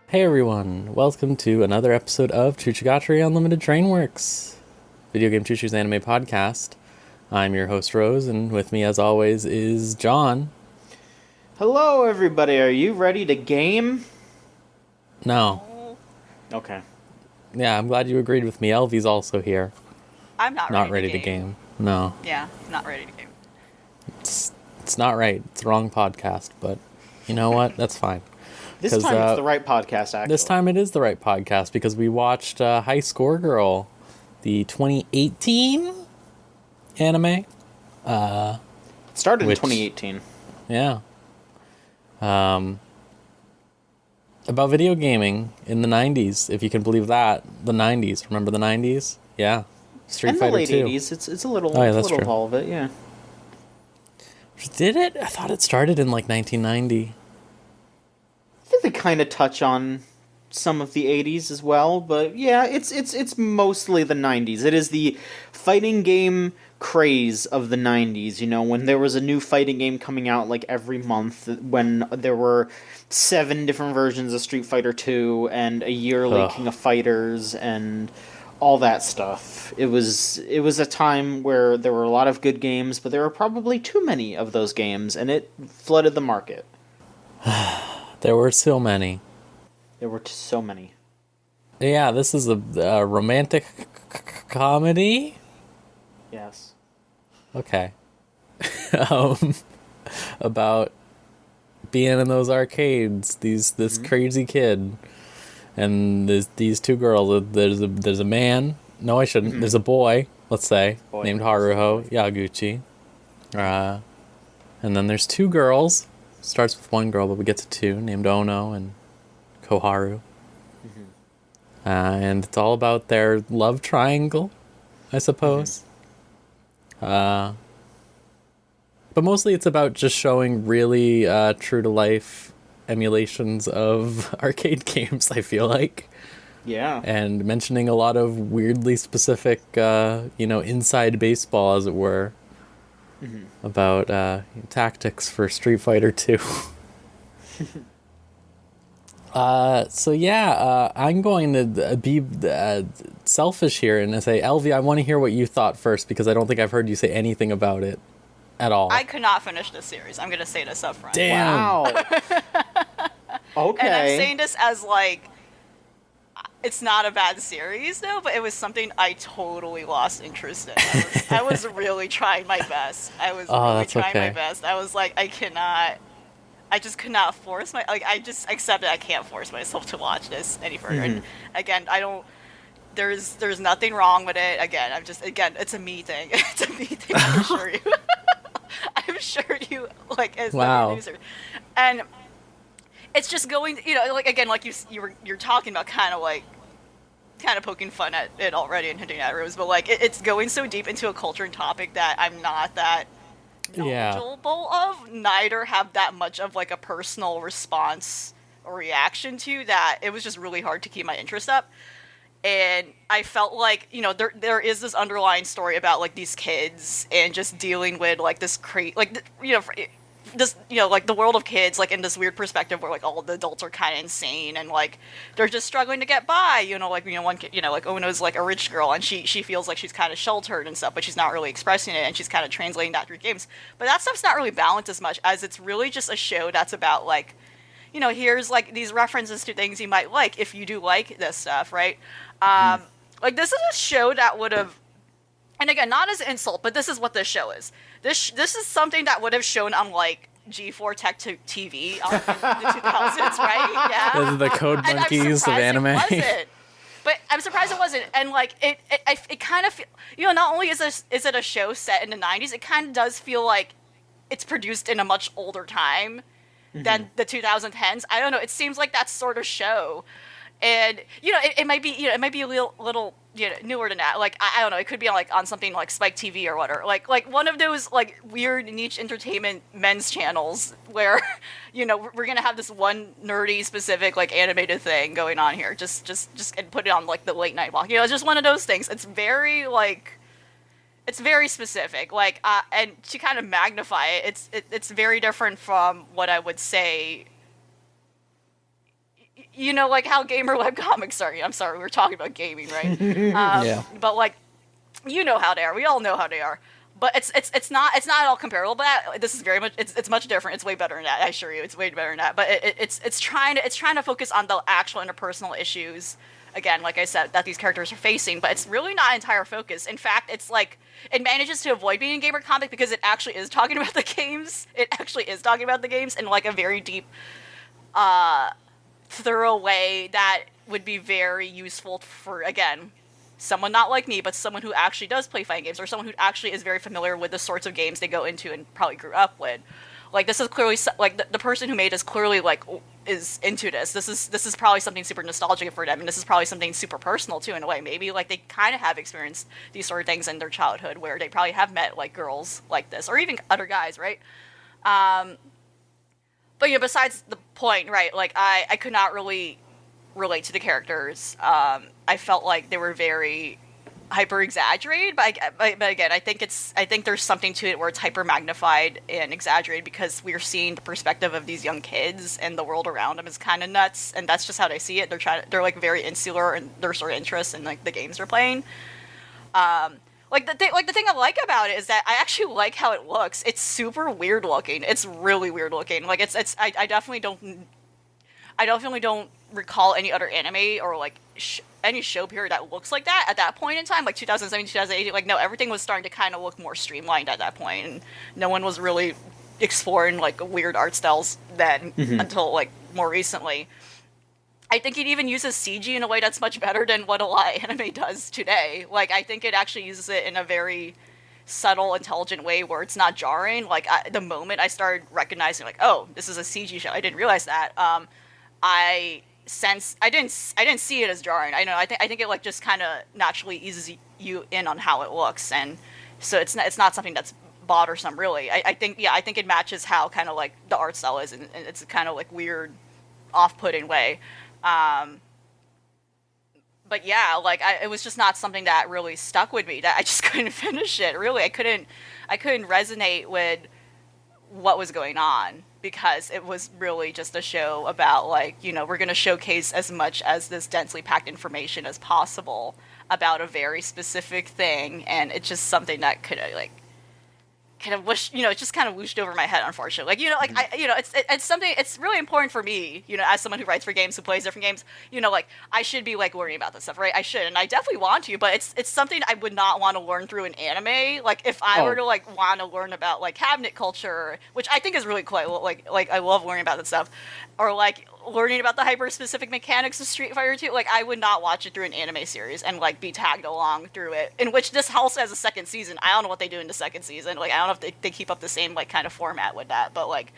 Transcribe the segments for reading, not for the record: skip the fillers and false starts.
Hey everyone, welcome to another episode of Choochagatari Unlimited Trainworks, Video Game Choo-Choo's anime podcast. I'm your host Rose, and with me as always is John. Hello, everybody. Are you ready to game? No. Okay. Yeah, I'm glad you agreed with me. Elvie's also here. I'm not Not ready, ready to game. No. Yeah, not ready to game. It's not right. It's the wrong podcast, but you know what? That's fine. This time it's the right podcast, actually. This time it is the right podcast because we watched High Score Girl, the 2018 anime. Started in which- 2018. Yeah. About video gaming in the 90s, if you can believe that. The 90s. Remember the 90s? Yeah. Street And Fighter the late 2. 80s. It's a little, Oh, yeah, it's a that's little true. of all of it, yeah. Did it? I thought it started in like 1990. I think they kind of touch on some of the 80s as well, but yeah, it's mostly the 90s. It is the fighting game craze of the 90s, you know, when there was a new fighting game coming out like every month, when there were 7 different versions of Street Fighter 2 and a yearly Ugh. King of Fighters and all that stuff. It was a time where there were a lot of good games, but there were probably too many of those games, and it flooded the market. There were so many. There were so many. Yeah, this is a romantic comedy. Yes. Okay. um, about being in those arcades. This crazy kid, and these two girls. There's a man. No, I shouldn't. There's a boy. Let's say Boy. named Haruho Yaguchi. And then there's 2 girls. Starts with 1 girl, but we get to 2 named Ono and Koharu. And it's all about their love triangle, I suppose. But mostly it's about just showing really true to life emulations of arcade games, I feel like. Yeah. And mentioning a lot of weirdly specific, inside baseball, as it were, about tactics for Street Fighter 2. I'm going to be selfish here and say, Elvie, I want to hear what you thought first, because I don't think I've heard you say anything about it at all. I could not finish this series. I'm going to say this up front. Damn. Wow. Okay. And I'm saying this as, like, it's not a bad series, though, but it was something I totally lost interest in. I was really trying my best. I was really that's trying okay. my best. I was like, I just could not force I just accepted I can't force myself to watch this any further. And again, there's nothing wrong with it. Again, it's a me thing. It's a me thing, I'm sure you. I'm sure you, like, as Wow. the user. And it's just going, like, again, like you're talking about, kind of poking fun at it already and hinting at Rose, but like it's going so deep into a culture and topic that I'm not that knowledgeable of, neither have that much of like a personal response or reaction to, that it was just really hard to keep my interest up. And I felt like, there is this underlying story about like these kids and just dealing with like this like the world of kids, like in this weird perspective where like all the adults are kind of insane and like they're just struggling to get by, one kid, like Ono's like a rich girl and she feels like she's kind of sheltered and stuff, but she's not really expressing it, and she's kind of translating that through games. But that stuff's not really balanced as much as it's really just a show that's about like, here's like these references to things you might like if you do like this stuff, right? Like this is a show that would have, and again, not as an insult, but this is what this show is. This is something that would have shown on like G4 Tech TV on, in the 2000s, right? Yeah. Those are the code And I'm monkeys of surprised anime. It wasn't. But I'm surprised it wasn't. And like it kind of feel, not only is it a show set in the 90s, it kind of does feel like it's produced in a much older time than the 2010s. I don't know. It seems like that sort of show. And it might be a little newer than that. Like I don't know, it could be on something like Spike TV or whatever. Like one of those like weird niche entertainment men's channels where we're gonna have this one nerdy specific like animated thing going on here. Just and put it on like the late night block. It's just one of those things. It's very specific. Like and to kind of magnify it, it's very different from what I would say you know, like how gamer webcomics are. I'm sorry, we were talking about gaming, right? Yeah. But like, you know how they are. We all know how they are. But it's not at all comparable. But this is very much it's much different. It's way better than that. I assure you, it's way better than that. But it's trying to focus on the actual interpersonal issues. Again, like I said, that these characters are facing, but it's really not entire focus. In fact, it's like it manages to avoid being a gamer comic because it actually is talking about the games. It actually is talking about the games in like a very deep, thorough way that would be very useful for, again, someone not like me, but someone who actually does play fighting games, or someone who actually is very familiar with the sorts of games they go into and probably grew up with. Like, this is clearly, like, the person who made this clearly, like, is into this. This is probably something super nostalgic for them, and this is probably something super personal, too, in a way. Maybe, like, they kind of have experienced these sort of things in their childhood, where they probably have met, like, girls like this, or even other guys, right? But, you know, besides the point, right, like, I could not really relate to the characters. I felt like they were very hyper exaggerated, but again, I think there's something to it where it's hyper magnified and exaggerated because we're seeing the perspective of these young kids, and the world around them is kind of nuts, and that's just how they see it. They're like very insular in their sort of interests in like the games they're playing. The thing I like about it is that I actually like how it looks. It's super weird looking. It's really weird looking. Like I definitely don't recall any other anime or like any show period that looks like that at that point in time, like 2007, 2008. Like, no, everything was starting to kind of look more streamlined at that point, and no one was really exploring like weird art styles then until like more recently. I think it even uses CG in a way that's much better than what a lot of anime does today. Like, I think it actually uses it in a very subtle, intelligent way where it's not jarring. Like, the moment I started recognizing, like, oh, this is a CG show, I didn't realize that. I didn't see it as jarring. I think it like just kind of naturally eases you in on how it looks, and so it's not something that's bothersome really. I think it matches how kind of like the art style is, and it's a kind of like weird, off-putting way. But yeah, like it was just not something that really stuck with me. That I just couldn't finish it. Really, I couldn't resonate with what was going on, because it was really just a show about, like, you know, we're going to showcase as much as this densely packed information as possible about a very specific thing, and it's just something that could like kind of wish, you know, it just kind of whooshed over my head, unfortunately. Like, you know, like it's something, it's really important for me, you know, as someone who writes for games, who plays different games, you know, like I should be like learning about this stuff, right? I should, and I definitely want to, but it's something I would not want to learn through an anime. Like, if I were to like want to learn about like cabinet culture, which I think is really cool, like I love learning about that stuff, or like learning about the hyper specific mechanics of Street Fighter 2, like I would not watch it through an anime series and like be tagged along through it, in which this also has a second season. I don't know what they do in the second season. Like, I don't know if they keep up the same like kind of format with that, but like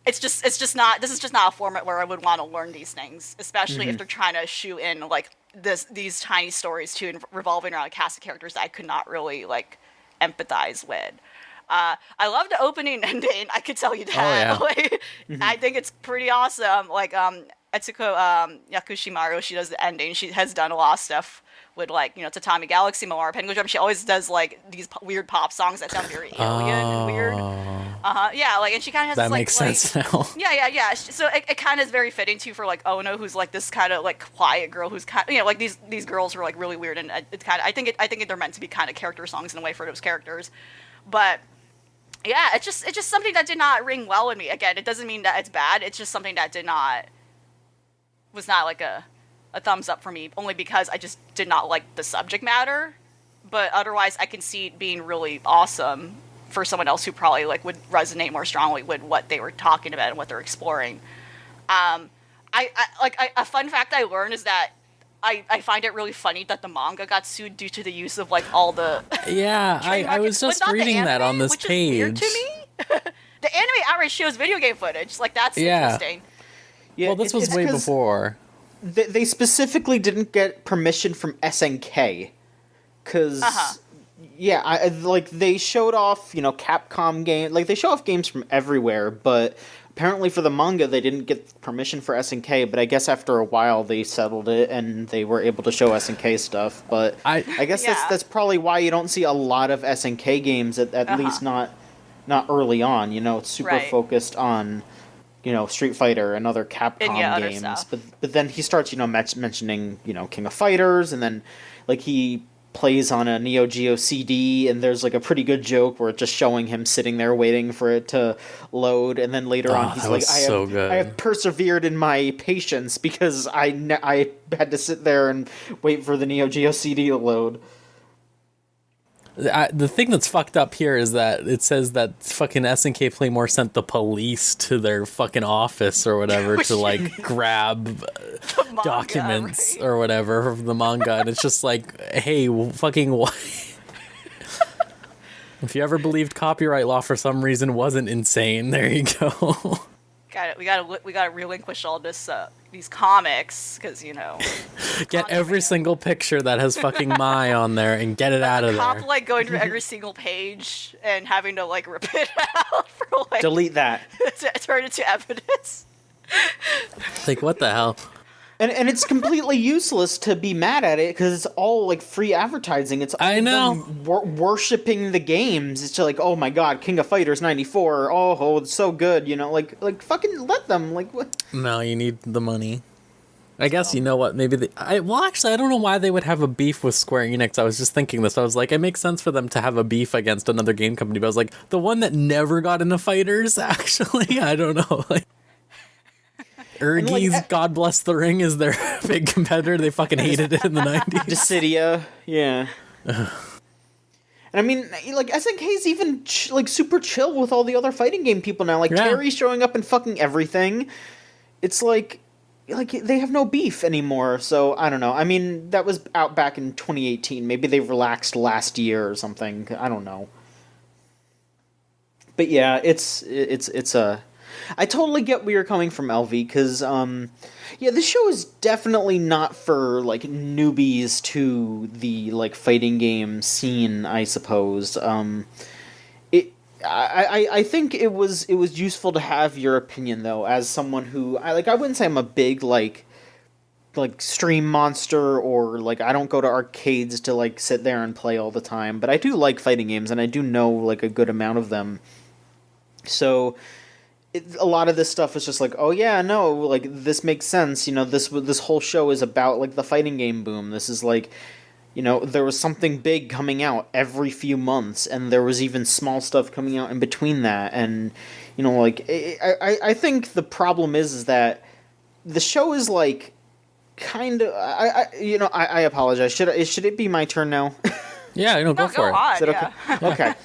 it's just not, this is just not a format where I would want to learn these things, especially if they're trying to shoe in like these tiny stories too, and revolving around a cast of characters that I could not really like empathize with. I love the opening and ending, I could tell you that. Oh, yeah. Like, I think it's pretty awesome. Like, Etsuko Yakushimaru, she does the ending. She has done a lot of stuff with, like, you know, Tatami Galaxy, Moara Penguin Drum. She always does, like, these weird pop songs that sound very alien and weird. Yeah, like, and she kind of has That this, like, makes sense now. Yeah. So it kind of is very fitting, too, for, like, Ono, who's, like, this kind of, like, quiet girl who's kind of, you know, like, these girls who are, like, really weird, and it's kind of, I think they're meant to be kind of character songs in a way for those characters. But yeah, it's just something that did not ring well with me. Again, it doesn't mean that it's bad. It's just something that was not like a thumbs up for me, only because I just did not like the subject matter. But otherwise, I can see it being really awesome for someone else who probably like would resonate more strongly with what they were talking about and what they're exploring. A fun fact I learned is that I find it really funny that the manga got sued due to the use of like all the Yeah, I was just reading that on this page. Is weird to me. The anime outright shows video game footage. Like, that's interesting. Yeah, well, this was way before. They specifically didn't get permission from SNK, because like they showed off, you know, Capcom game, like they show off games from everywhere, but apparently for the manga they didn't get permission for SNK, but I guess after a while they settled it and they were able to show SNK stuff. But I guess that's probably why you don't see a lot of SNK games, at least not early on. You know, it's super focused on Street Fighter and other Capcom other games. stuff. But then he starts, mentioning, King of Fighters, and then like he plays on a Neo Geo CD, and there's like a pretty good joke where it's just showing him sitting there waiting for it to load, and then later on he's like, I have persevered in my patience because I had to sit there and wait for the Neo Geo CD to load. The thing that's fucked up here is that it says that fucking SNK Playmore sent the police to their fucking office or whatever to like grab manga, documents right? or whatever from the manga, and it's just like, hey, fucking what? If you ever believed copyright law for some reason wasn't insane, there you go. We gotta relinquish all this these comics because Get every single picture that has fucking Mai on there and get it out of there. Cop like going through every single page and having to like rip it out for like Delete that. to turn it to evidence. Like, what the hell? And it's completely useless to be mad at it because it's all like free advertising. It's all I know. them worshipping the games. It's just like, oh my god, King of Fighters '94. Oh, it's so good. Like fucking let them. Like what? No, you need the money. I guess you know what? Maybe actually, I don't know why they would have a beef with Square Enix. I was just thinking this. I was like, it makes sense for them to have a beef against another game company. But I was like, the one that never got into fighters. Actually, I don't know. Like, Urgi's God Bless the Ring is their big competitor. They fucking hated it in the 90s. Dissidia, yeah. And I mean, like, SNK's even, super chill with all the other fighting game people now. Like, Terry's showing up in fucking everything. It's like, they have no beef anymore, so I don't know. I mean, that was out back in 2018. Maybe they relaxed last year or something. I don't know. But yeah, it's a... I totally get where you're coming from, LV, because, this show is definitely not for, like, newbies to the, like, fighting game scene, I suppose. I think it was useful to have your opinion, though, as someone who, I wouldn't say I'm a big, like stream monster, or, like, I don't go to arcades to, like, sit there and play all the time, but I do like fighting games, and I do know, like, a good amount of them. So... a lot of this stuff is just like, oh yeah, no, like, this makes sense, this whole show is about, like, the fighting game boom. This is like, there was something big coming out every few months, and there was even small stuff coming out in between that, and, like, I think the problem is that the show is, like, kind of, I apologize, should it be my turn now? Yeah, go for it. On, is it okay? Okay.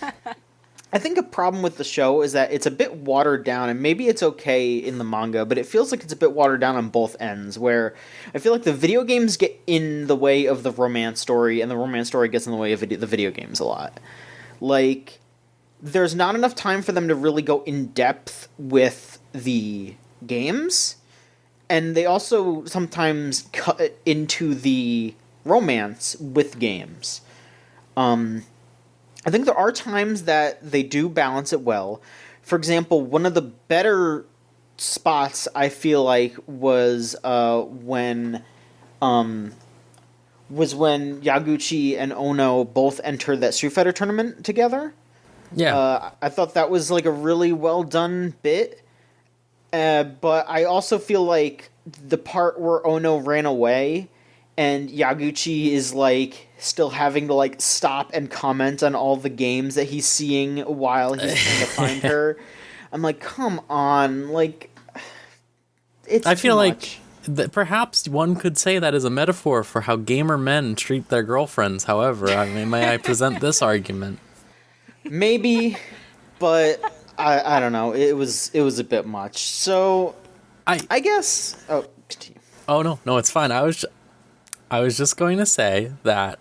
I think a problem with the show is that it's a bit watered down, and maybe it's okay in the manga, but it feels like it's a bit watered down on both ends, where I feel like the video games get in the way of the romance story, and the romance story gets in the way of the video games a lot. Like, there's not enough time for them to really go in depth with the games, and they also sometimes cut into the romance with games. I think there are times that they do balance it well. For example, one of the better spots I feel like was when Yaguchi and Ono both entered that Street Fighter tournament together. Yeah. I thought that was like a really well done bit. But I also feel like the part where Ono ran away and Yaguchi is, like, still having to, like, stop and comment on all the games that he's seeing while he's trying to find her. I'm like, come on, like, it's I feel too like perhaps one could say that as a metaphor for how gamer men treat their girlfriends. However, I mean, may I present this argument? Maybe, but I don't know. It was a bit much. So I guess. Oh, continue. Oh no, it's fine. I was just going to say that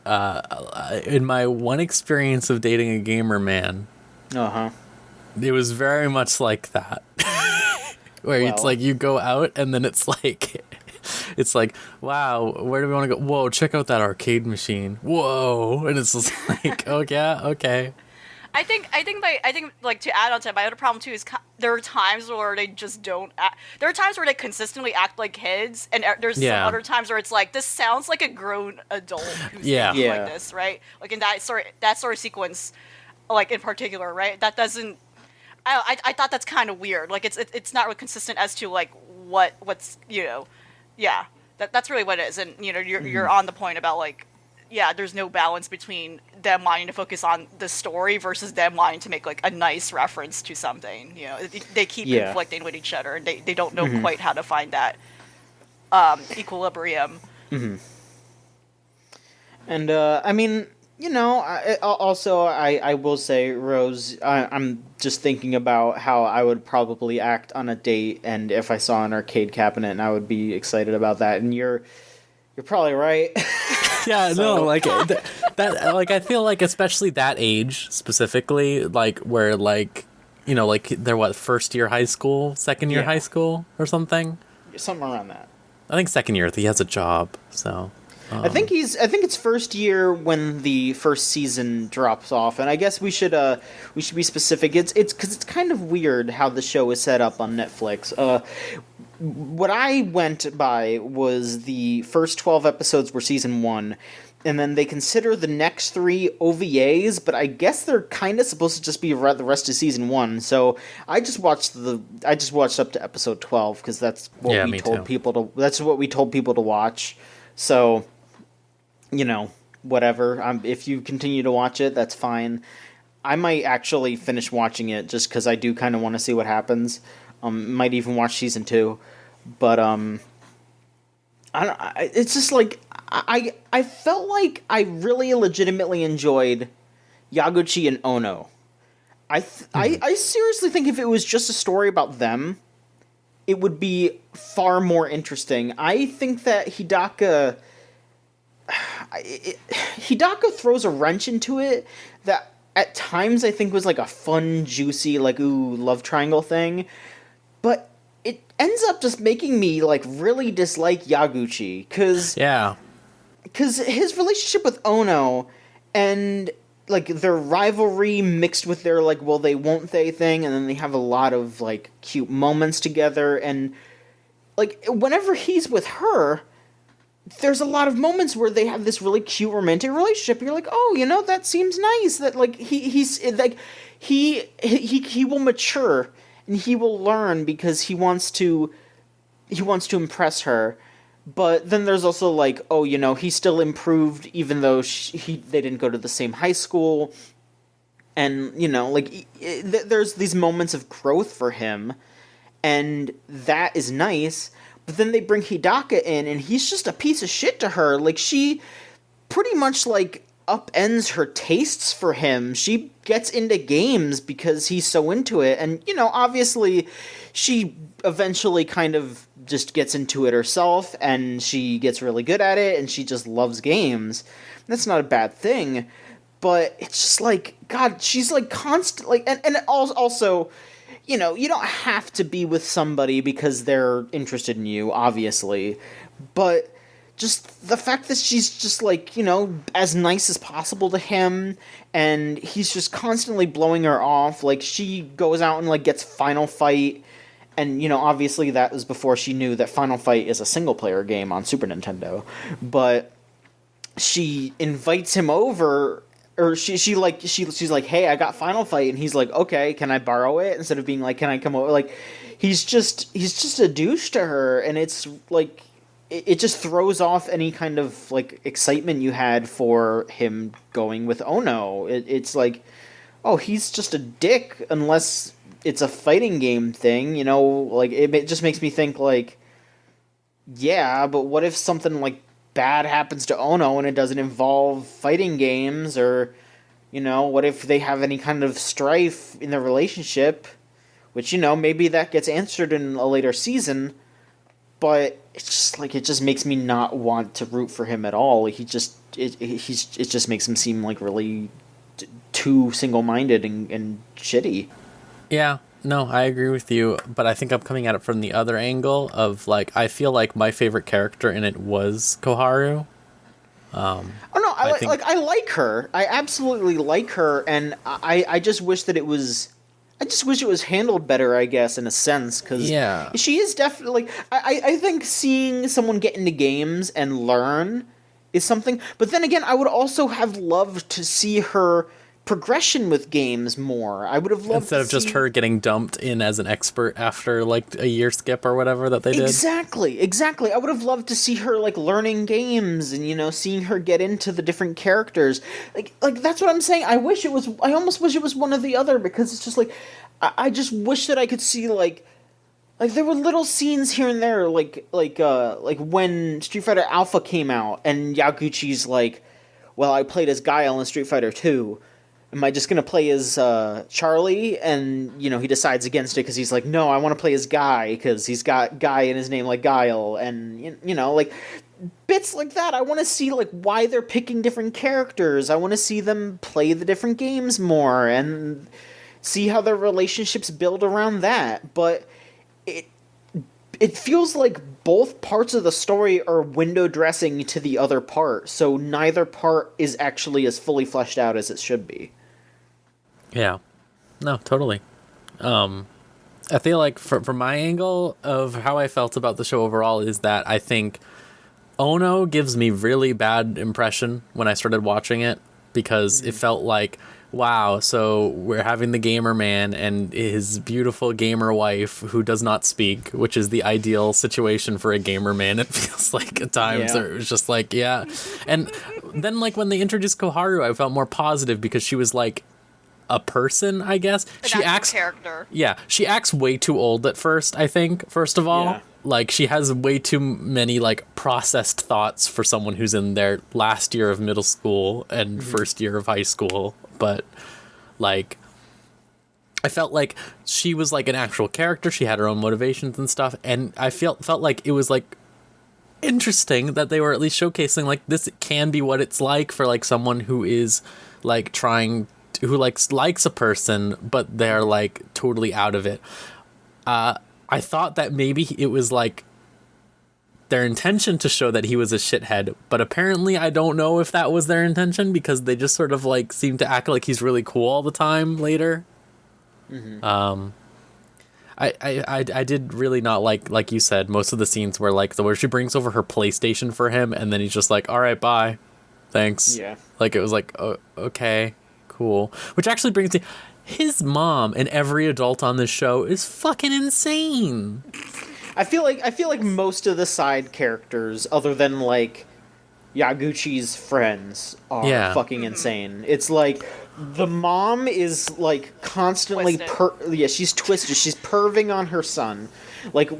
in my one experience of dating a gamer man, it was very much like that. Where it's like you go out and then it's like, wow, where do we want to go? Whoa, check out that arcade machine. Whoa, and it's just like, oh yeah, okay. I think like to add on to that, my other problem too is there are times where they just don't act, there are times where they consistently act like kids, and there's some other times where it's like, this sounds like a grown adult who's thinking like this, right? Like in that sort of sequence, like in particular, right? That doesn't, I thought that's kind of weird. Like it's not really consistent as to like what's yeah. That's really what it is. And you're on the point about like, yeah, there's no balance between them wanting to focus on the story versus them wanting to make like a nice reference to something. They keep conflicting with each other, and they don't know quite how to find that equilibrium. And I mean, I will say, Rose, I'm just thinking about how I would probably act on a date, and if I saw an arcade cabinet, and I would be excited about that. And you're probably right. Yeah, so. No, like that, like I feel like especially that age specifically, like where like like they're first year high school, second year high school or something around that. I think second year he has a job, so. I think it's first year when the first season drops off, and I guess we should be specific. It's because it's kind of weird how the show is set up on Netflix. What I went by was the first 12 episodes were season 1, and then they consider the next 3 OVAs, but I guess they're kind of supposed to just be the rest of season 1. So I just watched up to episode 12 because that's what we told people to. That's what we told people to watch. So, whatever. If you continue to watch it, that's fine. I might actually finish watching it just because I do kind of want to see what happens. Might even watch season 2, but it's just like I felt like I really legitimately enjoyed Yaguchi and Ono. I seriously think if it was just a story about them, it would be far more interesting. I think that Hidaka throws a wrench into it that at times I think was like a fun, juicy, like, ooh, love triangle thing. But it ends up just making me, like, really dislike Yaguchi. Because his relationship with Ono and, like, their rivalry mixed with their, like, well, they won't they thing, and then they have a lot of, like, cute moments together. And, like, whenever he's with her, there's a lot of moments where they have this really cute romantic relationship. You're like, oh, that seems nice. That, like, he's like, he will mature. And he will learn because he wants to impress her. But then there's also like, he still improved even though they didn't go to the same high school. And, there's these moments of growth for him. And that is nice. But then they bring Hidaka in and he's just a piece of shit to her. Like, she pretty much, like, upends her tastes for him. She gets into games because he's so into it, and obviously she eventually kind of just gets into it herself, and she gets really good at it, and she just loves games. That's not a bad thing, but it's just like, God, she's like constant, like, and also, you don't have to be with somebody because they're interested in you, obviously, but just the fact that she's just, like, as nice as possible to him, and he's just constantly blowing her off. Like, she goes out and, like, gets Final Fight, and, obviously that was before she knew that Final Fight is a single-player game on Super Nintendo. But she invites him over, or she's like, hey, I got Final Fight, and he's like, okay, can I borrow it? Instead of being like, can I come over? Like, he's just a douche to her, and it's, like, it just throws off any kind of, like, excitement you had for him going with Ono. It's like, oh, he's just a dick unless it's a fighting game thing, like, it just makes me think, like, yeah, but what if something, like, bad happens to Ono and it doesn't involve fighting games, or, what if they have any kind of strife in their relationship, which, maybe that gets answered in a later season, but it's just like, it just makes me not want to root for him at all. It just makes him seem like really too single-minded and shitty. Yeah, no, I agree with you, but I think I'm coming at it from the other angle of, like, I feel like my favorite character in it was Koharu. I like her. I absolutely like her, and I just wish that it was. I just wish it was handled better, I guess, in a sense, because she is definitely, like, I think seeing someone get into games and learn is something, but then again, I would also have loved to see her progression with games more. I would have loved Instead to of just see- her getting dumped in as an expert after like a year skip or whatever that they did. Exactly. I would have loved to see her like learning games and seeing her get into the different characters. Like that's what I'm saying. I almost wish it was one or the other, because it's just like I just wish that I could see like there were little scenes here and there, like when Street Fighter Alpha came out and Yaguchi's like, well, I played as Guile in Street Fighter 2. Am I just going to play as Charlie? And, he decides against it because he's like, no, I want to play as Guy because he's got Guy in his name like Guile. And, like, bits like that. I want to see, like, why they're picking different characters. I want to see them play the different games more and see how their relationships build around that. But it feels like both parts of the story are window dressing to the other part, so neither part is actually as fully fleshed out as it should be. Yeah. No, totally. I feel like from my angle of how I felt about the show overall is that I think Ono gives me really bad impression when I started watching it, because it felt like, wow, so we're having the gamer man and his beautiful gamer wife who does not speak, which is the ideal situation for a gamer man, it feels like at times. Yeah. It was just like, yeah. And then like when they introduced Koharu, I felt more positive because she was like a person, I guess. She acts character. Yeah, she acts way too old at first, I think, first of all. Yeah. Like, she has way too many, like, processed thoughts for someone who's in their last year of middle school and first year of high school. But, like, I felt like she was, like, an actual character. She had her own motivations and stuff. And I felt like it was, like, interesting that they were at least showcasing, like, this can be what it's like for, like, someone who is, like, who likes a person, but they're, like, totally out of it. I thought that maybe it was like their intention to show that he was a shithead, but apparently I don't know if that was their intention, because they just sort of like seem to act like he's really cool all the time later. I did really not like you said, most of the scenes where like where she brings over her PlayStation for him and then he's just like, all right, bye, thanks. Yeah. Like it was like, oh, okay, cool. Which actually brings me, his mom and every adult on this show is fucking insane. I feel like most of the side characters, other than like Yaguchi's friends, are fucking insane. It's like the mom is like constantly she's twisted. She's perving on her son, like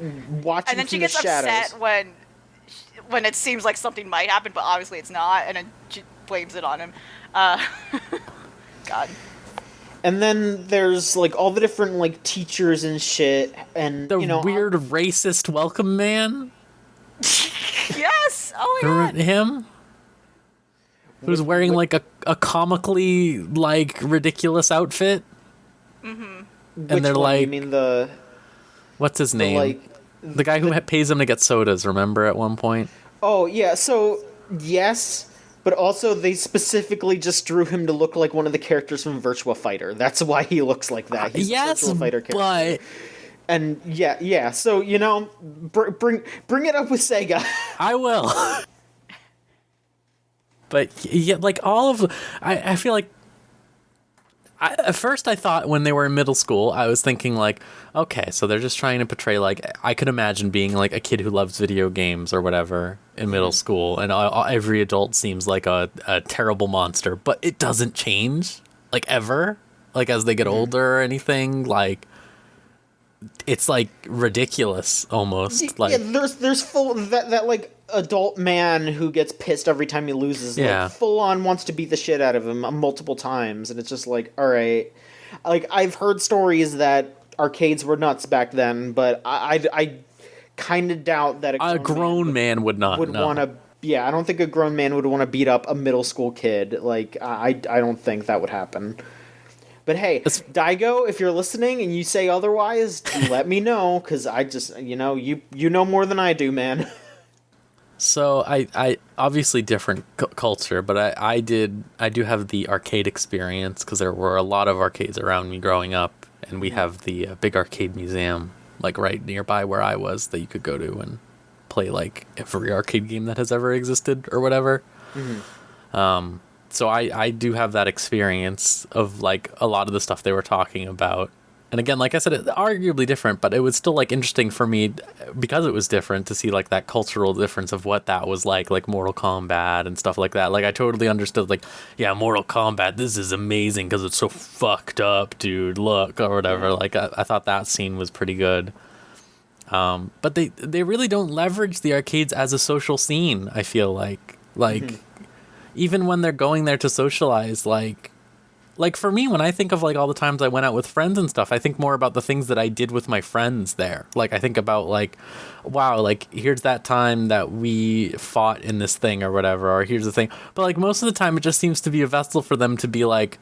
watching And then she from gets the shadows. upset when it seems like something might happen, but obviously it's not, and then she blames it on him. God. And then there's like all the different like teachers and shit, and The weird racist welcome man. Yes! Oh my Remember god. him? Who's wearing like a comically like ridiculous outfit. And which they're one? like, You mean the what's his name? like? The guy who pays him to get sodas, remember at one point? Oh yeah, so yes. But also, they specifically just drew him to look like one of the characters from Virtua Fighter. That's why he looks like that. He's Yes, a Virtua Fighter character. but And yeah. So bring it up with Sega. I will. But yeah, like all of, I feel like. At first, I thought when they were in middle school, I was thinking like, okay, so they're just trying to portray like, I could imagine being like a kid who loves video games or whatever in middle school, and every adult seems like a terrible monster, but it doesn't change like ever, like as they get older or anything. Like it's like ridiculous almost. Like yeah, there's full that like adult man who gets pissed every time he loses. Yeah. Like, full on wants to beat the shit out of him multiple times, and it's just like, all right. Like I've heard stories that arcades were nuts back then, but I kind of doubt that a grown man would not want to. Yeah, I don't think a grown man would want to beat up a middle school kid. Like I don't think that would happen. But hey, Daigo, if you're listening and you say otherwise, let me know, because I just, you know more than I do, man. So I obviously different culture, but I do have the arcade experience because there were a lot of arcades around me growing up, and we have the big arcade museum like right nearby where I was that you could go to and play like every arcade game that has ever existed or whatever. So I do have that experience of like a lot of the stuff they were talking about. And again, like I said, it's arguably different, but it was still like interesting for me because it was different to see like that cultural difference of what that was like Mortal Kombat and stuff like that. Like I totally understood like, yeah, Mortal Kombat, this is amazing because it's so fucked up, dude, look, or whatever. Like I thought that scene was pretty good. But they really don't leverage the arcades as a social scene, I feel like. Even when they're going there to socialize, like for me, when I think of like all the times I went out with friends and stuff, I think more about the things that I did with my friends there. Like I think about like, wow, like here's that time that we fought in this thing or whatever, or here's the thing. But like most of the time it just seems to be a vessel for them to be like,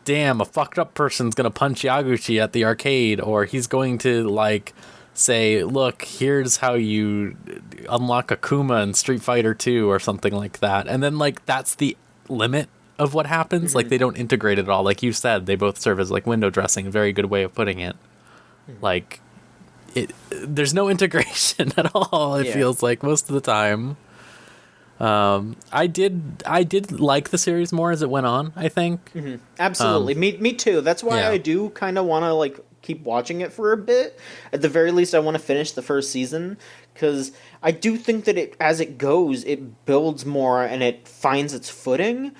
damn, a fucked up person's gonna punch Yaguchi at the arcade, or he's going to like say, look, here's how you unlock Akuma in Street Fighter 2 or something like that. And then like that's the limit of what happens. Like they don't integrate it at all. Like you said, they both serve as like window dressing. A very good way of putting it. Like there's no integration at all. It feels like most of the time. I did like the series more as it went on, I think. Absolutely. Me too. That's why I do kind of want to like keep watching it for a bit. At the very least, I want to finish the first season because I do think that as it goes, it builds more and it finds its footing.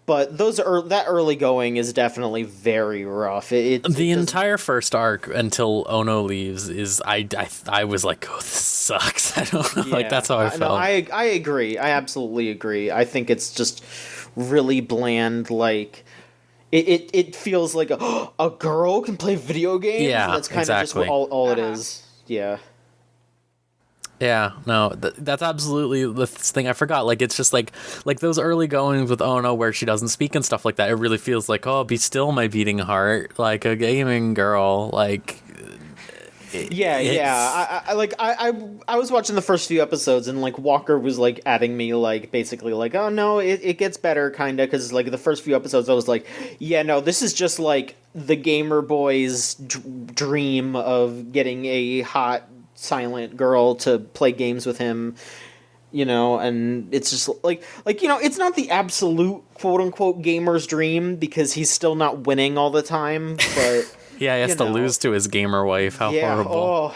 But that early going is definitely very rough. The entire first arc until Ono leaves is I was like, oh, this sucks. I don't know. Like that's how I felt. No, I agree. I absolutely agree. I think it's just really bland. Like it feels like a girl can play video games. Yeah, that's kind of just all it is. Yeah. Yeah, no, that's absolutely the thing I forgot. Like, it's just like those early goings with Ono where she doesn't speak and stuff like that. It really feels like, oh, be still my beating heart, like a gaming girl. Like, I was watching the first few episodes and like Walker was like adding me like basically like, oh no, it gets better kind of, because like the first few episodes I was like, yeah, no, this is just like the gamer boy's dream of getting a hot silent girl to play games with him, you know, and it's just like you know, it's not the absolute quote unquote gamer's dream because he's still not winning all the time, but yeah, he has to lose to his gamer wife. How horrible.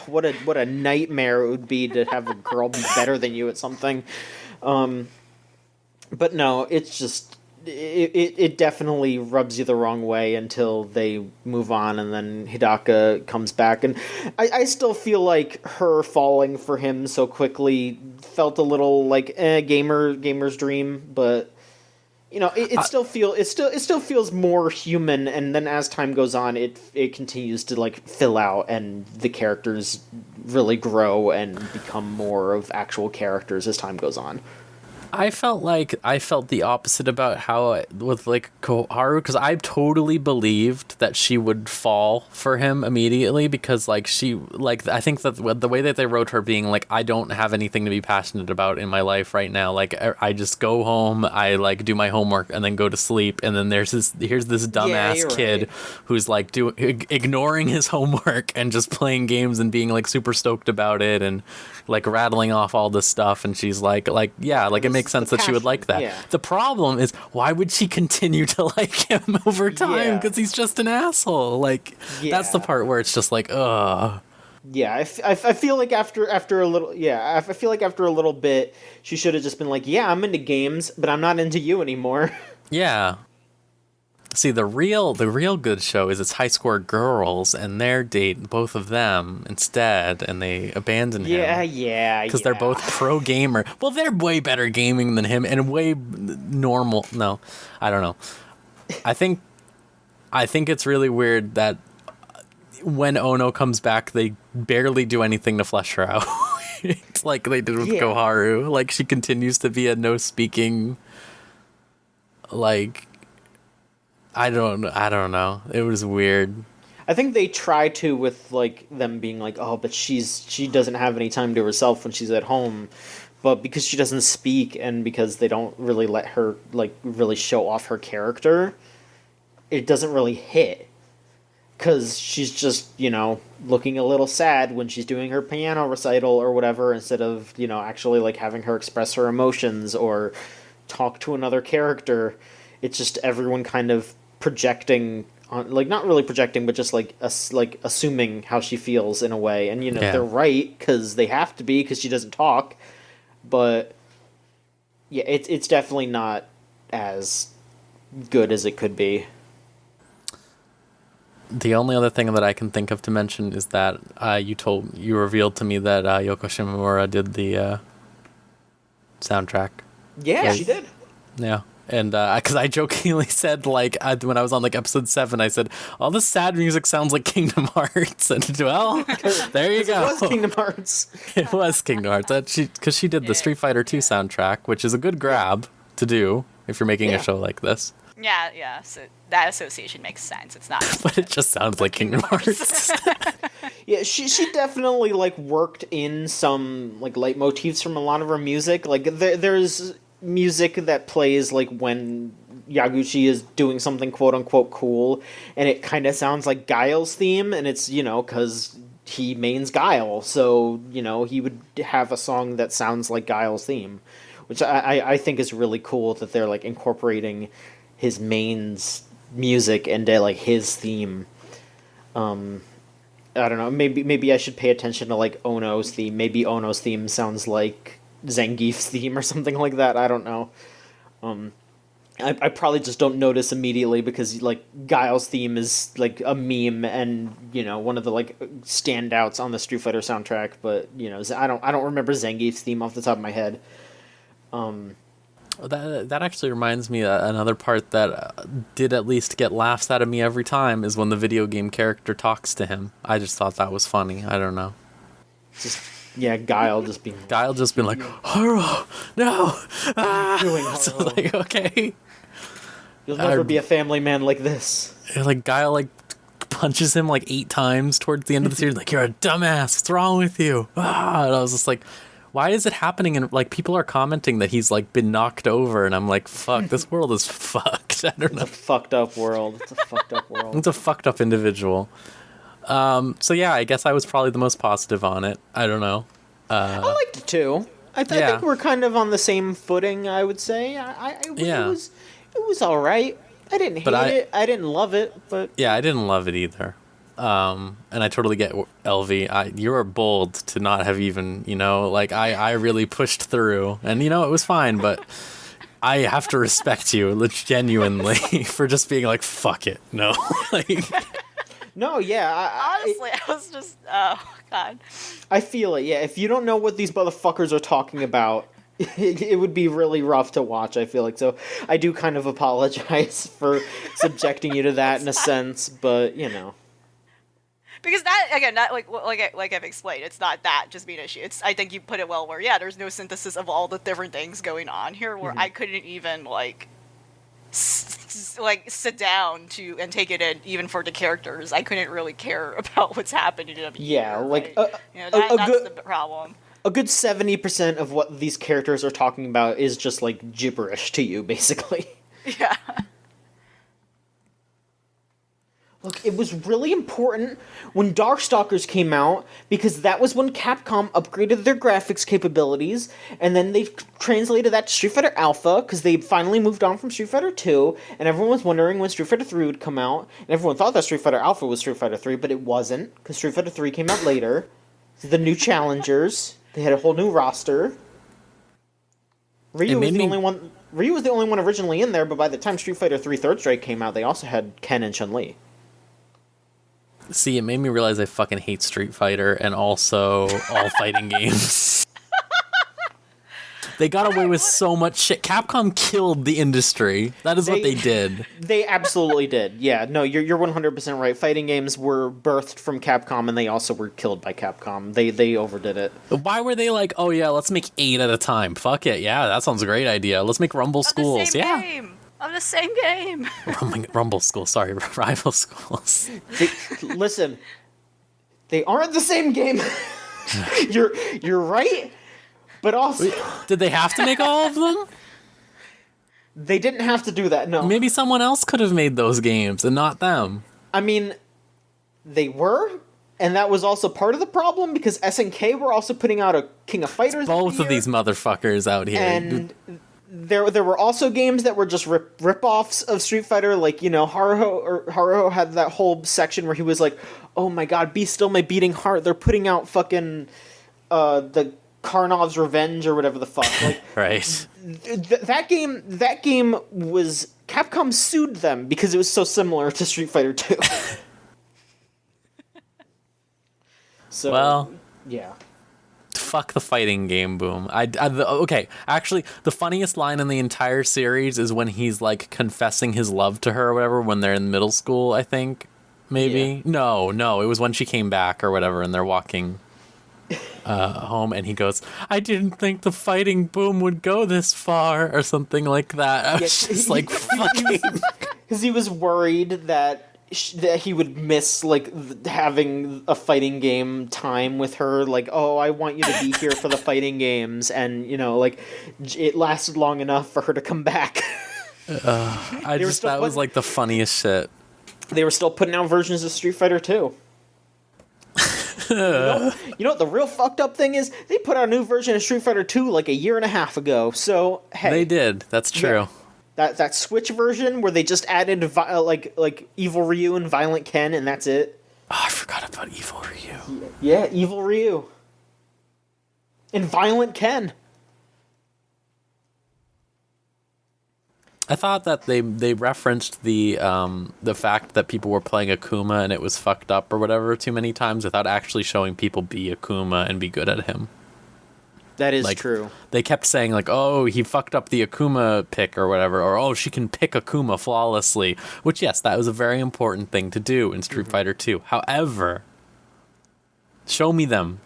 What a nightmare it would be to have a girl be better than you at something. But no, it's just it definitely rubs you the wrong way until they move on, and then Hidaka comes back, and I still feel like her falling for him so quickly felt a little like gamer's dream, but you know it still feels more human, and then as time goes on it continues to like fill out, and the characters really grow and become more of actual characters as time goes on. I felt the opposite about how with like Koharu, because I totally believed that she would fall for him immediately, because like she like I think that the way that they wrote her being like, I don't have anything to be passionate about in my life right now, like I just go home, I like do my homework and then go to sleep, and then here's this dumbass kid who's like ignoring his homework and just playing games and being like super stoked about it and like rattling off all this stuff, and she's like yeah, like it makes sense that she would like that. Yeah. The problem is, why would she continue to like him over time? Because he's just an asshole. Like that's the part where it's just like, ugh. Yeah, I feel like after a little, I feel like after a little bit, she should have just been like, yeah, I'm into games, but I'm not into you anymore. Yeah. See, the real good show is it's High Score Girls, and their date both of them instead, and they abandon him. Yeah. Because they're both pro gamer. Well, they're way better gaming than him, and way normal. No, I don't know. I think it's really weird that when Ono comes back, they barely do anything to flesh her out. It's like they did with Koharu. Like, she continues to be a no-speaking, like, I don't know. It was weird. I think they try to with like them being like, oh, but she doesn't have any time to herself when she's at home, but because she doesn't speak and because they don't really let her like really show off her character, it doesn't really hit. Because she's just, you know, looking a little sad when she's doing her piano recital or whatever, instead of, you know, actually like having her express her emotions or, talk to another character. It's just everyone kind of projecting on, like, not really projecting, but just like assuming how she feels in a way. And they're right because they have to be because she doesn't talk. But yeah, it's definitely not as good as it could be. The only other thing that I can think of to mention is that you revealed to me that Yoko Shimomura did the soundtrack. Yeah, she did. Yeah. And because I jokingly said, like, when I was on, like, episode 7, I said, all this sad music sounds like Kingdom Hearts. And, well, there you go. It was Kingdom Hearts. It was Kingdom Hearts. Because she did the Street Fighter 2 soundtrack, which is a good grab to do if you're making a show like this. Yeah. So that association makes sense. It's not. But it just sounds like Kingdom Hearts. Yeah, she definitely, like, worked in some, like, leitmotifs from a lot of her music. Like, there's music that plays, like, when Yaguchi is doing something quote-unquote cool, and it kind of sounds like Guile's theme, and it's, because he mains Guile, so, he would have a song that sounds like Guile's theme, which I think is really cool that they're, like, incorporating his mains music into, like, his theme. I don't know, maybe I should pay attention to, like, Ono's theme. Maybe Ono's theme sounds like Zangief's theme or something like that. I don't know. I probably just don't notice immediately because, like, Guile's theme is, like, a meme and, one of the, like, standouts on the Street Fighter soundtrack, but, I don't remember Zangief's theme off the top of my head. That actually reminds me, another part that did at least get laughs out of me every time is when the video game character talks to him. I just thought that was funny. I don't know. Guile just being... Guile just being like, Haro, no! Ah! So like, okay. You'll never be a family man like this. Like, Guile, like, punches him, like, 8 times towards the end of the series. Like, you're a dumbass. What's wrong with you? Ah! And I was just like... Why is it happening? And like people are commenting that he's like been knocked over, and I'm like, fuck, this world is fucked. I don't know. It's a fucked up world. It's a fucked up individual. So yeah, I guess I was probably the most positive on it. I don't know. I liked it too. I think we're kind of on the same footing. I would say. It was all right. I didn't hate it. I didn't love it, but yeah, I didn't love it either. And I totally get LV. You were bold to not have even, like I really pushed through, and it was fine, but I have to respect you genuinely for just being like, fuck it, no. Like, no, yeah. Honestly, I was just, oh god. I feel it. Yeah, if you don't know what these motherfuckers are talking about, it would be really rough to watch. I feel like, so I do kind of apologize for subjecting you to that in a sense, but Because that, again, like I've explained, it's not that just being an issue. I think you put it well where, there's no synthesis of all the different things going on here where I couldn't even, sit down and take it in, even for the characters. I couldn't really care about what's happening to them. That's the problem. A good 70% of what these characters are talking about is just, like, gibberish to you, basically. Yeah. Look, it was really important when Darkstalkers came out, because that was when Capcom upgraded their graphics capabilities, and then they've translated that to Street Fighter Alpha, because they finally moved on from Street Fighter 2, and everyone was wondering when Street Fighter 3 would come out, and everyone thought that Street Fighter Alpha was Street Fighter 3, but it wasn't, because Street Fighter 3 came out later. The new challengers, they had a whole new roster. Ryu was the only one originally in there, but by the time Street Fighter 3 Third Strike came out, they also had Ken and Chun-Li. See, it made me realize I fucking hate Street Fighter and also all fighting games. They got away with so much shit. Capcom killed the industry. That is what they did. They absolutely did. Yeah, no, you're 100% right. Fighting games were birthed from Capcom, and they also were killed by Capcom. They overdid it. Why were they like, oh yeah, let's make 8 at a time? Fuck it, yeah, that sounds a great idea. Let's make Rumble Schools. Of the same game. Rumble Schools, sorry, Rival Schools. Listen, they aren't the same game. You're right, but also... Did they have to make all of them? They didn't have to do that, no. Maybe someone else could have made those games, and not them. I mean, they were, and that was also part of the problem, because SNK were also putting out a King of Fighters Both of these motherfuckers out here. And there were also games that were just rip-offs of Street Fighter, like, you know, Haruho had that whole section where he was like, oh my god, be still my beating heart, they're putting out fucking the Karnov's Revenge or whatever the fuck. Like, Right. that game was, Capcom sued them because it was so similar to Street Fighter 2. So, Well, yeah. fuck the fighting game boom. Okay, actually, the funniest line in the entire series is when he's like confessing his love to her or whatever when they're in middle school, I think. Maybe. Yeah. No, it was when she came back or whatever and they're walking home and he goes, I didn't think the fighting boom would go this far or something like that. I was just like, fucking... Because he was worried that he would miss, like, having a fighting game time with her, like, oh, I want you to be here for the fighting games, and, you know, like, it lasted long enough for her to come back. That was, like, the funniest shit. They were still putting out versions of Street Fighter 2. You know what the real fucked up thing is? They put out a new version of Street Fighter 2 like a year and a half ago, so, hey. They did, that's true. Yeah. That Switch version where they just added like Evil Ryu and Violent Ken and that's it. Oh, I forgot about Evil Ryu. Yeah, Evil Ryu. And Violent Ken. I thought that they referenced the fact that people were playing Akuma and it was fucked up or whatever too many times without actually showing people be Akuma and be good at him. That is like, true. They kept saying, like, oh, he fucked up the Akuma pick or whatever, or, oh, she can pick Akuma flawlessly, which, yes, that was a very important thing to do in Street Fighter 2. However, show me them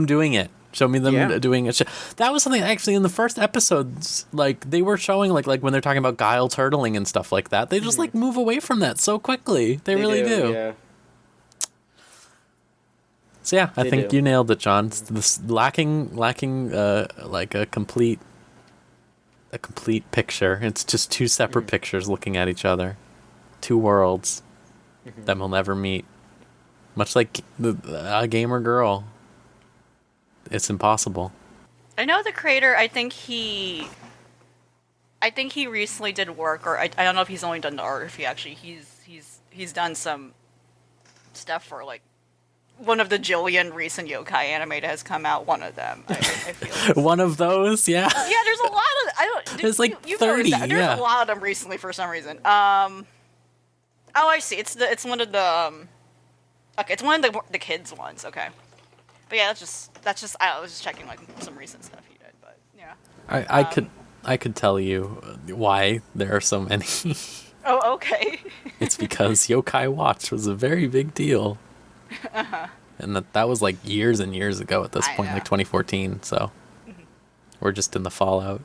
doing it. Show me them doing it. That was something, actually, in the first episodes, like, they were showing, like when they're talking about Guile turtling and stuff like that, they just, like, move away from that so quickly. They really do. Yeah. So yeah, I think you nailed it, John. It's this lacking like a complete picture. It's just two separate pictures looking at each other, two worlds that will never meet. Much like a gamer girl, it's impossible. I know the creator. I think he recently did work, or I don't know if he's only done the art, or if he's done some stuff for like. One of the jillion recent yokai anime that has come out. One of them, I feel. One of those, yeah. Yeah, there's a lot of. There's like 30. There's a lot of them recently for some reason. Oh, I see. It's one of the. Okay, it's one of the kids ones. Okay, but yeah, that's just. I was just checking like some recent stuff he did, but yeah. I could tell you why there are so many. Oh, okay. It's because Yokai Watch was a very big deal. And that was like years and years ago at this point, like 2014, so we're just in the fallout.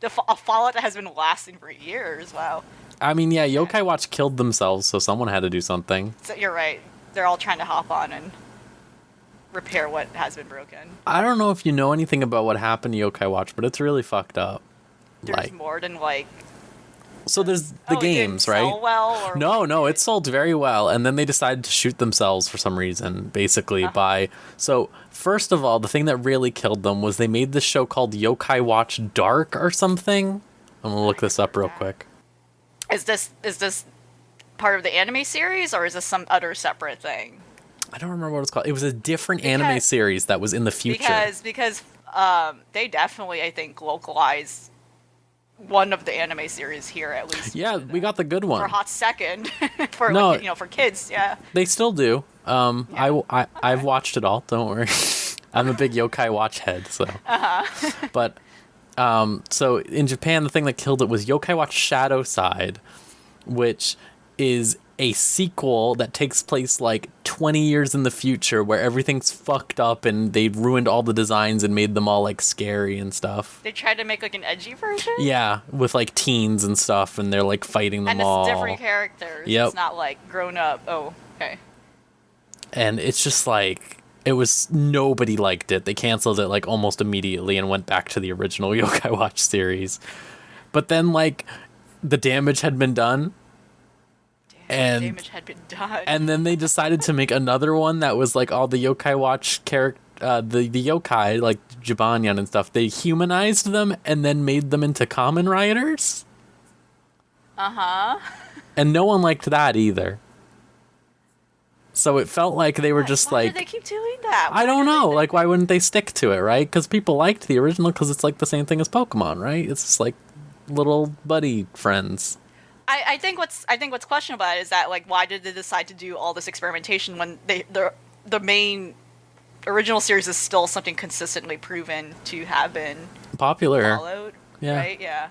A fallout that has been lasting for years. Wow. I mean, yeah, Yokai Watch killed themselves, so someone had to do something. So you're right. They're all trying to hop on and repair what has been broken. I don't know if you know anything about what happened to Yokai Watch, but it's really fucked up. There's more than like... So there's the games, right? Sell well, or no, it sold very well, and then they decided to shoot themselves for some reason, basically by... So, first of all, the thing that really killed them was they made this show called Yokai Watch Dark or something. I'm gonna look this up real quick. Is this part of the anime series, or is this some other separate thing? I don't remember what it's called. It was a different anime series that was in the future. Because they definitely, I think, localized one of the anime series here at least. Yeah, we got the good one. For a hot second. For kids, yeah. They still do. I've watched it all, don't worry. I'm a big Yokai Watch head, so. But, so in Japan, the thing that killed it was Yokai Watch Shadow Side, which is a sequel that takes place like 20 years in the future where everything's fucked up and they ruined all the designs and made them all like scary and stuff. They tried to make like an edgy version? Yeah, with like teens and stuff, and they're like fighting them all. And it's different characters. Yep. It's not like grown up. Oh, okay. And it's just like, nobody liked it. They canceled it like almost immediately and went back to the original Yokai Watch series. But then like the damage had been done. And then they decided to make another one that was like all the Yokai Watch the yokai, like Jibanyan and stuff, they humanized them and then made them into Kamen Riders. Uh-huh. And no one liked that either. So it felt like they were just why like... Why did they keep doing that? I don't know. Like, why wouldn't they stick to it, right? Because people liked the original because it's like the same thing as Pokemon, right? It's just like little buddy friends. I think what's questionable about it is that, like, why did they decide to do all this experimentation when the main original series is still something consistently proven to have been popular, followed? Yeah. Right? Yeah.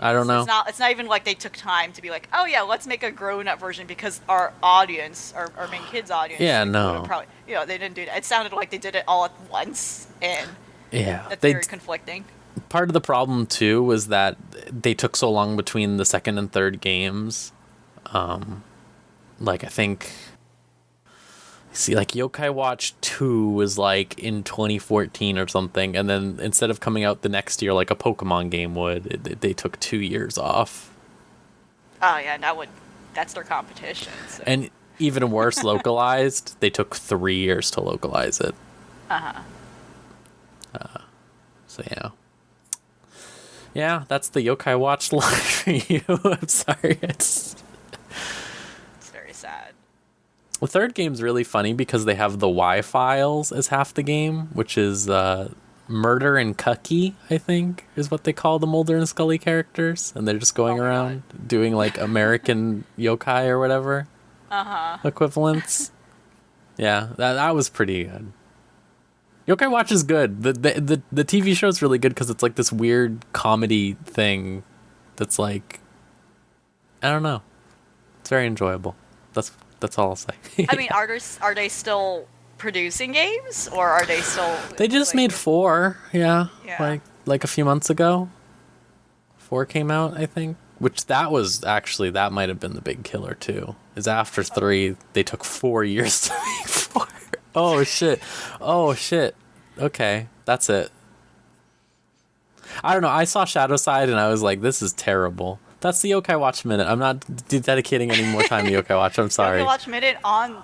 I don't know. It's not even like they took time to be like, oh yeah, let's make a grown-up version because our audience, our main kids' audience. Yeah, like, no. probably, they didn't do that. It sounded like they did it all at once, and Yeah, that's very conflicting. Part of the problem too was that they took so long between the second and third games. Like I think, like Yokai Watch 2 was like in 2014 or something, and then instead of coming out the next year like a Pokemon game would, they took 2 years off. Oh yeah, that's their competition. So. And even worse, localized, they took 3 years to localize it. So yeah. Yeah, that's the Yokai Watch line for you. I'm sorry. It's very sad. The third game's really funny because they have the Y files as half the game, which is Murder and Cucky, I think, is what they call the Mulder and Scully characters. And they're just going around doing like American yokai or whatever equivalents. Yeah, that was pretty good. Yokai Watch is good. The TV show is really good because it's like this weird comedy thing that's like, I don't know. It's very enjoyable. That's all I'll say. I mean, are they still producing games, or are they still? They just made 4, yeah. Like a few months ago. 4 came out, I think. Which that might have been the big killer too. Is after 3, they took 4 years to make 4. Oh shit. Okay, that's it. I don't know. I saw Shadowside and I was like, this is terrible. That's the Yokai Watch Minute. I'm not dedicating any more time to Yokai Watch. I'm sorry. Yokai Watch Minute on...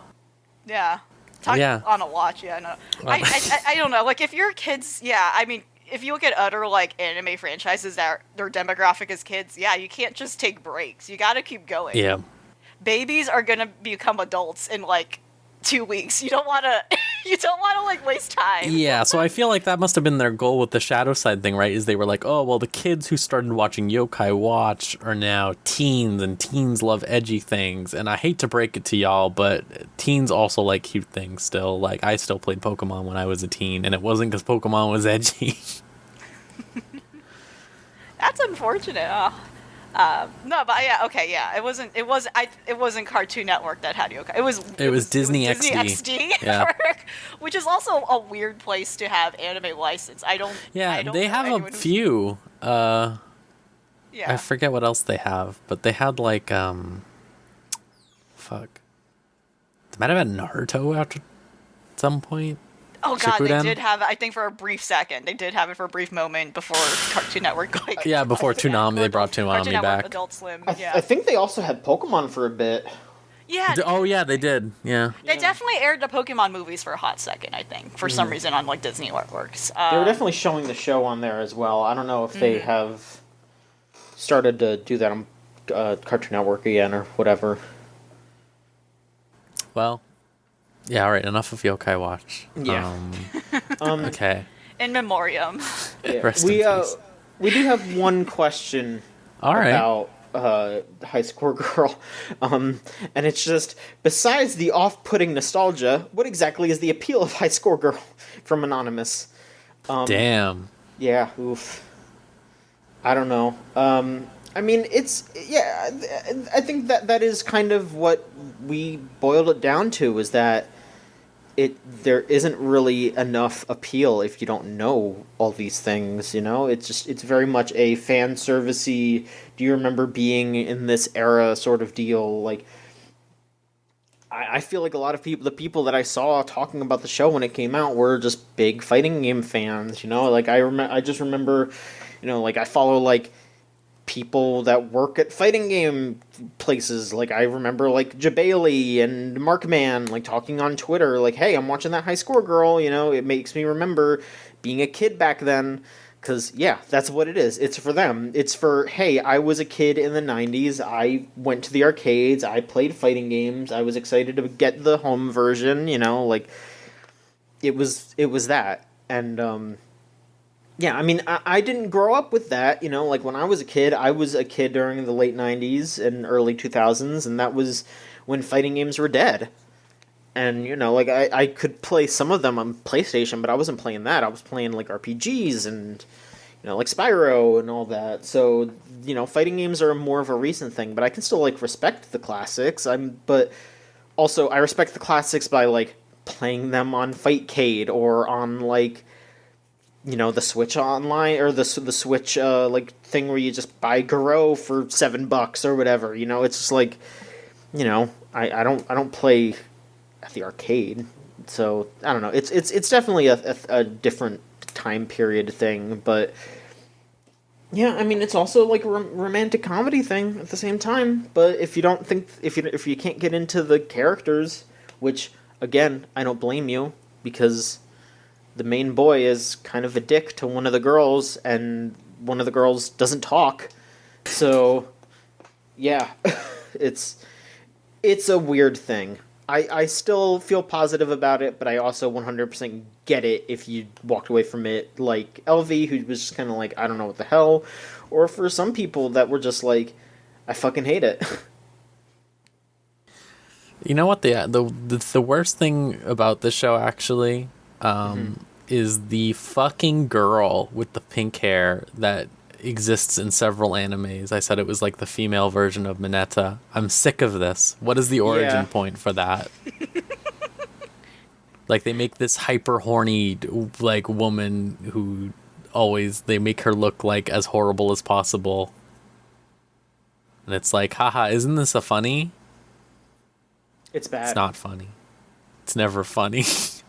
Yeah. On a watch, yeah. No. I don't know. Like, if your kids... Yeah, I mean, if you look at other, like, anime franchises that their demographic is kids, yeah, you can't just take breaks. You gotta keep going. Yeah. Babies are gonna become adults in, like, 2 weeks. You don't wanna... like, waste time. Yeah, so I feel like that must have been their goal with the Shadowside thing, right? Is they were like, oh, well, the kids who started watching Yokai Watch are now teens, and teens love edgy things. And I hate to break it to y'all, but teens also like cute things still. Like, I still played Pokemon when I was a teen, and it wasn't because Pokemon was edgy. That's unfortunate. No, but yeah, okay, yeah. It wasn't Cartoon Network that had Yokai. It was Disney Disney XD. Yeah. Which is also a weird place to have anime license. They have a few. Yeah. I forget what else they have, but they had like fuck. They might have had Naruto at some point. Oh god, Shippuden? They did have it, I think, for a brief second. They did have it for a brief moment before Cartoon Network. Before Toonami, they brought Toonami back. Adult Swim. I think they also had Pokemon for a bit. Yeah. They did. Yeah. They definitely aired the Pokemon movies for a hot second, I think, for some reason on like Disney Networks. They were definitely showing the show on there as well. I don't know if they have started to do that on Cartoon Network again or whatever. Well, yeah, all right, enough of Yokai Watch. Yeah. Okay. In memoriam. Yeah. Rest in peace. We do have one question about High Score Girl. And it's just, besides the off-putting nostalgia, what exactly is the appeal of High Score Girl? From Anonymous. Damn. Yeah, oof. I don't know. I mean, I think that is kind of what we boiled it down to, is that there isn't really enough appeal if you don't know all these things, you know? It's very much a fan servicey, do you remember being in this era sort of deal. Like, I feel like a lot of the people that I saw talking about the show when it came out were just big fighting game fans, you know? Like, I just remember, you know, like, I follow, like, people that work at fighting game places. Like, I remember, like, Jabali and Markman, like, talking on Twitter, like, hey, I'm watching that High Score Girl, you know, it makes me remember being a kid back then. Because, yeah, that's what it is. It's for them. It's for, hey, I was a kid in the 90s. I went to the arcades. I played fighting games. I was excited to get the home version, you know, like, it was that. And, yeah, I mean, I didn't grow up with that, you know, like, when I was a kid during the late 90s and early 2000s, and that was when fighting games were dead. And, you know, like, I could play some of them on PlayStation, but I wasn't playing that. I was playing, like, RPGs and, you know, like Spyro and all that. So, you know, fighting games are more of a recent thing, but I can still, like, respect the classics. But also, I respect the classics by, like, playing them on Fightcade or on, like, you know, the Switch online, or the Switch, like, thing where you just buy Garou for $7 or whatever. You know, it's just, like, you know, I don't play at the arcade, so I don't know. It's definitely a different time period thing, but yeah, I mean, it's also like a romantic comedy thing at the same time. But if you don't think, if you can't get into the characters, which again, I don't blame you, because the main boy is kind of a dick to one of the girls, and one of the girls doesn't talk, so yeah, it's a weird thing. I still feel positive about it, but I also 100% get it if you walked away from it like LV, who was just kind of like, I don't know what the hell, or for some people that were just like, I fucking hate it. You know what, the worst thing about this show actually is the fucking girl with the pink hair that exists in several animes. I said it was like the female version of Mineta. I'm sick of this. What is the origin point for that? Like, they make this hyper horny, like, woman who they make her look like as horrible as possible. And it's like, haha, isn't this a funny? It's bad. It's not funny. It's never funny.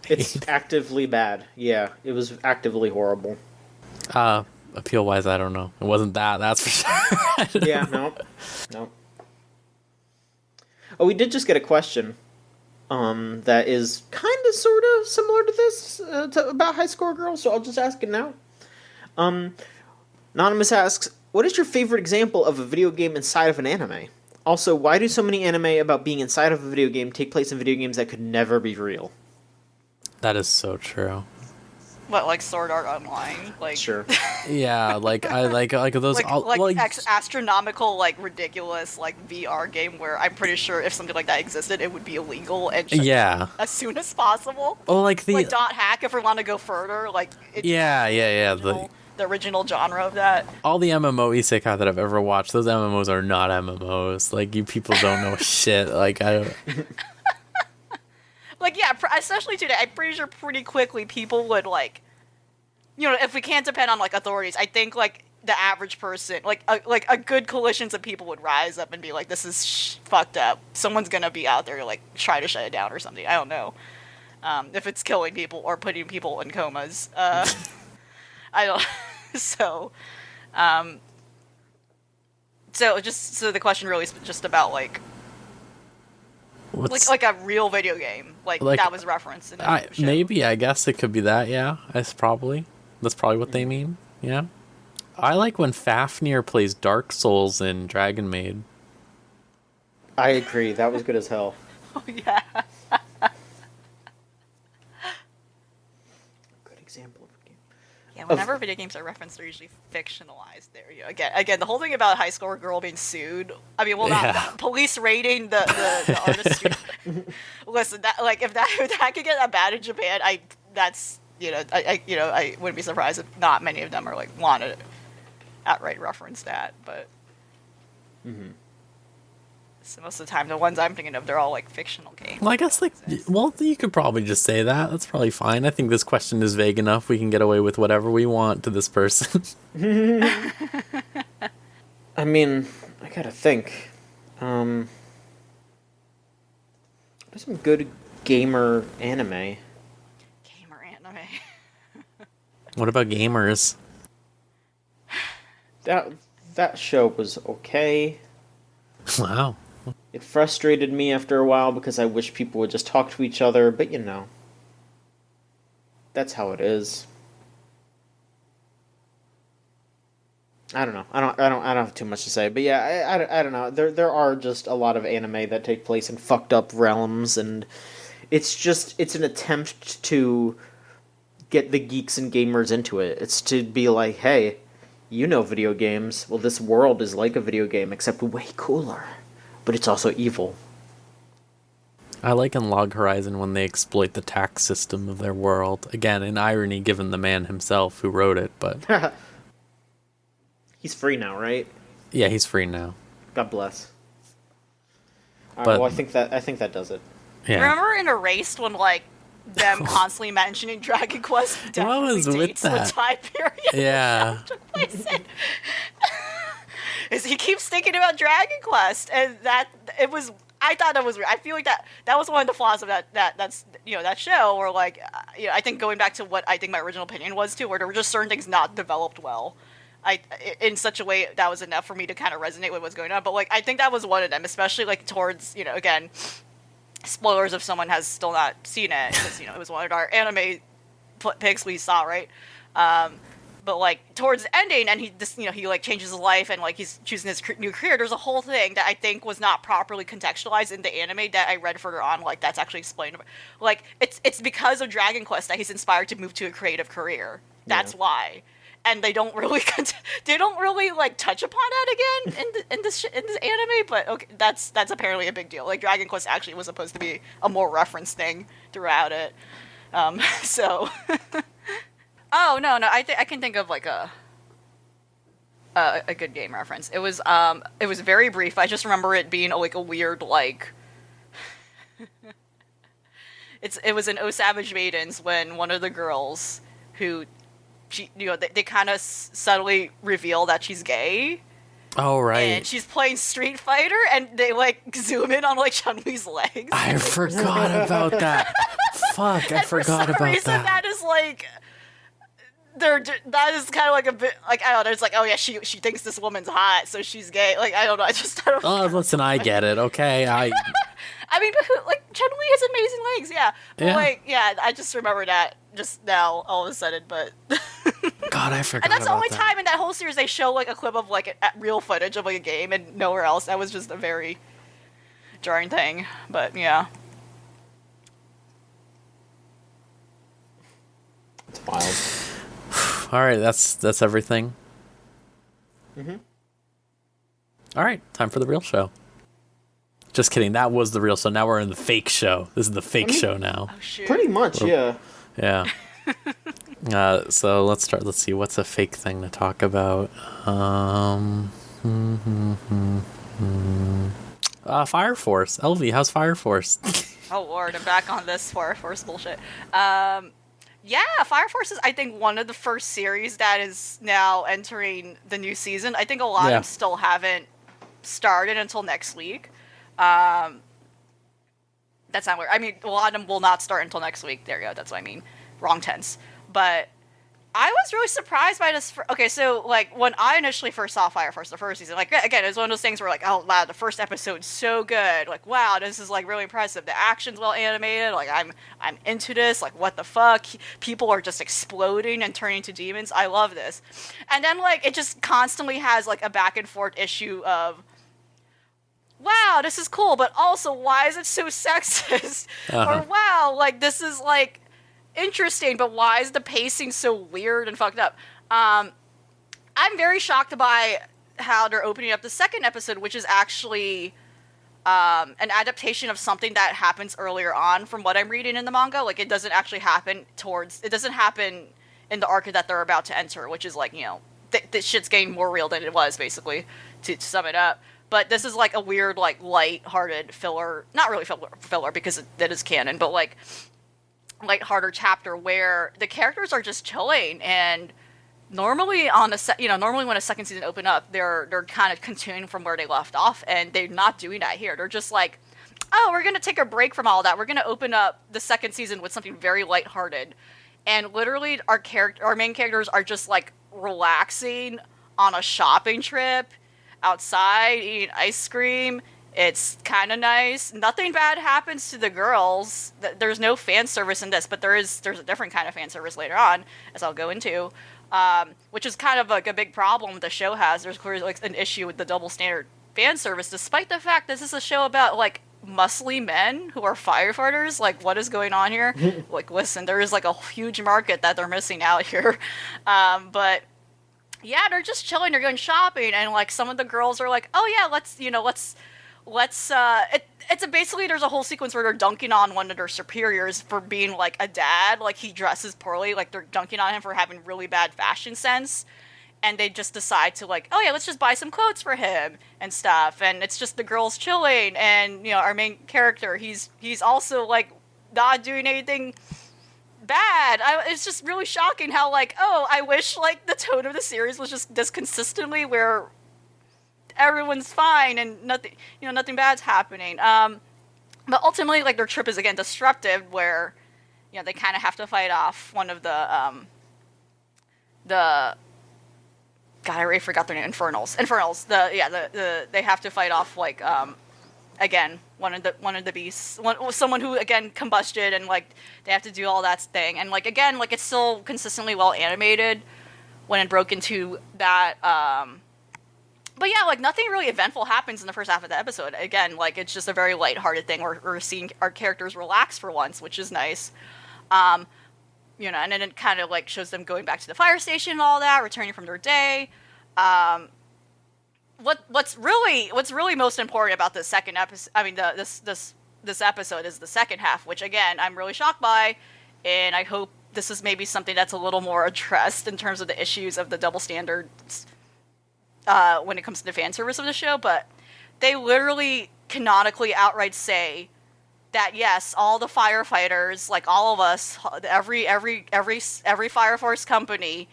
It's actively bad. Yeah, it was actively horrible. Appeal-wise, I don't know. It wasn't that's for sure. Yeah, no. Oh, we did just get a question that is kind of, sort of similar to this, about High Score Girl, so I'll just ask it now. Anonymous asks, what is your favorite example of a video game inside of an anime? Also, why do so many anime about being inside of a video game take place in video games that could never be real? That is so true. What, like Sword Art Online? Like, sure. Yeah, like I like those astronomical, like, ridiculous, like, VR game where I'm pretty sure if something like that existed, it would be illegal and shut down as soon as possible. Oh, like the Dot Hack, if we want to go further, like, it's the original genre of that. All the MMO isekai that I've ever watched, those MMOs are not MMOs. Like, you people don't know shit. Like, I don't. Like, yeah, especially today, I'm pretty sure pretty quickly people would, like, you know, if we can't depend on, like, authorities, I think, like, the average person, like a good coalitions of people would rise up and be like, this is fucked up. Someone's gonna be out there, like, try to shut it down or something. I don't know. If it's killing people or putting people in comas. I don't... So the question really is just about, like... Like a real video game, like that was referenced in the show. Maybe, I guess it could be that. Yeah, that's probably what they mean. Yeah, I like when Fafnir plays Dark Souls in Dragon Maid. I agree. That was good as hell. Oh yeah. Good example of a game. Yeah, whenever video games are referenced, they're usually fictionalized. There you go. Again, the whole thing about High Score Girl being sued. I mean, well, not police raiding the artist. Listen, that, like, if that could get that bad in Japan, I wouldn't be surprised if not many of them are, like, want to outright reference that. But so most of the time, the ones I'm thinking of, they're all, like, fictional games. Well, I guess, like, you could probably just say that. That's probably fine. I think this question is vague enough. We can get away with whatever we want to this person. I mean, I gotta think. There's some good gamer anime. What about gamers? That show was okay. Wow. It frustrated me after a while because I wish people would just talk to each other, but that's how it is. I don't know. I don't have too much to say, but yeah, I don't know. There are just a lot of anime that take place in fucked up realms, and it's an attempt to get the geeks and gamers into it. It's to be like, hey, video games. Well, this world is like a video game, except way cooler. But it's also evil. I like in Log Horizon when they exploit the tax system of their world. Again, an irony given the man himself who wrote it, but... He's free now, right? Yeah, he's free now. God bless. All right, But- well, I think that does it. Yeah. Remember in Erased when like them constantly mentioning Dragon Quest definitely was with dates the that? time period Yeah. that took place in. Is he keeps thinking about Dragon Quest, and I thought that was weird. I feel like that was one of the flaws of that show, where like I think going back to what I think my original opinion was too, where there were just certain things not developed well. In such a way that was enough for me to kind of resonate with what's going on. But like I think that was one of them, especially like towards again, spoilers if someone has still not seen it, because it was one of our anime picks we saw, right? But like towards the ending, and he like changes his life, and like he's choosing his new career. There's a whole thing that I think was not properly contextualized in the anime that I read further on. Like that's actually explained. Like it's because of Dragon Quest that he's inspired to move to a creative career. That's why. And they don't really like touch upon that again in this anime, but okay, that's apparently a big deal. Like Dragon Quest actually was supposed to be a more reference thing throughout it. So oh no, I can think of like a good game reference. It was very brief. I just remember it being like a weird like it was in Oh Savage Maidens when one of the girls who they kind of subtly reveal that she's gay. Oh, right. And she's playing Street Fighter, and they like zoom in on like Chun-Li's legs. I forgot about that. Fuck, I forgot about reason, that. that is like that is kind of like a bit like I don't know. It's like, oh yeah, she thinks this woman's hot, so she's gay. Like I don't know. I don't. Oh, listen, I get it. Okay, I mean, but like Chun-Li has amazing legs, yeah. But, Yeah. like, yeah, I just remember that just now, all of a sudden. But God, I forgot. and that's the about only that. time in that whole series they show like a clip of like real footage of like a game, and nowhere else. That was just a very jarring thing. But yeah. It's wild. All right, that's everything. Mm-hmm. All right, time for the real show. Just kidding. That was the real show. Now we're in the fake show. This is the fake show now. Oh shoot. Pretty much, yeah. Yeah. So let's start. Let's see. What's a fake thing to talk about? Fire Force. LV, how's Fire Force? Oh lord, I'm back on this Fire Force bullshit. Yeah, Fire Force is, I think, one of the first series that is now entering the new season. I think a lot of them still haven't started until next week. That's not weird. I mean, a lot of them will not start until next week. There you go. That's what I mean. Wrong tense. But I was really surprised by this. Okay, so, like, when I initially first saw Fire Force, the first season, like, again, it was one of those things where, like, oh, wow, the first episode's so good. Like, wow, this is, like, really impressive. The action's well animated. Like, I'm into this. Like, what the fuck? People are just exploding and turning to demons. I love this. And then, like, it just constantly has, like, a back and forth issue of, wow, this is cool, but also, why is it so sexist? Or, wow, like, this is, like, interesting, but why is the pacing so weird and fucked up? I'm very shocked by how they're opening up the second episode, which is actually an adaptation of something that happens earlier on from what I'm reading in the manga. Like, it doesn't actually happen in the arc that they're about to enter, which is, like, you know, this shit's getting more real than it was, basically, to sum it up. But this is, like, a weird, like, light-hearted filler, not really filler because that is canon, but, like, light-hearted chapter where the characters are just chilling, and normally when a second season open up, they're kind of continuing from where they left off, and they're not doing that here. They're just like, oh, we're gonna take a break from all that. We're gonna open up the second season with something very lighthearted, and literally our main characters are just like relaxing on a shopping trip outside eating ice cream. It's kind of nice. Nothing bad happens to the girls. There's no fan service in this, but there's a different kind of fan service later on, as I'll go into, which is kind of like a big problem the show has. There's clearly like an issue with the double standard fan service, despite the fact this is a show about like muscly men who are firefighters. Like, what is going on here? Like, listen, there is like a huge market that they're missing out here. But yeah, they're just chilling. They're going shopping, and like some of the girls are like, "Oh yeah, let's." It's basically there's a whole sequence where they're dunking on one of their superiors for being like a dad, like he dresses poorly, like they're dunking on him for having really bad fashion sense, and they just decide to like, oh yeah, let's just buy some clothes for him and stuff, and it's just the girls chilling, and our main character, he's also like not doing anything bad. It's just really shocking how like, oh, I wish like the tone of the series was just this consistently where everyone's fine and nothing bad's happening. But ultimately, like, their trip is again disruptive, where they kind of have to fight off one of the God, I already forgot their name. Infernals. They have to fight off like again one of the beasts, someone who again combusted, and like they have to do all that thing, and like again like it's still consistently well animated when it broke into that. But yeah, like nothing really eventful happens in the first half of the episode. Again, like it's just a very lighthearted thing where we're seeing our characters relax for once, which is nice. And then it kind of like shows them going back to the fire station and all that, returning from their day. What's really most important about this second episode, I mean this episode, is the second half, which again I'm really shocked by, and I hope this is maybe something that's a little more addressed in terms of the issues of the double standards when it comes to the fan service of the show. But they literally canonically outright say that yes, all the firefighters, like all of us, every Fire Force company,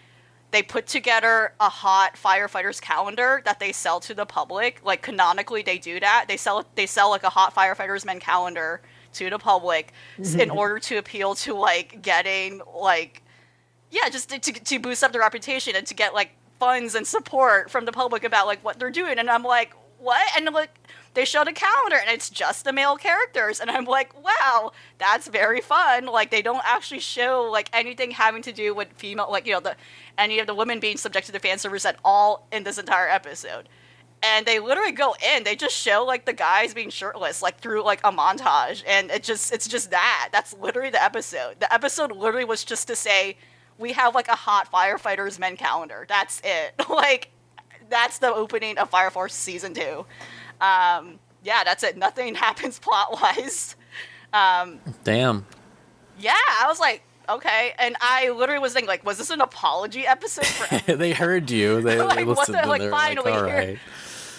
they put together a hot firefighters calendar that they sell to the public. Like canonically, they do that. They sell like a hot firefighters men calendar to the public in order to appeal to like getting like just to boost up their reputation and to get like funds and support from the public about like what they're doing. And I'm like, what? And like they showed a calendar and it's just the male characters, and I'm like, wow, that's very fun. Like they don't actually show like anything having to do with female, like any of the women being subject to the fan service at all in this entire episode. And they literally go in, they just show like the guys being shirtless like through like a montage, and it's just that's literally the episode. The episode literally was just to say, we have like a hot firefighters men calendar. That's it. Like that's the opening of Fire Force season 2. That's it. Nothing happens plot wise. Damn. Yeah, I was like, okay, and I literally was thinking, like, was this an apology episode for? They heard you. They like, listened. Like, finally, all right.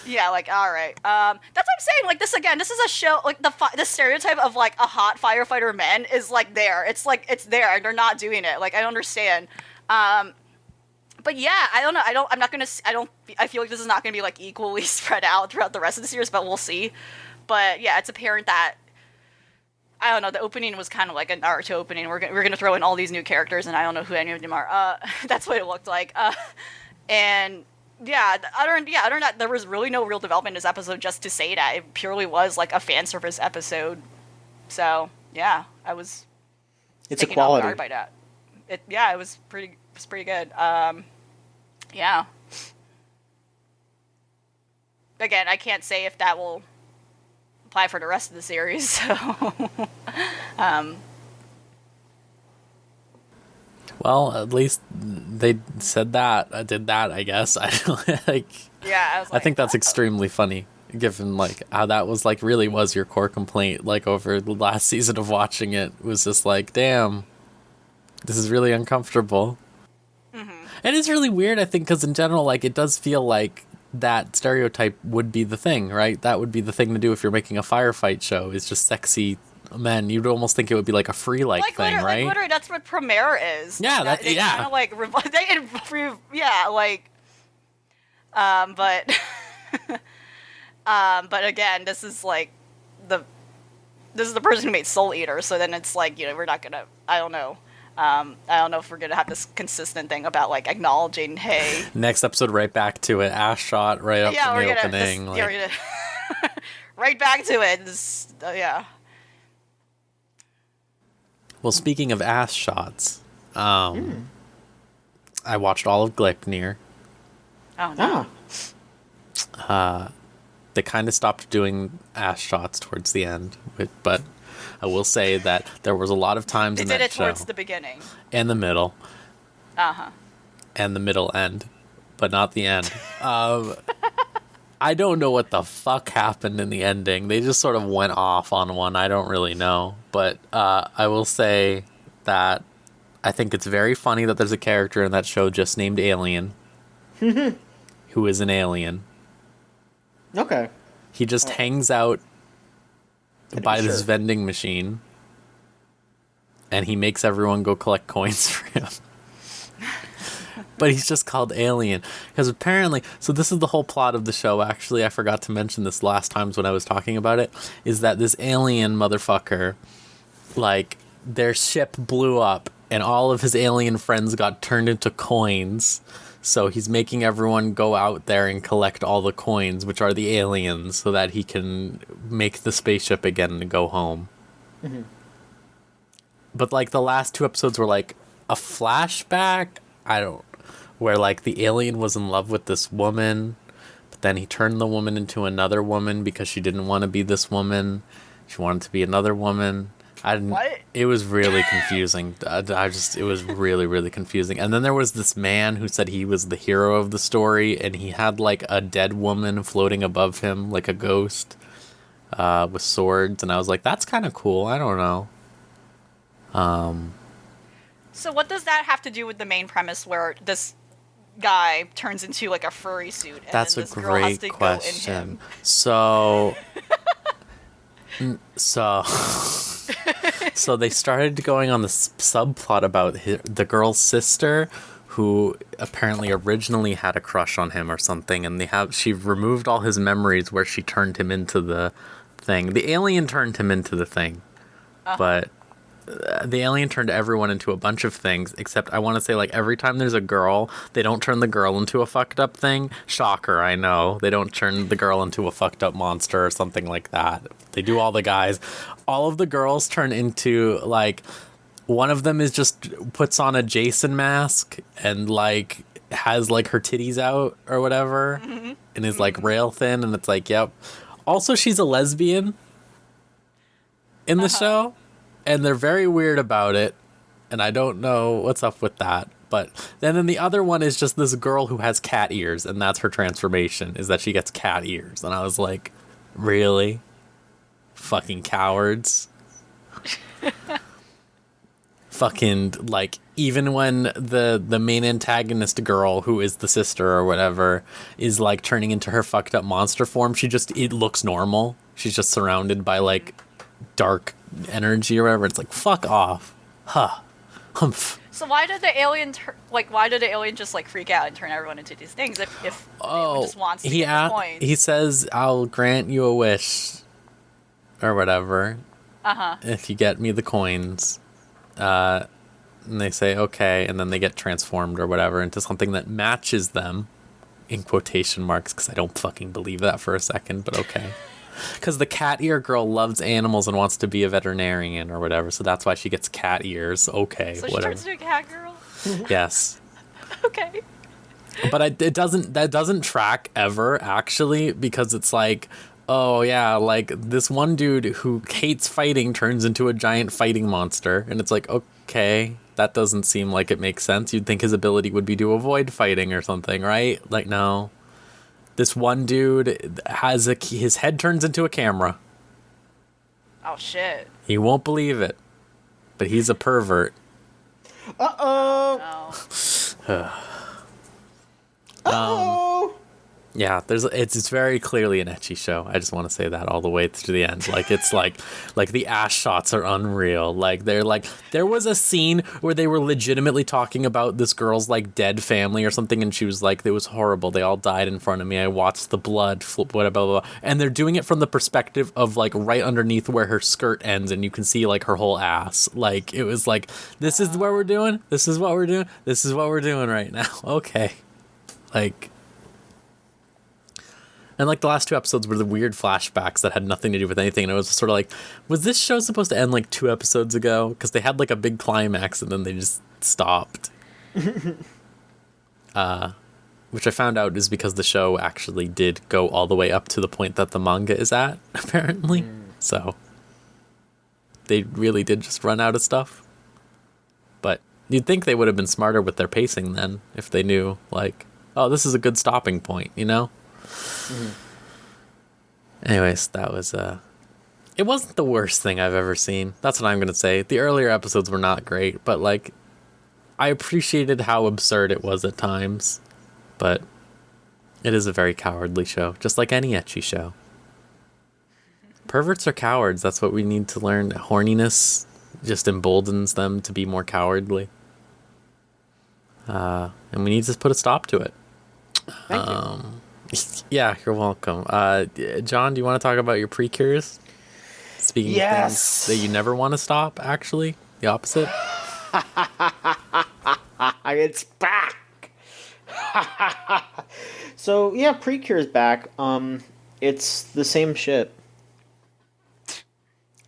Yeah, like, all right. That's what I'm saying. Like, this is a show. Like, the stereotype of like a hot firefighter man is like there. It's like it's there, and they're not doing it. Like, I understand. But yeah, I don't know. I feel like this is not gonna be like equally spread out throughout the rest of the series, but we'll see. But yeah, it's apparent that, I don't know, the opening was kind of like a Naruto opening. We're gonna throw in all these new characters, and I don't know who any of them are. That's what it looked like. And yeah, other than that, there was really no real development in this episode. Just to say that it purely was like a fan service episode. So yeah, I was. It's a quality. Off guard by that. It was pretty good. Yeah. Again, I can't say if that will apply for the rest of the series. So, Well, at least they said that, did that, I guess. I like. Yeah, I was like, I think that's extremely funny, given like how that was like really was your core complaint. Like over the last season of watching it was just like, damn, this is really uncomfortable. And it's really weird, I think, because in general, like, it does feel like that stereotype would be the thing, right? That would be the thing to do if you're making a firefight show, is just sexy men. You'd almost think it would be like a free thing, right? Like, literally, that's what Premiere is. Yeah, Kind of like, but again, this is like the person who made Soul Eater, so then it's like, we're not gonna, I don't know. I don't know if we're gonna have this consistent thing about like acknowledging, hey. Next episode, right back to it. Ass shot right up Yeah, from we're the gonna. opening. Yeah, we're gonna right back to it. Yeah. Well, speaking of ass shots, I watched all of Gleipnir. Oh no. They kind of stopped doing ass shots towards the end, but I will say that there was a lot of times They in did that it show towards the beginning. and the middle Uh-huh. and the middle end, but not the end. I don't know what the fuck happened in the ending. They just sort of went off on one. I don't really know, but I will say that I think it's very funny that there's a character in that show just named Alien, who is an alien. Okay. He just hangs out by this sure. vending machine, and he makes everyone go collect coins for him. But he's just called Alien because apparently, so this is the whole plot of the show. Actually, I forgot to mention this last times when I was talking about it, is that this alien motherfucker, like, their ship blew up and all of his alien friends got turned into coins. So he's making everyone go out there and collect all the coins, which are the aliens, so that he can make the spaceship again and go home. Mm-hmm. But, like, the last 2 episodes were, like, a flashback, where, like, the alien was in love with this woman, but then he turned the woman into another woman because she didn't want to be this woman. She wanted to be another woman. What? It was really confusing. It was really, really confusing. And then there was this man who said he was the hero of the story, and he had, like, a dead woman floating above him, like a ghost, with swords. And I was like, that's kind of cool. I don't know. So what does that have to do with the main premise where this guy turns into like a furry suit and That's then a this girl has to great go in question. him? So they started going on this subplot about the girl's sister, who apparently originally had a crush on him or something, and she removed all his memories where she turned him into the thing. The alien turned him into the thing, but the alien turned everyone into a bunch of things, except I want to say, like, every time there's a girl, they don't turn the girl into a fucked up thing. Shocker, I know. They don't turn the girl into a fucked up monster or something like that. They do all the guys. All of the girls turn into, like, one of them is just puts on a Jason mask and, like, has, like, her titties out or whatever, and is, like, rail thin, and it's like, yep. Also, she's a lesbian in the show. And they're very weird about it, and I don't know what's up with that. But then the other one is just this girl who has cat ears, and that's her transformation, is that she gets cat ears. And I was like, really? Fucking cowards. Fucking, like, even when the main antagonist girl, who is the sister or whatever, is, like, turning into her fucked up monster form, it looks normal. She's just surrounded by, like, dark energy or whatever. It's like, fuck off. Humph. So why did the alien just like freak out and turn everyone into these things if the alien just wants to get the coins? He says, I'll grant you a wish or whatever if you get me the coins. And they say okay, and then they get transformed or whatever into something that matches them, in quotation marks, because I don't fucking believe that for a second, but okay. Because the cat ear girl loves animals and wants to be a veterinarian or whatever, so that's why she gets cat ears. Okay, So whatever. she turns into a cat girl? Yes. Okay. But that doesn't track ever, actually, because it's like, oh yeah, like this one dude who hates fighting turns into a giant fighting monster, and it's like, okay, that doesn't seem like it makes sense. You'd think his ability would be to avoid fighting or something, right? Like, no. This one dude his head turns into a camera. Oh shit. He won't believe it, but he's a pervert. Uh-oh. Oh. Uh-oh. Yeah, it's very clearly an ecchi show. I just want to say that all the way to the end. Like it's like the ass shots are unreal. Like there was a scene where they were legitimately talking about this girl's like dead family or something, and she was like, "It was horrible. They all died in front of me. I watched the blood flip, blah blah blah." And they're doing it from the perspective of like right underneath where her skirt ends, and you can see like her whole ass. Like it was like, this is what we're doing. This is what we're doing. This is what we're doing right now. Okay, like. And like the last 2 episodes were the weird flashbacks that had nothing to do with anything. And it was sort of like, was this show supposed to end like 2 episodes ago? Because they had like a big climax and then they just stopped. Which I found out is because the show actually did go all the way up to the point that the manga is at, apparently. So they really did just run out of stuff. But you'd think they would have been smarter with their pacing then if they knew, like, oh, this is a good stopping point, you know? Anyways, that was it wasn't the worst thing I've ever seen. That's what I'm gonna say. The earlier episodes were not great, but like I appreciated how absurd it was at times. But it is a very cowardly show, just like any ecchi show. Perverts are cowards. That's what we need to learn. Horniness just emboldens them to be more cowardly. And we need to put a stop to it. Thank you. Yeah, you're welcome. John, do you want to talk about your pre-cures? Speaking of things that you never want to stop, actually. The opposite. It's back! So, yeah, Precure's back. It's the same shit.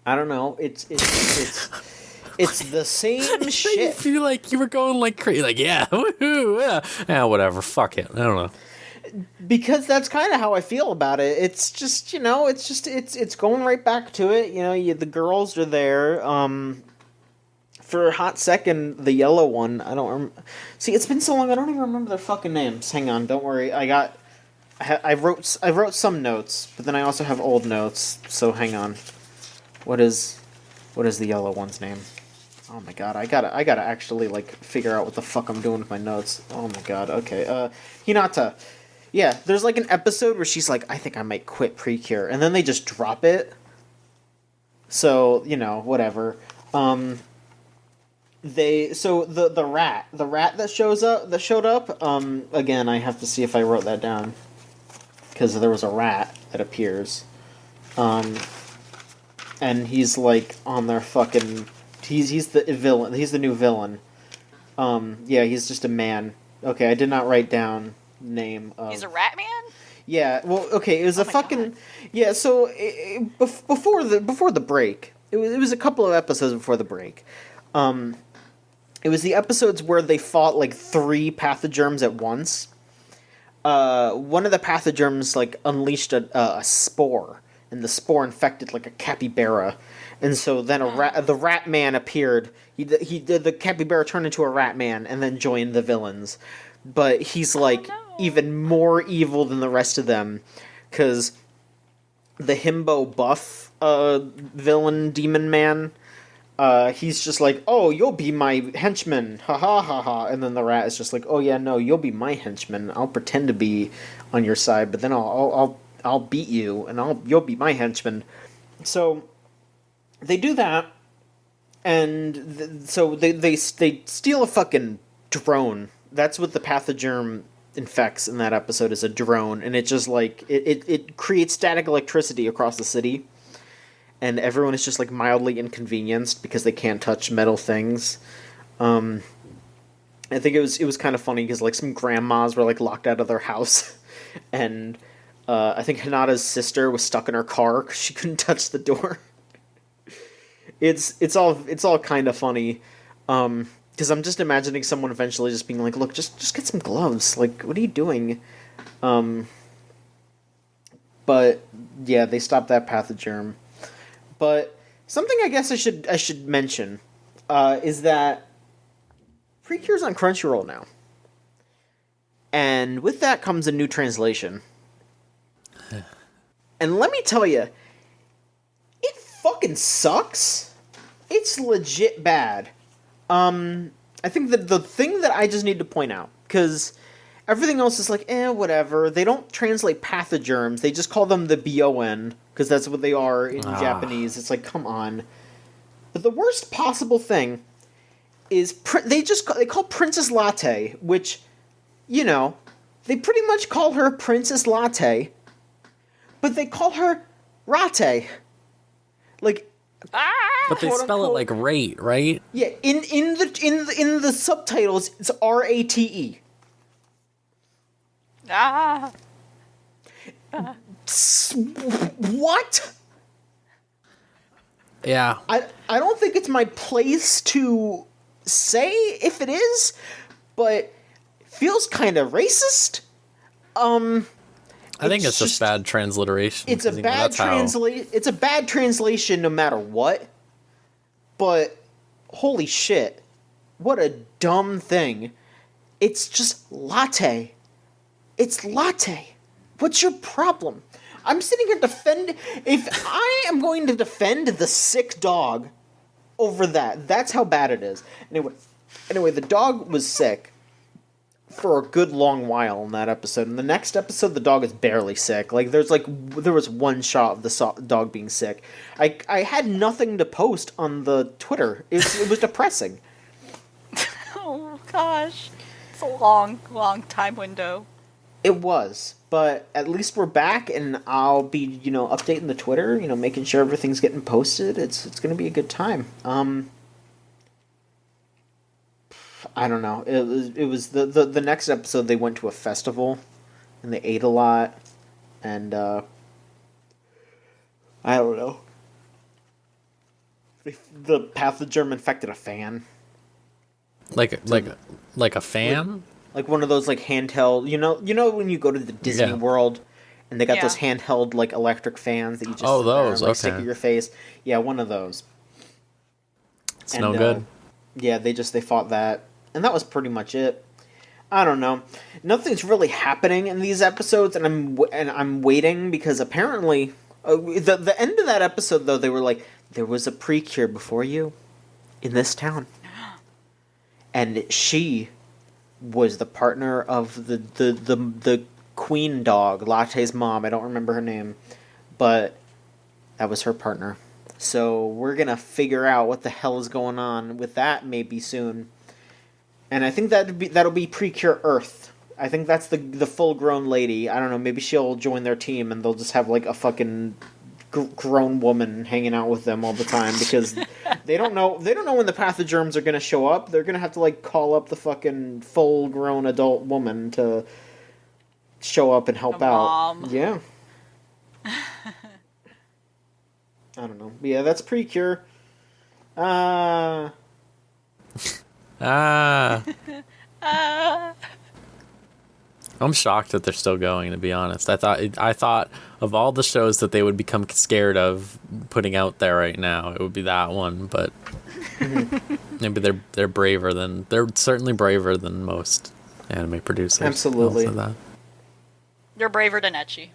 I don't know. It's the same shit. You feel like you were going like crazy. Like, yeah, woohoo, yeah, whatever. Fuck it. I don't know. Because that's kind of how I feel about it. It's just, it's going right back to it. You know, the girls are there. For a hot second, the yellow one, I don't see, it's been so long, I don't even remember their fucking names. Hang on, don't worry. I wrote some notes, but then I also have old notes. So hang on. What is the yellow one's name? Oh my god, I gotta actually like figure out what the fuck I'm doing with my notes. Oh my god. Okay. Hinata. Yeah, there's like an episode where she's like, I think I might quit Precure, and then they just drop it. So, whatever. The rat that showed up, again, I have to see if I wrote that down, because there was a rat that appears, and he's like on their fucking, he's the villain, he's the new villain. Yeah, he's just a man. Okay, I did not write down name of... He's a rat man? Yeah, well, okay, it was God. Yeah, so before the break, it was a couple of episodes before the break. It was the episodes where they fought like 3 pathogerms at once. One of the pathogerms like unleashed a spore, and the spore infected like a capybara, and so then the rat man appeared. The capybara turned into a rat man and then joined the villains. But he's like even more evil than the rest of them, because the himbo buff villain demon man, he's just like, oh, you'll be my henchman, ha ha ha ha, and then the rat is just like, oh yeah, no, you'll be my henchman. I'll pretend to be on your side, but then I'll beat you, and you'll be my henchman. So they do that, and so they steal a fucking drone. That's what the pathogerm infects in that episode, is a drone, and it just like it creates static electricity across the city, and everyone is just like mildly inconvenienced because they can't touch metal things. I think it was kind of funny because like some grandmas were like locked out of their house, and I think Hinata's sister was stuck in her car because she couldn't touch the door. It's all kind of funny. Because I'm just imagining someone eventually just being like, look, just get some gloves. Like, what are you doing? But, yeah, they stopped that pathogerm. But something I guess I should mention is that Precure's on Crunchyroll now. And with that comes a new translation. And let me tell you, it fucking sucks. It's legit bad. I think that the thing that I just need to point out, because Everything else is like, whatever. They don't translate pathogerms. They just call them the Bioen, because that's what they are in Japanese. It's like, come on. But the worst possible thing is they call Princess Latte, which, you know, they pretty much call her Princess Latte, but they call her Rate. Like, but they spell it like rate, right? Yeah, in the subtitles, it's RATE. What? Yeah. I don't think it's my place to say if it is, but it feels kind of racist. I think it's just bad transliteration. It's a bad It's a bad translation no matter what. But holy shit. What a dumb thing. It's just latte. It's latte. What's your problem? I'm sitting here if I am going to defend the sick dog over that's how bad it is. Anyway, the dog was sick for a good long while in that episode. In the next episode, the dog is barely sick. Like, there was one shot of the dog being sick. I had nothing to post on the Twitter. It was depressing. Oh, gosh. It's a long, long time window. It was, but at least we're back, and I'll be, updating the Twitter, making sure everything's getting posted. It's going to be a good time. I don't know. It was the next episode. They went to a festival, and they ate a lot, and I don't know. The pathogerm infected a fan. Like a fan. Like one of those like handheld. You know when you go to the Disney World, and they got those handheld like electric fans that you just stick at your face. Yeah, one of those. It's no good. Yeah, they fought that. And that was pretty much it. I don't know. Nothing's really happening in these episodes, and I'm waiting because apparently the end of that episode though, they were like, there was a precure before you in this town, and she was the partner of the queen dog, Latte's mom. I don't remember her name, but that was her partner. So we're gonna figure out what the hell is going on with that maybe soon. And I think that'll be Precure Earth. I think that's the full-grown lady. I don't know, maybe she'll join their team and they'll just have like a fucking grown woman hanging out with them all the time because they don't know when the pathogerms are going to show up. They're going to have to like call up the fucking full-grown adult woman to show up and help out. Mom. Yeah. I don't know. But yeah, that's Precure. I'm shocked that they're still going, to be honest. I thought of all the shows that they would become scared of putting out there right now, it would be that one, but maybe they're certainly braver than most anime producers. Absolutely. They're braver than ecchi.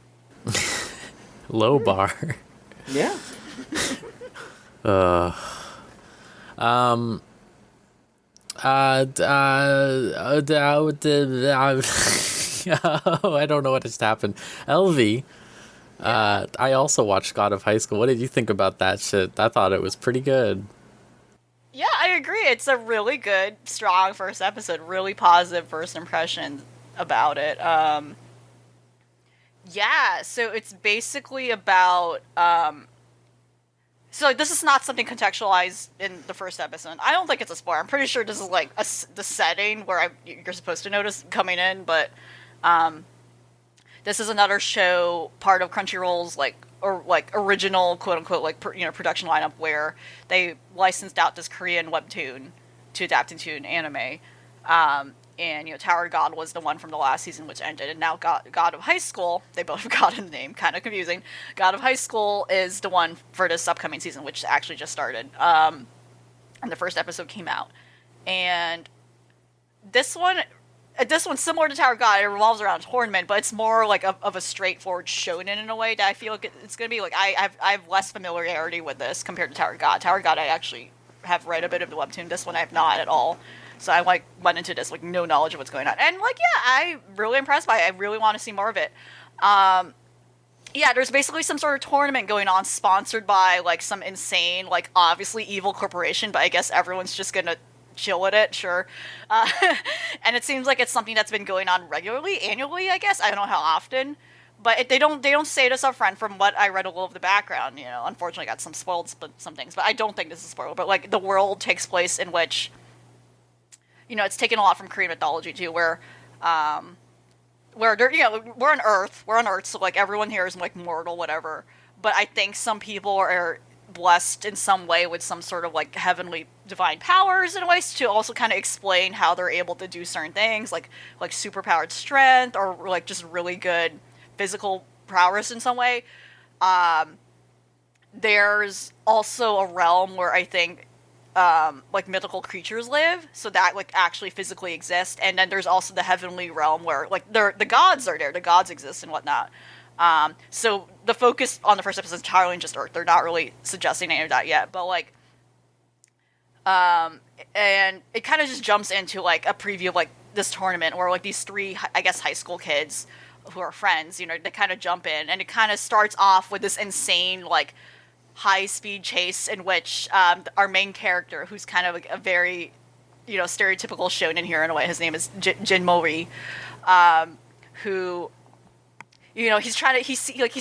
Low bar. Yeah. I don't know what just happened. LV, I also watched God of High School. What did you think about that shit? I thought it was pretty good. Yeah, I agree. It's a really good, strong first episode. Really positive first impression about it. Yeah, so it's basically about... So this is not something contextualized in the first episode. I don't think it's a spoiler. I'm pretty sure this is like the setting where you're supposed to notice coming in, but this is another show, part of Crunchyroll's original quote unquote production lineup where they licensed out this Korean webtoon to adapt into an anime. And Tower of God was the one from the last season which ended, and now God of High School, they both have God in the name, kind of confusing. God of High School is the one for this upcoming season, which actually just started. And the first episode came out. And this one's similar to Tower of God. It revolves around tournament, but it's more like of a straightforward shonen in a way that I feel like it's going to be like I have less familiarity with this compared to Tower of God. Tower of God I actually have read a bit of the webtoon. This one I have not at all. So I like went into this like no knowledge of what's going on, and like yeah, I'm really impressed by it. I really want to see more of it. Yeah, there's basically some sort of tournament going on sponsored by like some insane, like obviously evil corporation, but I guess everyone's just gonna chill with it, sure. Uh, and it seems like it's something that's been going on regularly, annually, I guess. I don't know how often, but they don't say this up front. From what I read a little of the background, unfortunately, I got some spoiled some things, but I don't think this is spoiled. But like the world takes place in which, it's taken a lot from Korean mythology too, where there, we're on Earth, so like everyone here is like mortal, whatever. But I think some people are blessed in some way with some sort of like heavenly divine powers in ways to also kind of explain how they're able to do certain things, like superpowered strength or like just really good physical prowess in some way. There's also a realm where I think like mythical creatures live, so that like actually physically exist, and then there's also the heavenly realm where like the gods are there, the gods exist and whatnot. So the focus on the first episode is entirely just Earth. They're not really suggesting any of that yet, but like, and it kind of just jumps into like a preview of like this tournament where like these three, I guess, high school kids who are friends, they kind of jump in, and it kind of starts off with this insane like high-speed chase in which our main character, who's kind of like a very, stereotypical shonen here in a way, his name is Jin Mori, who, he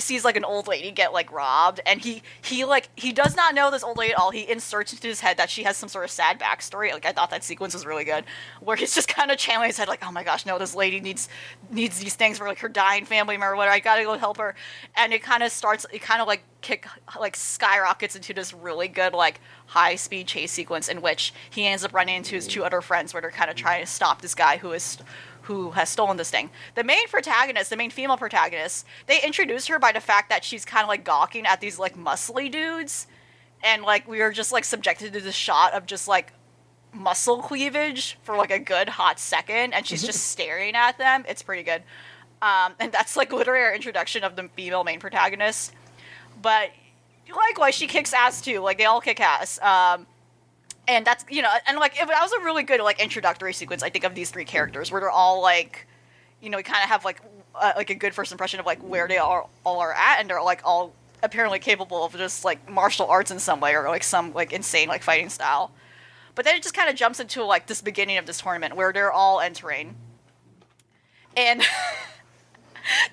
sees like an old lady get like robbed, and he does not know this old lady at all. He inserts into his head that she has some sort of sad backstory. Like I thought that sequence was really good, where he's just kind of channeling his head like, oh my gosh, no, this lady needs these things for like her dying family member, whatever. I gotta go help her. And it kind of skyrockets into this really good like high speed chase sequence in which he ends up running into his two other friends, where they're kind of trying to stop this guy who has stolen this thing. The main female protagonist, they introduce her by the fact that she's kind of like gawking at these like muscly dudes, and like we are just like subjected to this shot of just like muscle cleavage for like a good hot second, and she's just staring at them. It's pretty good. And that's like literally our introduction of the female main protagonist. But likewise, she kicks ass too. Like they all kick ass. And that's, and like, that was a really good, like, introductory sequence, I think, of these three characters, where they're all, like, we kind of have, like a good first impression of, like, where they all are at, and they're, like, all apparently capable of just, like, martial arts in some way, or, like, some, like, insane, like, fighting style. But then it just kind of jumps into, like, this beginning of this tournament, where they're all entering. And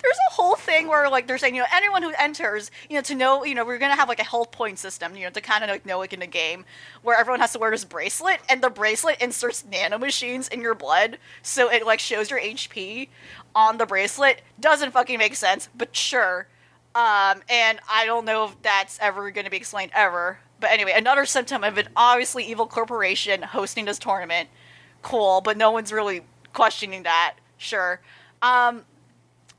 there's a whole thing where, like, they're saying, anyone who enters, to know, we're going to have, like, a health point system, to kind of, like, know, like, in the game, where everyone has to wear this bracelet, and the bracelet inserts nanomachines in your blood, so it, like, shows your HP on the bracelet. Doesn't fucking make sense, but sure. And I don't know if that's ever going to be explained ever. But anyway, another symptom of an obviously evil corporation hosting this tournament. Cool, but no one's really questioning that. Sure.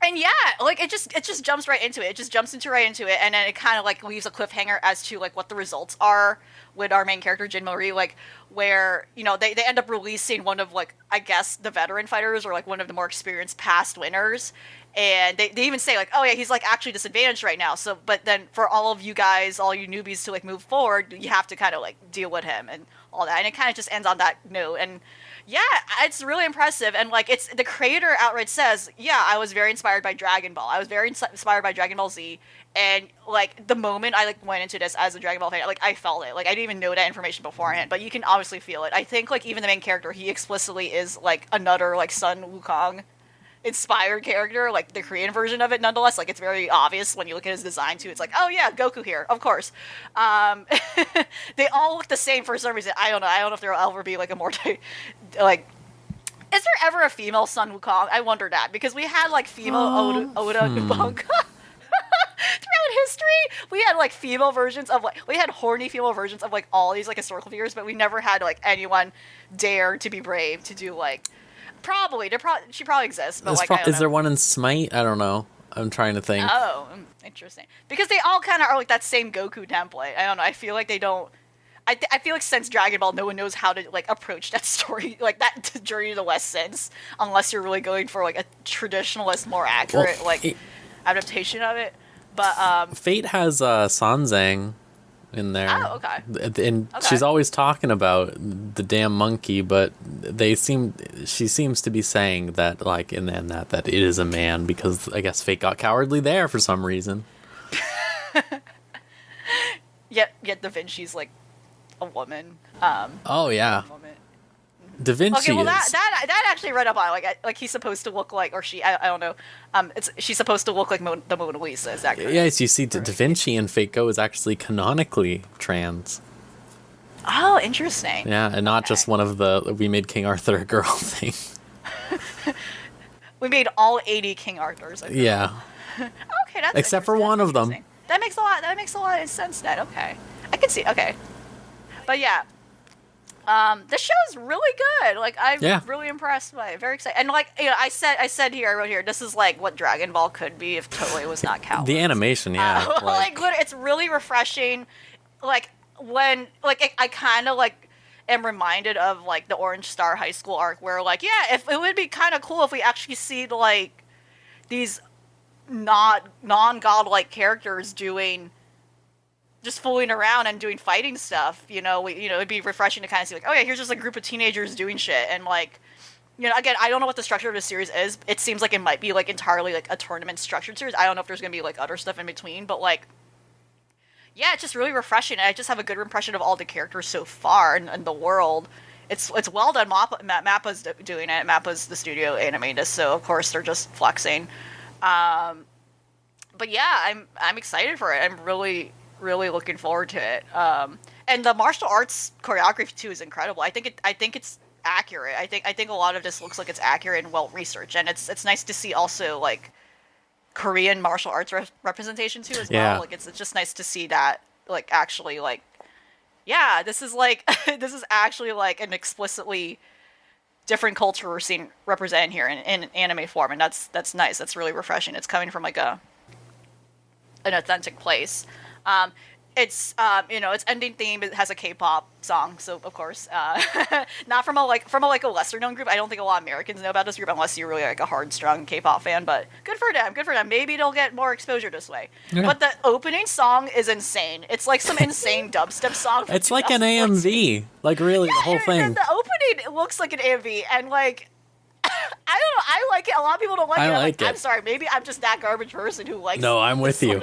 And yeah, like it just jumps right into it. It just jumps right into it, and then it kind of like leaves a cliffhanger as to like what the results are with our main character Jin Mori, like where they end up releasing one of like I guess the veteran fighters or like one of the more experienced past winners, and they even say like, oh yeah, he's like actually disadvantaged right now. So but then for all of you guys, all you newbies to like move forward, you have to kind of like deal with him and all that, and it kind of just ends on that note. And yeah, it's really impressive, and like it's the creator outright says, yeah, I was very inspired by Dragon Ball. I was very inspired by Dragon Ball Z, and like the moment I like went into this as a Dragon Ball fan, like I felt it. Like I didn't even know that information beforehand, but you can obviously feel it. I think like even the main character, he explicitly is like another like Sun Wukong inspired character, like the Korean version of it. Nonetheless, like it's very obvious when you look at his design too. It's like, oh yeah, Goku here, of course. They all look the same for some reason. I don't know if there will ever be like a more like. Is there ever a female Sun Wukong? I wonder that, because we had like female Oda Nobunaga. Throughout history, we had like female versions of like we had horny female versions of like all these like historical figures, but we never had like anyone dare to be brave to do like. Probably. She probably exists, but like, I don't know. Is there one in Smite? I don't know. I'm trying to think. Oh, interesting. Because they all kind of are like that same Goku template. I don't know. I feel like they don't. I feel like since Dragon Ball, no one knows how to like approach that story, like that Journey to the West since, unless you're really going for like a traditionalist, more accurate adaptation of it. But Fate has Sanzang, in there. Oh, okay. And Okay. she's always talking about the damn monkey, but she seems to be saying that, like, in that it is a man, because I guess Fate got cowardly there for some reason. Yet Da Vinci's like a woman. Oh yeah, Moment. Da Vinci Okay, well is. that actually read up on like he's supposed to look like, or she, I don't know. She's supposed to look like the Mona Lisa. Is that correct? Yes, you see, Da Vinci in Fate Go is actually canonically trans. Oh, interesting. Yeah, and not just one of the "we made King Arthur a girl" thing. We made all 80 King Arthurs. Yeah. Okay, that's Except for interesting. one That's of them. interesting. That makes a lot of sense then. Okay, I can see. Okay, but yeah, this show is really good. Like, I'm really impressed by it. Very excited. And like, you know, I wrote here, this is like what Dragon Ball could be if Toei was not Cowboys. The animation, yeah. Like, it's really refreshing. Like, when, like, I kind of like am reminded of like the Orange Star High School arc, where like, yeah, if it would be kind of cool if we actually see like these non-godlike characters just fooling around and doing fighting stuff. It'd be refreshing to kind of see like, oh yeah, here's just a group of teenagers doing shit. And like, again, I don't know what the structure of the series is. It seems like it might be like entirely like a tournament structured series. I don't know if there's gonna be like other stuff in between, but like, yeah, it's just really refreshing. And I just have a good impression of all the characters so far and the world. It's well done. Mappa's doing it. Mappa's the studio animating this, so of course they're just flexing. But yeah, I'm excited for it. I'm really looking forward to it. And the martial arts choreography too is incredible. I think it's accurate. I think a lot of this looks like it's accurate and well researched, and it's nice to see also like Korean martial arts representation too as well. Yeah. Like it's just nice to see that like actually like, yeah, this is like this is actually like an explicitly different culture we're seeing represented here in anime form, and that's nice. That's really refreshing. It's coming from like an authentic place. Its ending theme, it has a K-pop song, so of course, not from a lesser known group. I don't think a lot of Americans know about this group unless you're really like a hard-strung K-pop fan. But good for them. Maybe they'll get more exposure this way. Yeah. But the opening song is insane. It's like some insane dubstep song. It's like an AMV, like really the whole thing. The opening, it looks like an AMV, and like. I don't know. I like it. A lot of people don't like it. I like it. I'm sorry. Maybe I'm just that garbage person who likes. No, I'm with you.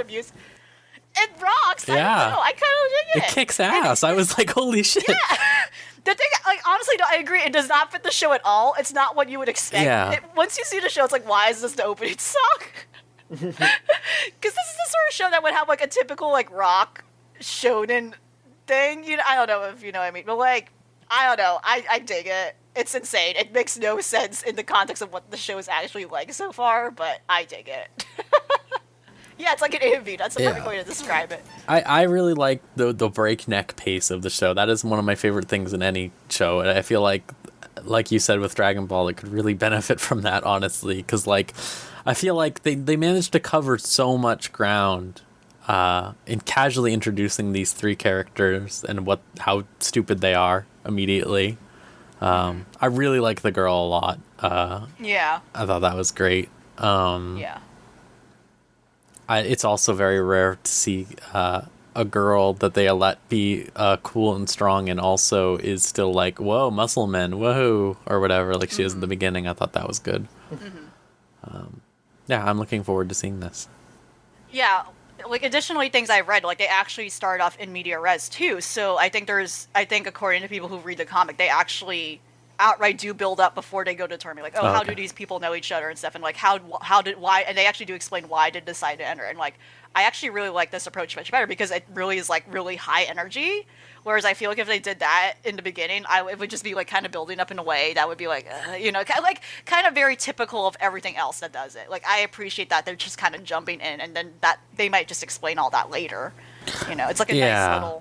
It rocks. Yeah. I don't know. I kind of dig it. It kicks ass. I was like, holy shit. Yeah. The thing, like, honestly, I agree. It does not fit the show at all. It's not what you would expect. Yeah. Once you see the show, it's like, why is this the opening song? Because this is the sort of show that would have like a typical like rock shonen thing. I don't know if you know what I mean, but like, I don't know. I dig it. It's insane. It makes no sense in the context of what the show is actually like so far, but I dig it. Yeah, it's like an AMV. That's the perfect way to describe it. I really like the breakneck pace of the show. That is one of my favorite things in any show. And I feel like you said with Dragon Ball, it could really benefit from that, honestly. Because, like, I feel like they managed to cover so much ground in casually introducing these three characters and how stupid they are immediately. I really like the girl a lot. Yeah. I thought that was great. Yeah. It's also very rare to see a girl that they let be cool and strong and also is still like, whoa, muscle men, whoa, or whatever, like she is in the beginning. I thought that was good. Yeah, I'm looking forward to seeing this. Yeah, like additionally, things I've read, like they actually start off in media res too. So I think according to people who read the comic, they actually outright do build up before they go to tournament. Like, how do these people know each other and stuff, and like why, and they actually do explain why they decide to enter. And like, I actually really like this approach much better because it really is like really high energy. Whereas I feel like if they did that in the beginning, it would just be like kind of building up in a way that would be like, kind of very typical of everything else that does it. Like, I appreciate that they're just kind of jumping in, and then that they might just explain all that later. It's like a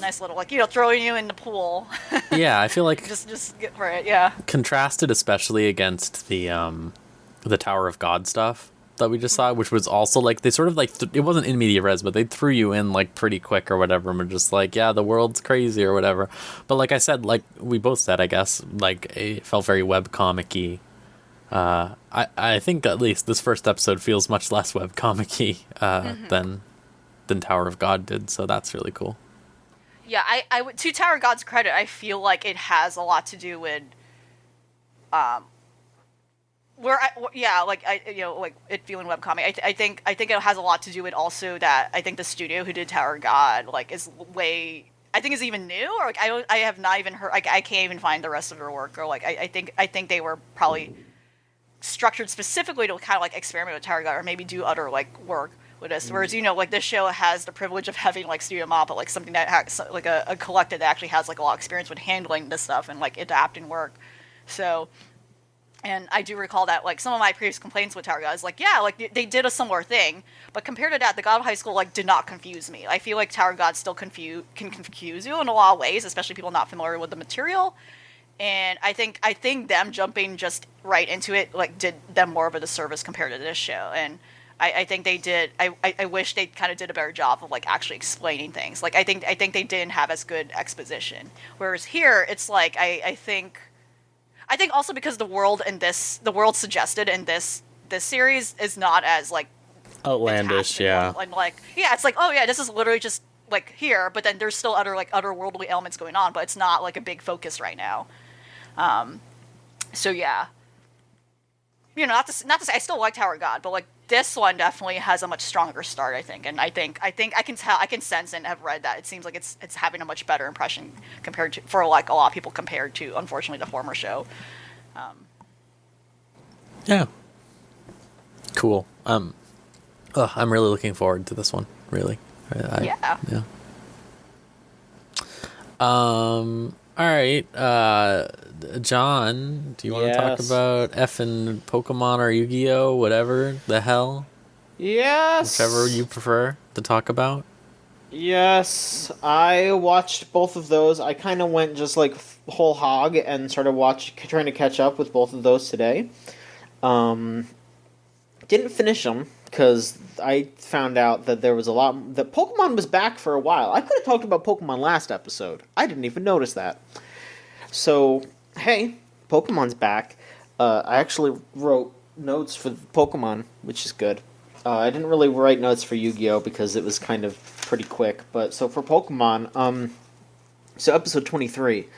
nice little like throwing you in the pool. Yeah, I feel like just get for it. Yeah. Contrasted especially against the Tower of God stuff that we just saw, which was also like they sort of like it wasn't in media res, but they threw you in like pretty quick or whatever, and we're just like, yeah, the world's crazy or whatever. But like I said, like we both said, I guess, like it felt very webcomic-y. I think at least this first episode feels much less webcomic-y than Tower of God did, so that's really cool. Yeah, I would, to Tower of God's credit, I feel like it has a lot to do with, like it feeling webcomic. I think it has a lot to do with also that I think the studio who did Tower of God like is way, I think is even new, or like I have not even heard, like I can't even find the rest of their work, or like I think they were probably structured specifically to kind of like experiment with Tower of God, or maybe do other like work with this. Whereas like this show has the privilege of having like Studio Mappa, like something that has like a collective that actually has like a lot of experience with handling this stuff and like adapting work. So, and I do recall that like some of my previous complaints with Tower of God is like, yeah, like they did a similar thing, but compared to that, the God of High School like did not confuse me. I feel like Tower of God still can confuse you in a lot of ways, especially people not familiar with the material. And I think them jumping just right into it like did them more of a disservice compared to this show. And I think they did. I wish they kind of did a better job of like actually explaining things. Like I think they didn't have as good exposition. Whereas here, it's like I think also because the world suggested in this series is not as like outlandish, yeah. And like it's like, oh yeah, this is literally just like here, but then there's still otherworldly elements going on, but it's not like a big focus right now. So yeah, not to say I still like Tower of God, but like this one definitely has a much stronger start, I think, and I think I can sense and have read that it seems like it's having a much better impression compared to, for like a lot of people, compared to unfortunately the former show. Yeah. Cool. I'm really looking forward to this one. Really. Yeah. All right. John, do you want to talk about effing Pokemon or Yu-Gi-Oh, whatever the hell? Yes. Whichever you prefer to talk about. Yes, I watched both of those. I kind of went just like whole hog and started trying to catch up with both of those today. Didn't finish them because I found out that there was that Pokemon was back for a while. I could have talked about Pokemon last episode. I didn't even notice that. So, hey, Pokemon's back. I actually wrote notes for Pokemon, which is good. I didn't really write notes for Yu-Gi-Oh! Because it was kind of pretty quick. But so for Pokemon, so episode 23,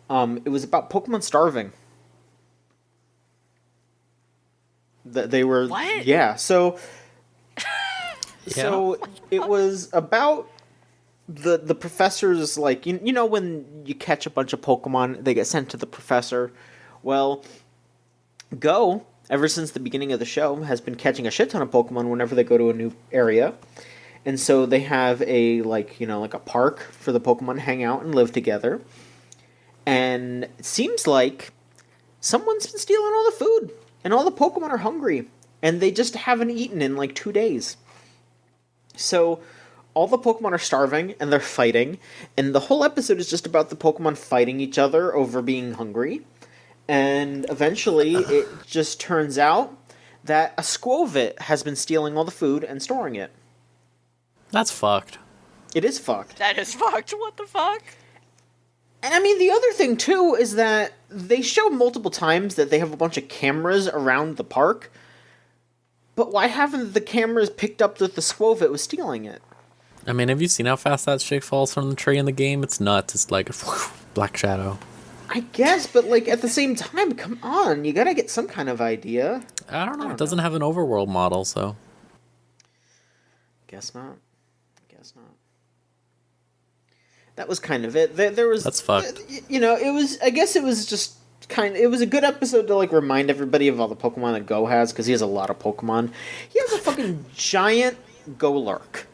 it was about Pokemon starving. They were... What? Yeah, so... Yeah. So it was about the professor's, like, you know when you catch a bunch of Pokemon, they get sent to the professor. Well, Go, ever since the beginning of the show, has been catching a shit ton of Pokemon whenever they go to a new area. And so they have a, like a park for the Pokemon to hang out and live together. And it seems like someone's been stealing all the food. And all the Pokemon are hungry. And they just haven't eaten in like 2 days. So all the Pokemon are starving and they're fighting. And the whole episode is just about the Pokemon fighting each other over being hungry. And eventually it just turns out that a Squovit has been stealing all the food and storing it. That's fucked. It is fucked. That is fucked. What the fuck? And I mean, the other thing, too, is that they show multiple times that they have a bunch of cameras around the park. But why haven't the cameras picked up that the Squovit was stealing it? I mean, have you seen how fast that shit falls from the tree in the game? It's nuts. It's like black shadow. I guess, but like at the same time, come on, you gotta get some kind of idea. I don't know. It doesn't have an overworld model, so. Guess not. That was kind of it. There was... That's fucked. It was... I guess it was just it was a good episode to like remind everybody of all the Pokemon that Go has, because he has a lot of Pokemon. He has a fucking giant Golurk.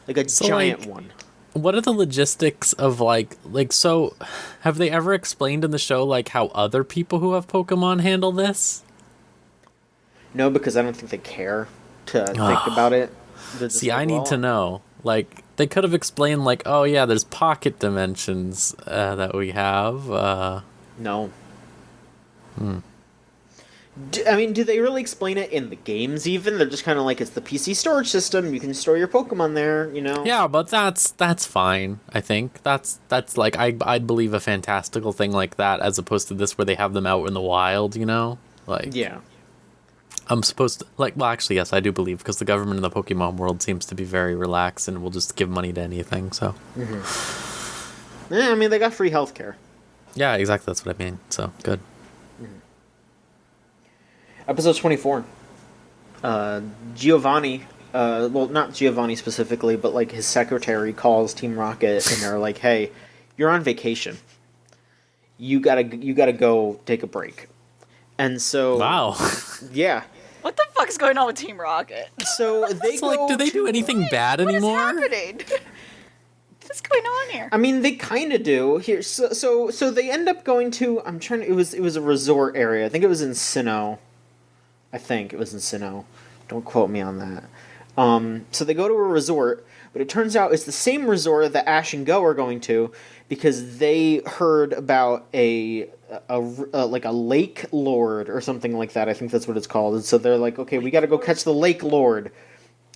Like a giant one. What are the logistics of so have they ever explained in the show like how other people who have Pokemon handle this? No, because I don't think they care to think about it. See, I need to know. Like, they could have explained, like, oh yeah, there's pocket dimensions that we have. No. Do they really explain it in the games even? They're just kind of like, it's the PC storage system, you can store your Pokemon there, Yeah, but that's fine, I think. That's like, I'd believe a fantastical thing like that, as opposed to this where they have them out in the wild, Like, yeah. I'm supposed to, like, well, actually, yes, I do believe, because the government in the Pokemon world seems to be very relaxed and will just give money to anything, so. Mm-hmm. I mean, they got free healthcare. Yeah, exactly. That's what I mean. So, good. Episode 24. Giovanni, well, not Giovanni specifically, but like his secretary calls Team Rocket and they're like, "Hey, you're on vacation. You gotta go take a break." And so, Wow. yeah. What the fuck is going on with Team Rocket? So they So, like, do they do anything bad anymore? What is happening? What's going on here? I mean, they kind of do here. So they end up going to. I'm trying to. It was a resort area. I think it was in Sinnoh. Don't quote me on that. So they go to a resort, but it turns out it's the same resort that Ash and Go are going to because they heard about a lake lord or something like that. I think that's what it's called. And so they're like, okay, we got to go catch the lake lord.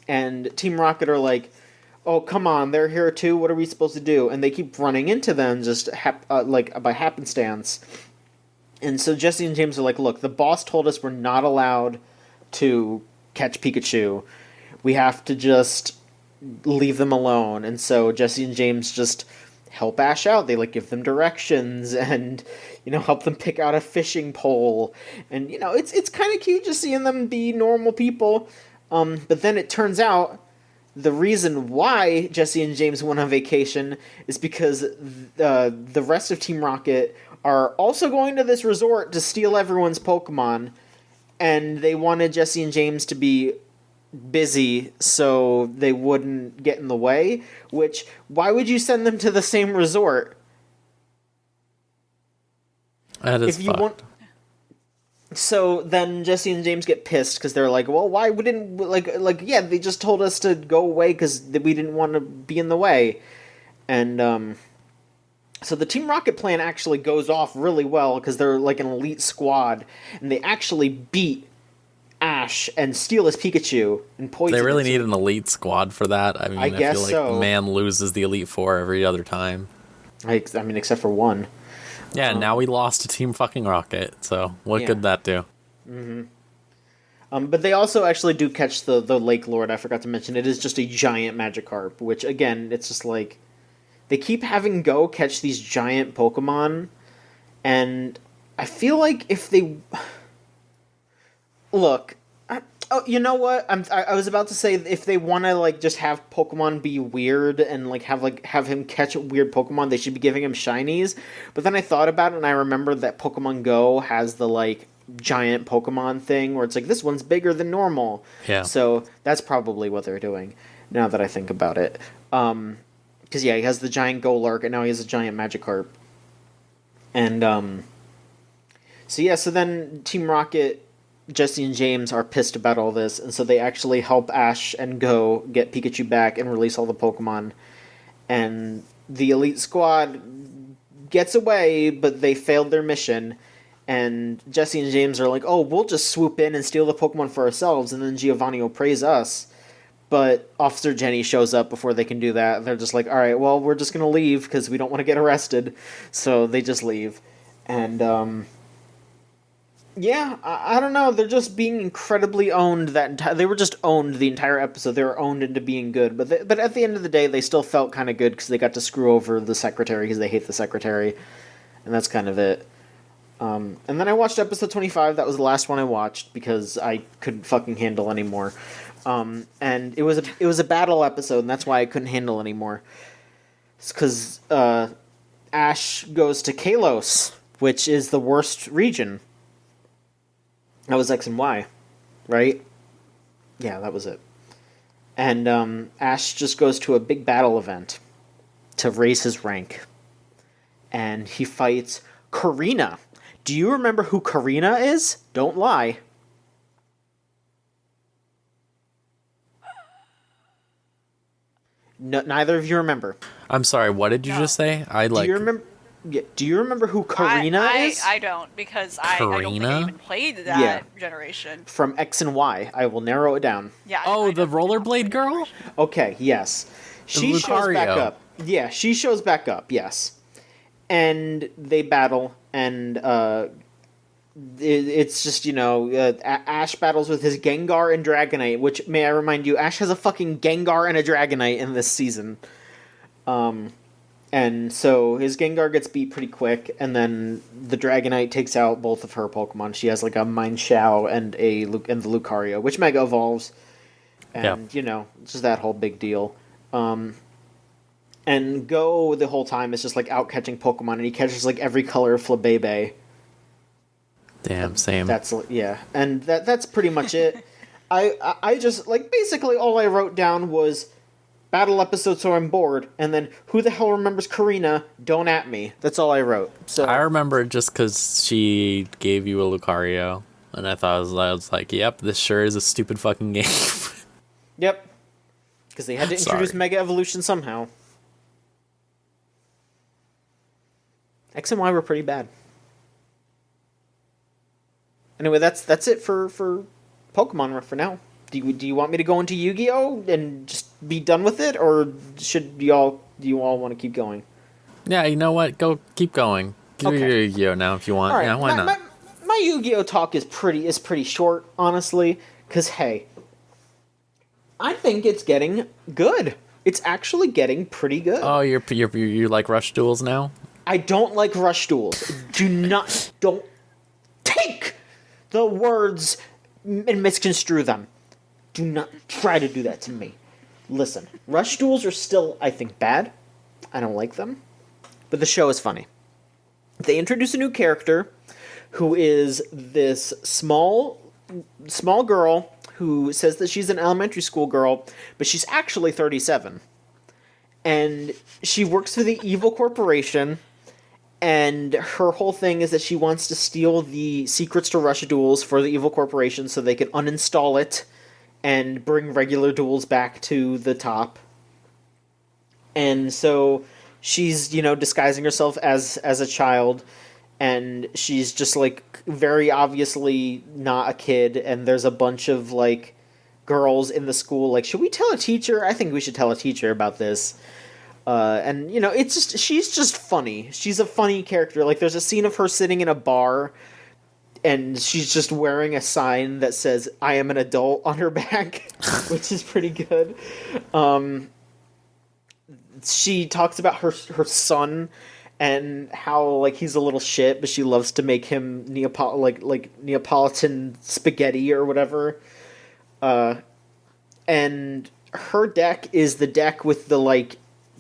And Team Rocket are like, oh, come on, they're here too. What are we supposed to do? And they keep running into them just by happenstance. And so Jesse and James are like, look, the boss told us we're not allowed to catch Pikachu. We have to just leave them alone. And so Jesse and James just help Ash out. They like give them directions and, help them pick out a fishing pole. And, it's kind of cute just seeing them be normal people. But then it turns out the reason why Jesse and James went on vacation is because the rest of Team Rocket are also going to this resort to steal everyone's Pokemon, and they wanted Jesse and James to be busy so they wouldn't get in the way, which, why would you send them to the same resort? That is fucked. So then Jesse and James get pissed because they're like, well, why wouldn't, yeah, they just told us to go away because we didn't want to be in the way. And, so the Team Rocket plan actually goes off really well because they're like an elite squad, and they actually beat Ash and steal his Pikachu and poison They really it. need an elite squad for that. I mean, I guess feel like so. the man loses the Elite Four every other time. I mean, except for one. Yeah, now we lost to Team fucking Rocket, so what could that do? But they also actually do catch the Lake Lord. I forgot to mention, it is just a giant Magikarp, which, again, it's just like, they keep having Go catch these giant Pokemon, and I feel like if they... Look, you know what? I was about to say, if they want to, like, just have Pokemon be weird and, have him catch weird Pokemon, they should be giving him shinies. But then I thought about it, and I remembered that Pokemon Go has the, like, giant Pokemon thing, where it's like, this one's bigger than normal. Yeah. So that's probably what they're doing, now that I think about it. Because, yeah, he has the giant Golurk, and now he has a giant Magikarp. And, so then Team Rocket, Jesse and James are pissed about all this, and so they actually help Ash and Go get Pikachu back and release all the Pokemon. And the Elite Squad gets away, but they failed their mission. And Jesse and James are like, oh, we'll just swoop in and steal the Pokemon for ourselves, and then Giovanni will praise us. But Officer Jenny shows up before they can do that. They're just like, all right, well, we're just going to leave because we don't want to get arrested. So they just leave. And, yeah, I don't know. They're just being incredibly owned. They were just owned the entire episode. They were owned into being good. But at the end of the day, they still felt kind of good because they got to screw over the secretary because they hate the secretary. And that's kind of it. And then I watched episode 25. That was the last one I watched because I couldn't fucking handle anymore. And it was a battle episode, and that's why I couldn't handle anymore. It's because Ash goes to Kalos, which is the worst region. That was X and Y, right? Yeah, that was it. And Ash just goes to a big battle event to raise his rank. And he fights Karina. Do you remember who Karina is? Don't lie. No, neither of you remember. I'm sorry, what did you just say? Do you remember? Yeah, do you remember who Karina is? I don't, because I don't think I even played that generation. From X and Y. I will narrow it down. Yeah. Oh, the rollerblade girl? Okay, yes. She shows back up. Yeah, she shows back up, yes. And they battle, and it's just, Ash battles with his Gengar and Dragonite, which, may I remind you, Ash has a fucking Gengar and a Dragonite in this season. And so his Gengar gets beat pretty quick, and then the Dragonite takes out both of her Pokemon. She has like a Mineshao and the Lucario, which Mega evolves, Yeah. and it's just that whole big deal. And Go the whole time is just like out catching Pokemon, and he catches like every color of Flabebe. Damn, same. That's yeah, and that's pretty much it. I just like basically all I wrote down was battle episode, so I'm bored, and then who the hell remembers Karina? Don't at me. That's all I wrote. So I remember it just because she gave you a Lucario, and I was like, yep, this sure is a stupid fucking game. Yep, because they had to introduce Sorry. Mega Evolution somehow. X and Y were pretty bad. Anyway, that's it for Pokemon for now. Do you want me to go into Yu-Gi-Oh and just be done with it, or do you all want to keep going? Yeah, you know what? Go, keep going. Give me Okay. your Yu-Gi-Oh now if you want. All right, Yeah, why not? My Yu-Gi-Oh talk is pretty short, honestly, because hey, I think it's getting good. It's actually getting pretty good. Oh, you like Rush Duels now? I don't like Rush Duels. Don't take the words and misconstrue them. Do not try to do that to me. Listen, Rush Duels are still, I think, bad. I don't like them. But the show is funny. They introduce a new character who is this small girl who says that she's an elementary school girl, but she's actually 37. And she works for the evil corporation, and her whole thing is that she wants to steal the secrets to Rush Duels for the evil corporation so they can uninstall it and bring regular duels back to the top. And so she's, disguising herself as a child, and she's just like very obviously not a kid, and there's a bunch of like girls in the school like, should we tell a teacher? I think we should tell a teacher about this. And it's just, she's just funny. She's a funny character. Like, there's a scene of her sitting in a bar, and she's just wearing a sign that says "I am an adult" on her back, which is pretty good. She talks about her son and how like he's a little shit, but she loves to make him Neapolitan spaghetti or whatever. And her deck is the deck with the like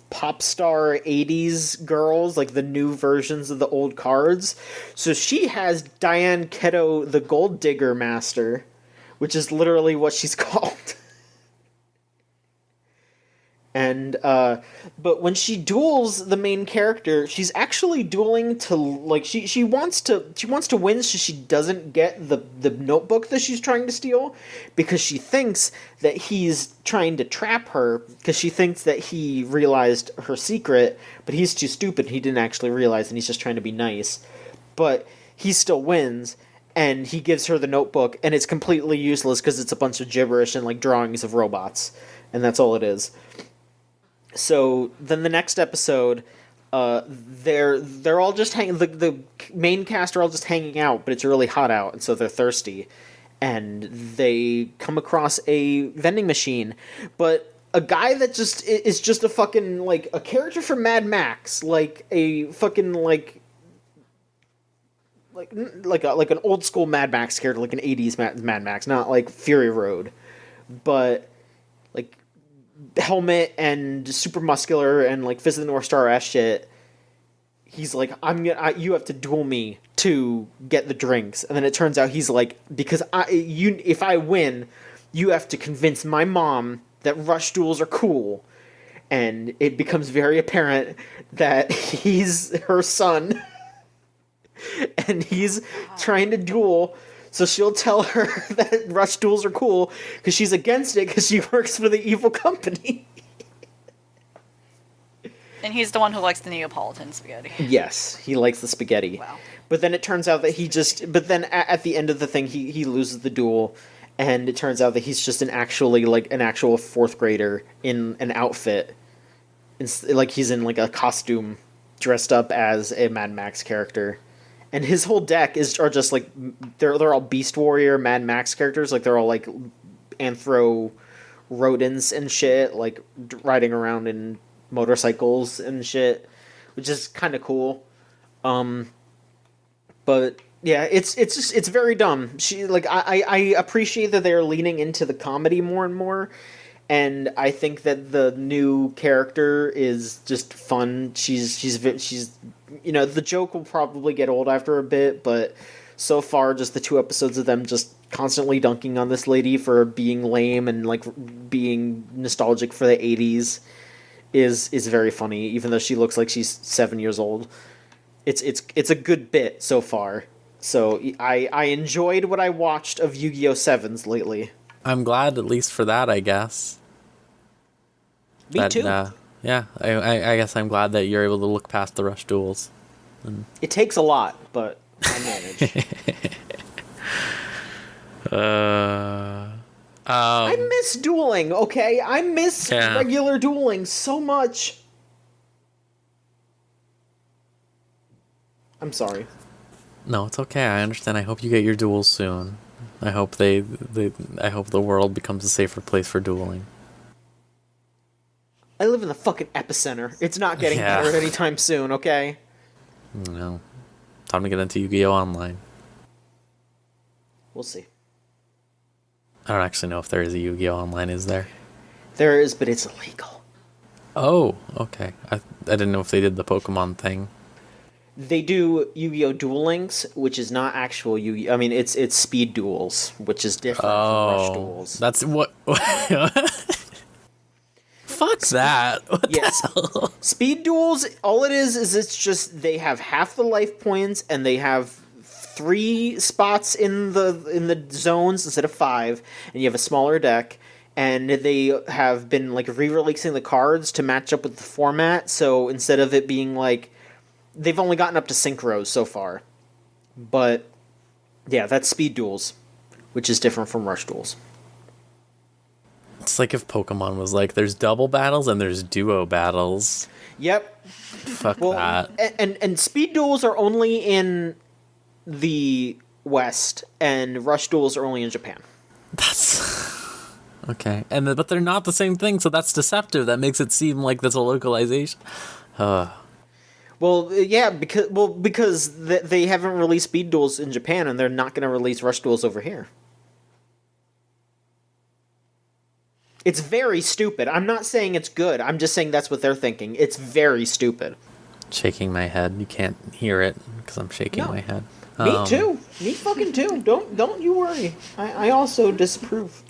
pop star 80s girls, like the new versions of the old cards. So she has Diane Keto, the Gold Digger Master, which is literally what she's called. And but when she duels the main character, she's actually dueling to like she wants to win, so she doesn't get the notebook that she's trying to steal, because she thinks that he's trying to trap her, because she thinks that he realized her secret, but he's too stupid, he didn't actually realize, and he's just trying to be nice. But he still wins, and he gives her the notebook, and it's completely useless because it's a bunch of gibberish and like drawings of robots, and that's all it is. So then the next episode, they're all just hanging. The main cast are all just hanging out, but it's really hot out, and so they're thirsty, and they come across a vending machine, but a guy that just is just a fucking like a character from Mad Max, like a fucking like an old school Mad Max character, like an 80s Mad Max, not like Fury Road, but like helmet and super muscular and like Fist of the North Star ass shit. He's like, you have to duel me to get the drinks, and then it turns out he's like, because if I win, you have to convince my mom that Rush Duels are cool, and it becomes very apparent that he's her son, and he's trying to duel. So she'll tell her that Rush Duels are cool because she's against it because she works for the evil company. And he's the one who likes the Neapolitan spaghetti. Yes, he likes the spaghetti. Wow. But then it turns out that but then at the end of the thing, he loses the duel, and it turns out that he's just an actual fourth grader in an outfit. Like he's in like a costume dressed up as a Mad Max character. And his whole deck are just like they're all Beast Warrior, Mad Max characters. Like they're all like anthro rodents and shit, like riding around in motorcycles and shit. which is kind of cool. But yeah, it's very dumb. I appreciate that they're leaning into the comedy more and more, and I think that the new character is just fun. She's the joke will probably get old after a bit, but so far just the 2 episodes of them just constantly dunking on this lady for being lame and like being nostalgic for the 80s is very funny, even though she looks like she's 7 years old. It's a good bit so far. So I enjoyed what I watched of Yu-Gi-Oh! Sevens lately. I'm glad, at least for that, I guess. Me too. Yeah, I guess I'm glad that you're able to look past the Rush duels. It takes a lot, but I manage. I miss dueling, okay? I miss regular dueling so much. I'm sorry. No, it's okay. I understand. I hope you get your duels soon. I hope I hope the world becomes a safer place for dueling. I live in the fucking epicenter. It's not getting better anytime soon, okay? No. Time to get into Yu-Gi-Oh! Online. We'll see. I don't actually know if there is a Yu-Gi-Oh! Online, is there? There is, but it's illegal. Oh, okay. I didn't know if they did the Pokemon thing. They do Yu-Gi-Oh! Duel Links, which is not actual Yu-Gi-Oh! I mean, it's speed duels, which is different from Rush duels. That's what... Fuck that. What the hell? Speed duels, all it is it's just they have half the life points and they have 3 spots in the zones instead of 5, and you have a smaller deck, and they have been like re-releasing the cards to match up with the format, so instead of it being like they've only gotten up to synchros so far. But yeah, that's speed duels, which is different from rush duels. It's like if Pokemon was like, there's double battles and there's duo battles. Yep. Fuck that. And speed duels are only in the West, and rush duels are only in Japan. That's... Okay. But they're not the same thing, so that's deceptive. That makes it seem like there's a localization. Well, yeah, because they haven't released speed duels in Japan, and they're not going to release rush duels over here. It's very stupid. I'm not saying it's good. I'm just saying that's what they're thinking. It's very stupid. Shaking my head. You can't hear it because I'm shaking my head. Me too. Me fucking too. Don't you worry. I also disapprove.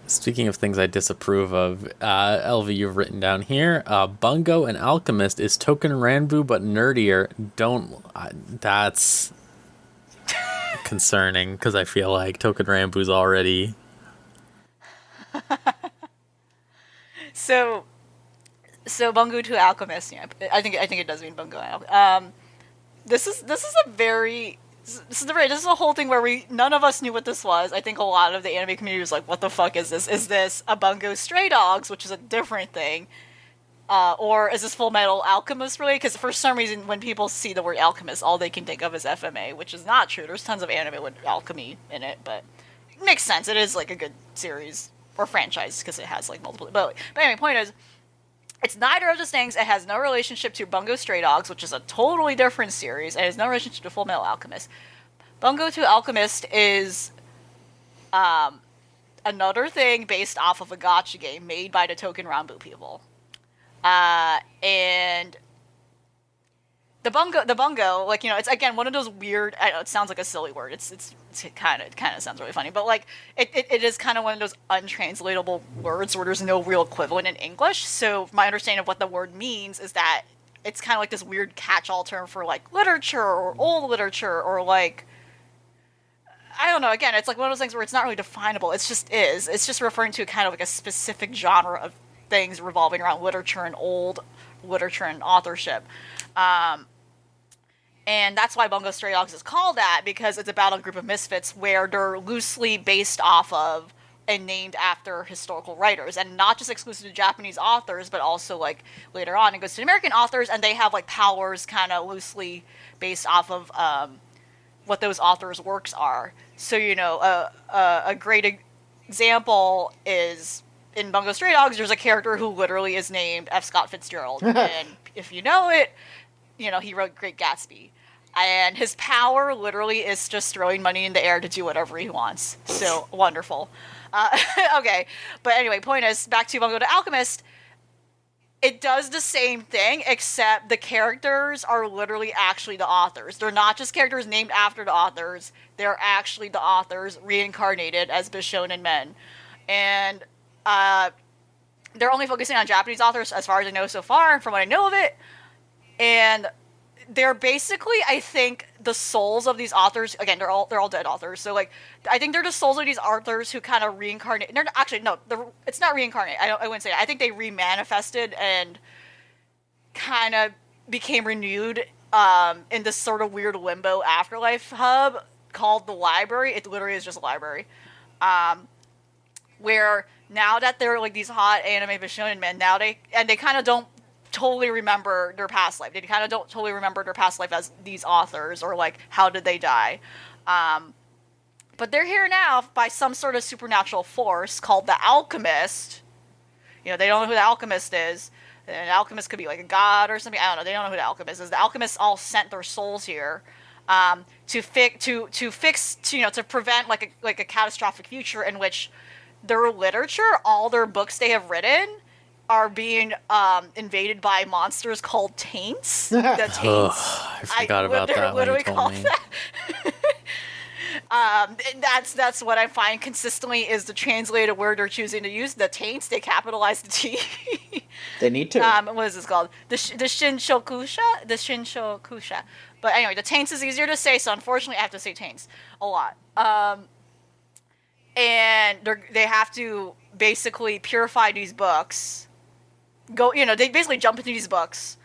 Speaking of things I disapprove of, Elvie, you've written down here, Bungo and Alchemist is Token Ranbu but nerdier. That's concerning, because I feel like Token Ranbu's already... So Bungo to Alchemist, yeah, I think it does mean Bungo and Alchemist. This is a whole thing where none of us knew what this was. I think a lot of the anime community was like, what the fuck is this? Is this a Bungo Stray Dogs, which is a different thing? Or is this Full Metal Alchemist related? Because for some reason, when people see the word alchemist, all they can think of is FMA, which is not true. There's tons of anime with alchemy in it, but it makes sense. It is like a good series or franchise because it has like multiple. But anyway, point is, it's neither of those things. It has no relationship to Bungo Stray Dogs, which is a totally different series, and it has no relationship to Full Metal Alchemist. Bungo to Alchemist is another thing based off of a gacha game made by the Token Ranbu people. And the bungo, like, you know, it's again one of those weird. I know it sounds like a silly word. It kind of sounds really funny, but like it is kind of one of those untranslatable words where there's no real equivalent in English. So my understanding of what the word means is that it's kind of like this weird catch-all term for like literature or old literature or like, I don't know. Again, it's like one of those things where it's not really definable. It's just referring to kind of like a specific genre of things revolving around literature and old literature and authorship. And that's why Bungo Stray Dogs is called that, because it's about a group of misfits where they're loosely based off of and named after historical writers, and not just exclusive to Japanese authors, but also like later on it goes to American authors, and they have like powers kind of loosely based off of what those authors' works are. So, you know, a great example is in Bungo Stray Dogs, there's a character who literally is named F. Scott Fitzgerald. And if you know it, he wrote Great Gatsby. And his power literally is just throwing money in the air to do whatever he wants. So, wonderful. Okay, but anyway, point is, back to Bungo the Alchemist, it does the same thing, except the characters are literally actually the authors. They're not just characters named after the authors, they're actually the authors reincarnated as Bishonen men. And they're only focusing on Japanese authors, as far as I know so far, from what I know of it. And they're basically, I think, the souls of these authors. Again, they're all dead authors. So, like, I think they're the souls of these authors who kind of reincarnate. They're actually, no, it's not reincarnate. I wouldn't say that. I think they remanifested and kind of became renewed in this sort of weird limbo afterlife hub called the library. It literally is just a library. Where now that they're like these hot anime Bishonen men, now they kind of don't totally remember their past life. They kind of don't totally remember their past life as these authors, or like how did they die. But they're here now by some sort of supernatural force called the Alchemist. They don't know who the Alchemist is. An alchemist could be like a god or something. I don't know. They don't know who the Alchemist is. The Alchemists all sent their souls here to prevent like a catastrophic future in which their literature, all their books they have written, are being invaded by monsters called taints. The taints. I forgot about that when you told me. That's what I find consistently is the translated word they're choosing to use. The taints, they capitalize the T. They need to. What is this called? The Shinshokusha? The Shinshokusha. But anyway, the taints is easier to say, so unfortunately I have to say taints a lot. And they have to basically purify these books. They basically jump into these books,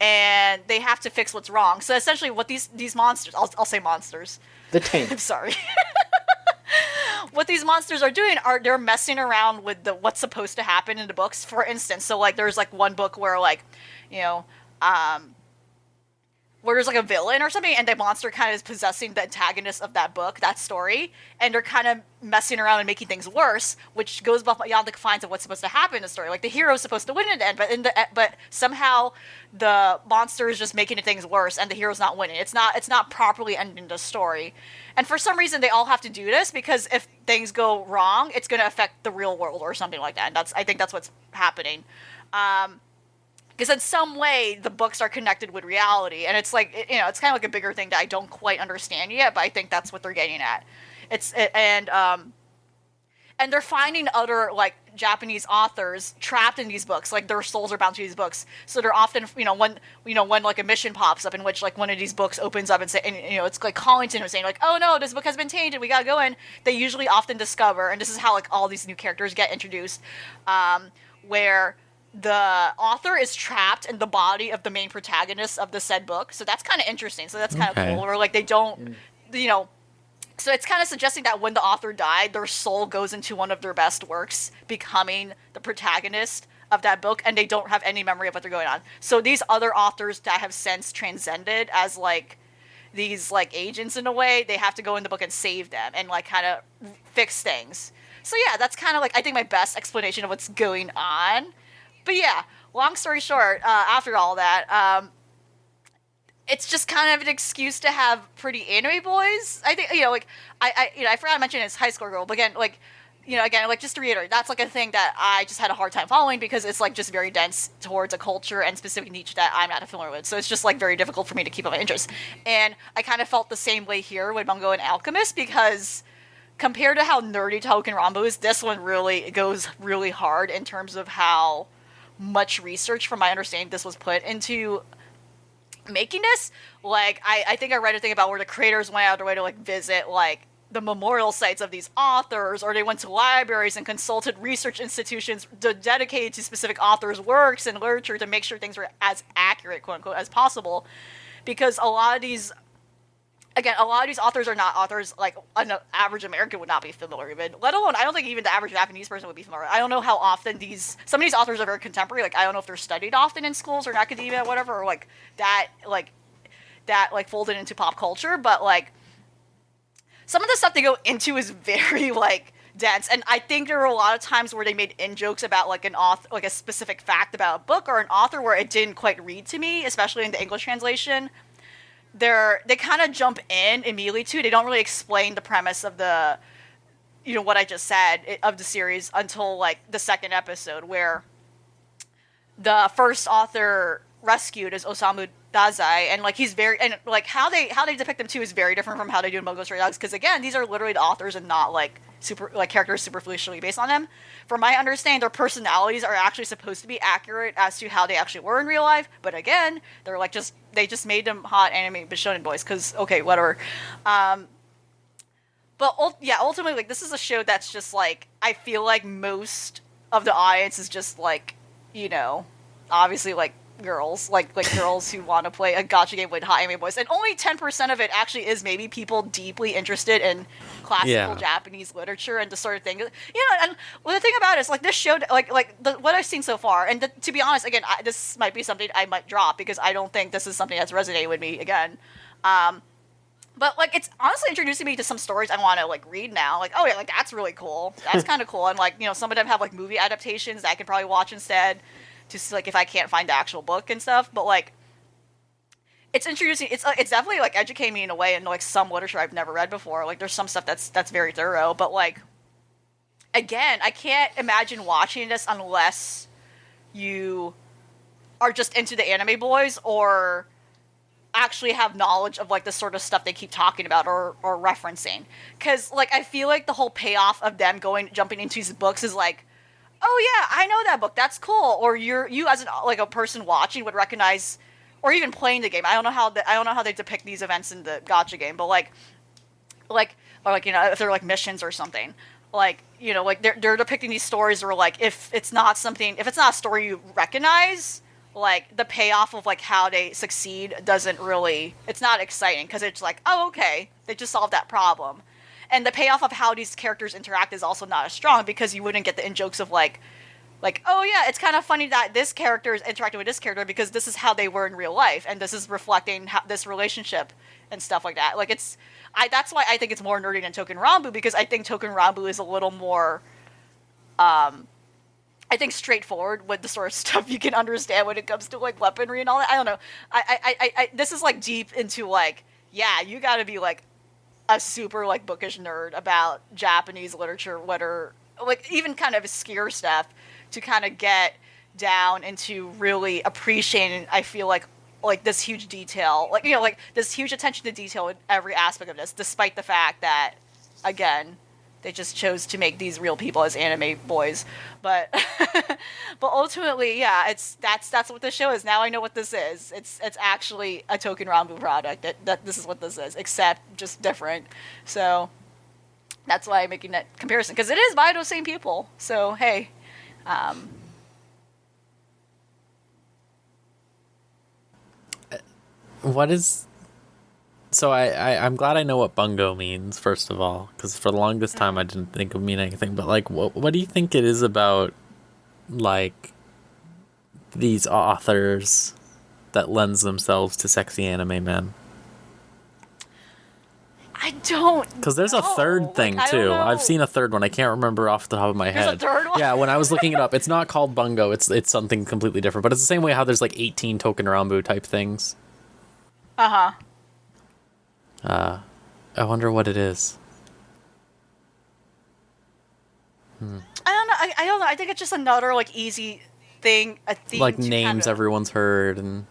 and they have to fix what's wrong. So essentially, what these monsters, I'll say monsters. The taint. I'm sorry. What these monsters are doing they're messing around with what's supposed to happen in the books. For instance, so like there's like one book where like, where there's like a villain or something, and the monster kind of is possessing the antagonist of that book, that story, and they're kind of messing around and making things worse, which goes beyond the confines of what's supposed to happen in the story. Like the hero's supposed to win in the end, but somehow the monster is just making things worse, and the hero's not winning. It's not properly ending the story, and for some reason they all have to do this because if things go wrong, it's going to affect the real world or something like that. And I think that's what's happening. Because in some way the books are connected with reality, and it's like it's kind of like a bigger thing that I don't quite understand yet, but I think that's what they're getting at. And they're finding other like Japanese authors trapped in these books, like their souls are bound to these books. So they're often when like a mission pops up in which like one of these books opens up and it's like calling to him saying like, oh no, this book has been tainted, we gotta go in. They usually often discover, and this is how like all these new characters get introduced, where the author is trapped in the body of the main protagonist of the said book. So that's kind of interesting. So that's kind of cool. Or like they don't, so it's kind of suggesting that when the author died, their soul goes into one of their best works, becoming the protagonist of that book, and they don't have any memory of what they're going on. So these other authors that have since transcended as like these like agents in a way, they have to go in the book and save them and like kind of fix things. So yeah, that's kind of like I think my best explanation of what's going on. But yeah, long story short, after all that, it's just kind of an excuse to have pretty anime boys. I think I forgot to mention it's high school girl, but again, just to reiterate, that's like a thing that I just had a hard time following because it's like just very dense towards a culture and specific niche that I'm not familiar with. So it's just like very difficult for me to keep up my interest. And I kind of felt the same way here with Bungo and Alchemist because compared to how nerdy Touhouken Ranbu is, this one really goes really hard in terms of how much research, from my understanding, this was put into making this. Like, I think I read a thing about where the creators went out of their way to, like, visit, like, the memorial sites of these authors, or they went to libraries and consulted research institutions dedicated to specific authors' works and literature to make sure things were as accurate, quote-unquote, as possible. Because a lot of these authors are not authors like an average American would not be familiar with, let alone, I don't think even the average Japanese person would be familiar. I don't know how often some of these authors are very contemporary, like I don't know if they're studied often in schools or in academia or whatever, or like that folded into pop culture, but like some of the stuff they go into is very like dense. And I think there were a lot of times where they made in-jokes about like an author, like a specific fact about a book or an author where it didn't quite read to me, especially in the English translation. They kind of jump in immediately too. They don't really explain the premise of the, what I just said of the series until like the second episode, where the first author rescued is Osamu Dazai, and like he's very, and like how they depict him too is very different from how they do in Bungo Stray Dogs, because again, these are literally the authors and not like super like characters superficially based on them. From my understanding, their personalities are actually supposed to be accurate as to how they actually were in real life, but again, they're like they just made them hot anime shonen boys because okay, whatever. But ultimately, like this is a show that's just like I feel like most of the audience is just like obviously like girls, like girls who want to play a gacha game with hot anime boys, and only 10% of it actually is maybe people deeply interested in classical Japanese literature and the sort of thing. And the thing about it is like this show, what I've seen so far, and to be honest, again, this might be something I might drop because I don't think this is something that's resonated with me again. But like it's honestly introducing me to some stories I want to like read now. Like, oh yeah, like that's really cool. That's kind of cool. And like some of them have like movie adaptations that I could probably watch instead. Just like if I can't find the actual book and stuff, but like it's introducing, it's definitely like educating me in a way in like some literature I've never read before. Like there's some stuff that's very thorough, but like again, I can't imagine watching this unless you are just into the anime boys or actually have knowledge of like the sort of stuff they keep talking about or referencing. Because like I feel like the whole payoff of them jumping into these books is like, oh yeah, I know that book. That's cool. Or you as a person watching would recognize, or even playing the game. I don't know how they depict these events in the gacha game, but like if they're like missions or something, like like they're depicting these stories where like if it's not a story you recognize, like the payoff of like how they succeed it's not exciting because it's like, oh okay, they just solved that problem. And the payoff of how these characters interact is also not as strong because you wouldn't get the in-jokes of like, oh yeah, it's kind of funny that this character is interacting with this character because this is how they were in real life and this is reflecting this relationship and stuff like that. Like that's why I think it's more nerdy than Token Rambu, because I think Token Rambu is a little more, I think straightforward with the sort of stuff you can understand when it comes to like weaponry and all that. I don't know. I this is like deep into like, yeah, you gotta be like a super like bookish nerd about Japanese literature, whether like even kind of obscure stuff, to kind of get down into really appreciating, I feel like this huge detail, like like this huge attention to detail in every aspect of this, despite the fact that again they just chose to make these real people as anime boys. But but ultimately, yeah, that's what this show is. Now I know what this is. It's actually a Token Rambu product. That this is what this is, except just different. So that's why I'm making that comparison, because it is by those same people. So hey, what is? So I'm glad I know what bungo means, first of all, because for the longest time I didn't think it would mean anything. But like, what do you think it is about like these authors that lends themselves to sexy anime men? I don't. Because there's a third thing too. I've seen a third one. I can't remember off the top of my head. There's a third one? Yeah, when I was looking it up, it's not called bungo. It's something completely different. But it's the same way how there's like 18 Token Rambu type things. Uh-huh. I wonder what it is. I don't know. I don't know. I think it's just another like easy thing, a theme. Like names everyone's heard and.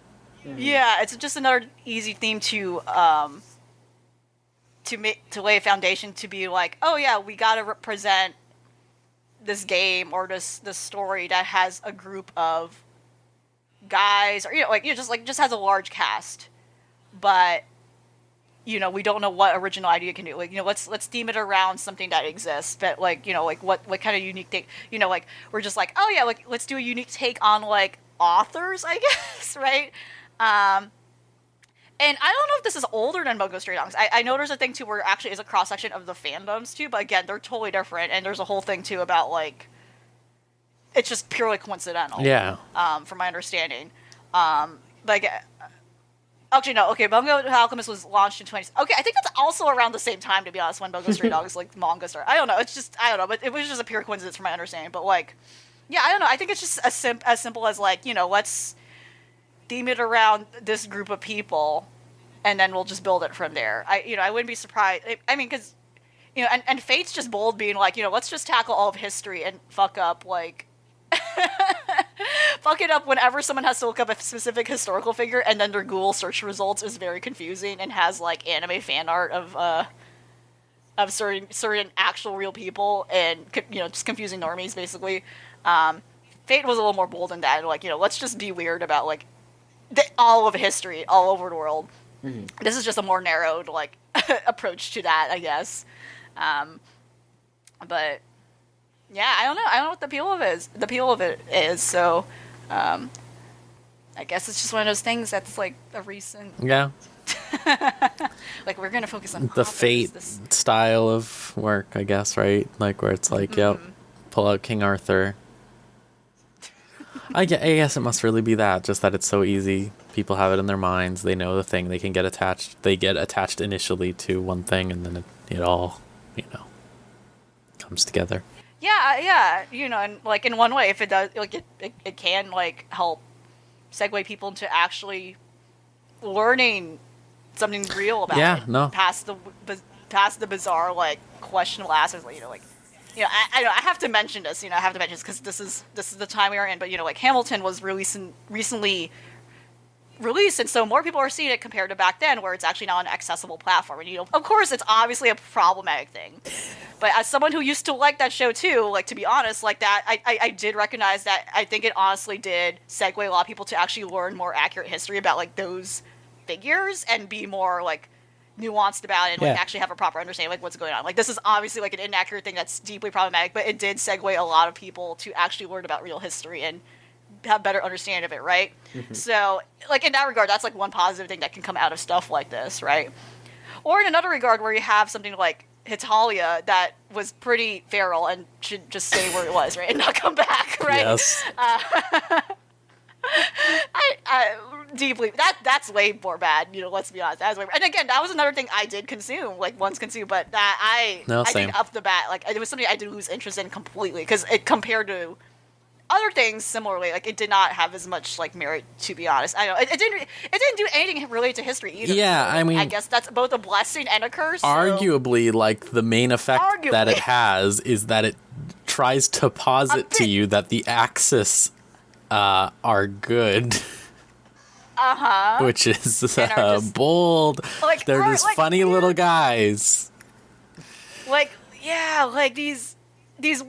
Yeah, it's just another easy theme to lay a foundation to be like, oh yeah, we gotta represent this game or this story that has a group of guys, or just has a large cast, but we don't know what original idea can do. Like, let's theme it around something that exists, but like, like what kind of unique thing, like we're just like, oh yeah, like let's do a unique take on like authors, I guess, right? And I don't know if this is older than Bungo Stray Dogs. I know there's a thing too where actually is a cross section of the fandoms too, but again, they're totally different. And there's a whole thing too about like, it's just purely coincidental. Yeah. From my understanding, like, Actually, no. Okay, Bungo the Alchemist was launched in 20. Okay, I think that's also around the same time, to be honest, when Bungo Stray Dogs like manga started. I don't know. It's just I don't know, but it was just a pure coincidence from my understanding. But like, yeah, I don't know. I think it's just as simple as like, let's theme it around this group of people, and then we'll just build it from there. I wouldn't be surprised. I mean, because and Fate's just bold, being like, let's just tackle all of history and fuck up like. Fuck it up whenever someone has to look up a specific historical figure, and then their Google search results is very confusing and has like anime fan art of certain actual real people, and just confusing normies basically. Fate was a little more bold than that, like let's just be weird about like all of history all over the world. Mm-hmm. This is just a more narrowed like approach to that, I guess. But yeah, I don't know what the appeal of it is. So, I guess it's just one of those things that's like a recent. Yeah. Like we're gonna focus on the Fate style of work, I guess, right? Like where it's like, yep, pull out King Arthur. I guess it must really be that, just that it's so easy. People have it in their minds. They know the thing. They can get attached. They get attached initially to one thing, and then it all, comes together. Yeah, and like in one way, if it does, like it can like help segue people into actually learning something real about it. Past the bizarre, like questionable aspects, I have to mention this, because this is the time we are in. But like Hamilton was recently released, and so more people are seeing it compared to back then, where it's actually now an accessible platform. And of course, it's obviously a problematic thing. But as someone who used to like that show too, like to be honest, like that, I did recognize that. I think it honestly did segue a lot of people to actually learn more accurate history about like those figures and be more like nuanced about it, and like actually have a proper understanding of like what's going on. Like this is obviously like an inaccurate thing that's deeply problematic, but it did segue a lot of people to actually learn about real history and have better understanding of it, right? Mm-hmm. So like in that regard, that's like one positive thing that can come out of stuff like this, right? Or in another regard, where you have something like Hitalia that was pretty feral and should just stay where it was, right, and not come back, right? Yes. I deeply that's way more bad. Let's be honest. And again, that was another thing I did consume, like once consumed, but that I think off the bat, like it was something I did lose interest in completely, because it compared to other things similarly, like it did not have as much like merit, to be honest. I know it didn't do anything related to history either. Yeah, so I mean, I guess that's both a blessing and a curse. Arguably, like the main effect that it has is that it tries to posit to you that the Axis are good. Which is bold. Like, they're just like, funny little guys. Like, yeah, like these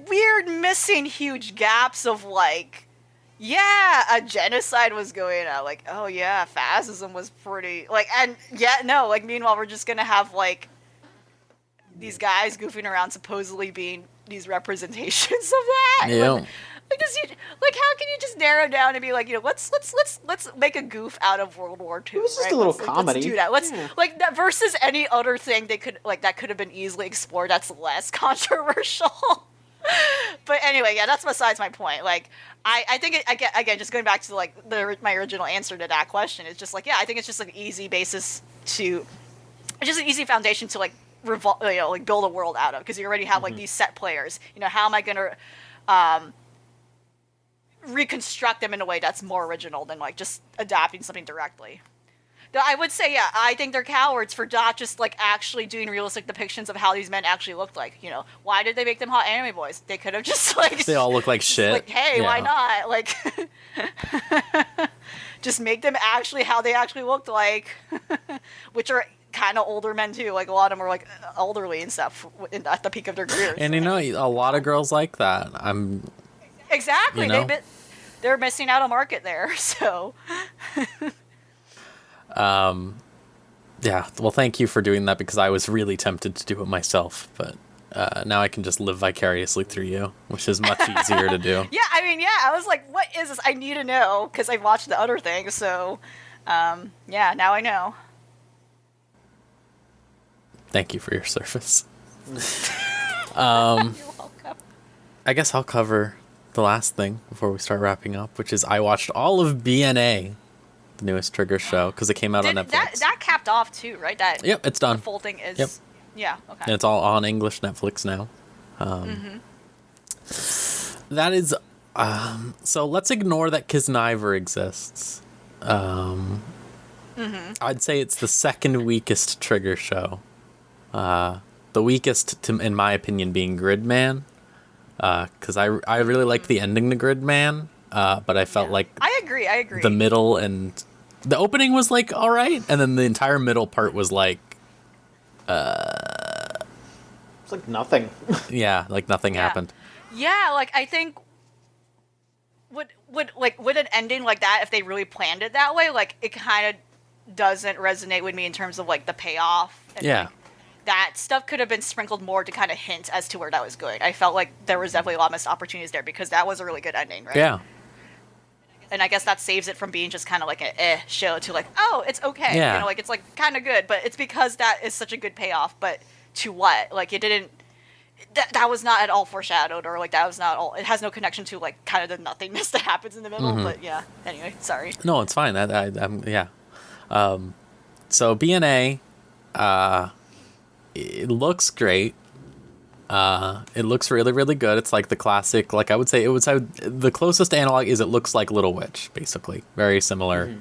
weird missing huge gaps of like, yeah, a genocide was going on. Like, oh yeah, fascism was pretty like, and yeah, no, like meanwhile we're just gonna have like these guys goofing around supposedly being these representations of that. Yeah. Like, how can you just narrow down and be like, let's make a goof out of World War II? It was just right? a little comedy. Let's do that. Like that versus any other thing that could have been easily explored. That's less controversial. But anyway, yeah, that's besides my point. Like, I think again, just going back to like my original answer to that question, it's just like, yeah, I think it's just an easy basis it's just an easy foundation to like like build a world out of, because you already have like these set players. How am I gonna reconstruct them in a way that's more original than like just adapting something directly? Though I would say, yeah, I think they're cowards for not just like actually doing realistic depictions of how these men actually looked like. Why did they make them hot anime boys? They could have just like they all look like shit. Like, hey, why not? Like, just make them actually how they actually looked like, which are kind of older men too. Like a lot of them are like elderly and stuff at the peak of their careers. And a lot of girls like that. Exactly. They're missing out a market there. So. Yeah. Well, thank you for doing that, because I was really tempted to do it myself, but now I can just live vicariously through you, which is much easier to do. Yeah. I mean, yeah. I was like, what is this? I need to know, because I watched the other thing. So, yeah. Now I know. Thank you for your service. You're welcome. I guess I'll cover the last thing before we start wrapping up, which is I watched all of BNA the newest Trigger show, because it came out on Netflix. That capped off too, right? That Yep, it's done. The full thing is. Yep. Yeah. Okay. And it's all on English Netflix now. That is. So let's ignore that Kisniver exists. I'd say it's the second weakest Trigger show. The weakest, in my opinion, being Gridman. Because I really liked the ending to Gridman, but I felt like I agree. the middle and the opening was like all right, and then the entire middle part was like It's like nothing. yeah, like nothing happened. Yeah, like I think would an ending like that, if they really planned it that way, like it kind of doesn't resonate with me in terms of like the payoff. And, like, that stuff could have been sprinkled more to kind of hint as to where that was going. I felt like there was definitely a lot of missed opportunities there because that was a really good ending, right? Yeah. And I guess that saves it from being just kind of like a show to like, oh, it's okay. Yeah. You know, like it's like kind of good, but it's because that is such a good payoff. But to what? Like it didn't. That was not at all foreshadowed, or like that was not all. It has no connection to like kind of the nothingness that happens in the middle. But yeah. Anyway, sorry. No, it's fine. I'm yeah. So BNA, it looks great. It looks really, really good. It's like the classic, like I would say the closest analog is it looks like Little Witch, basically. Very similar,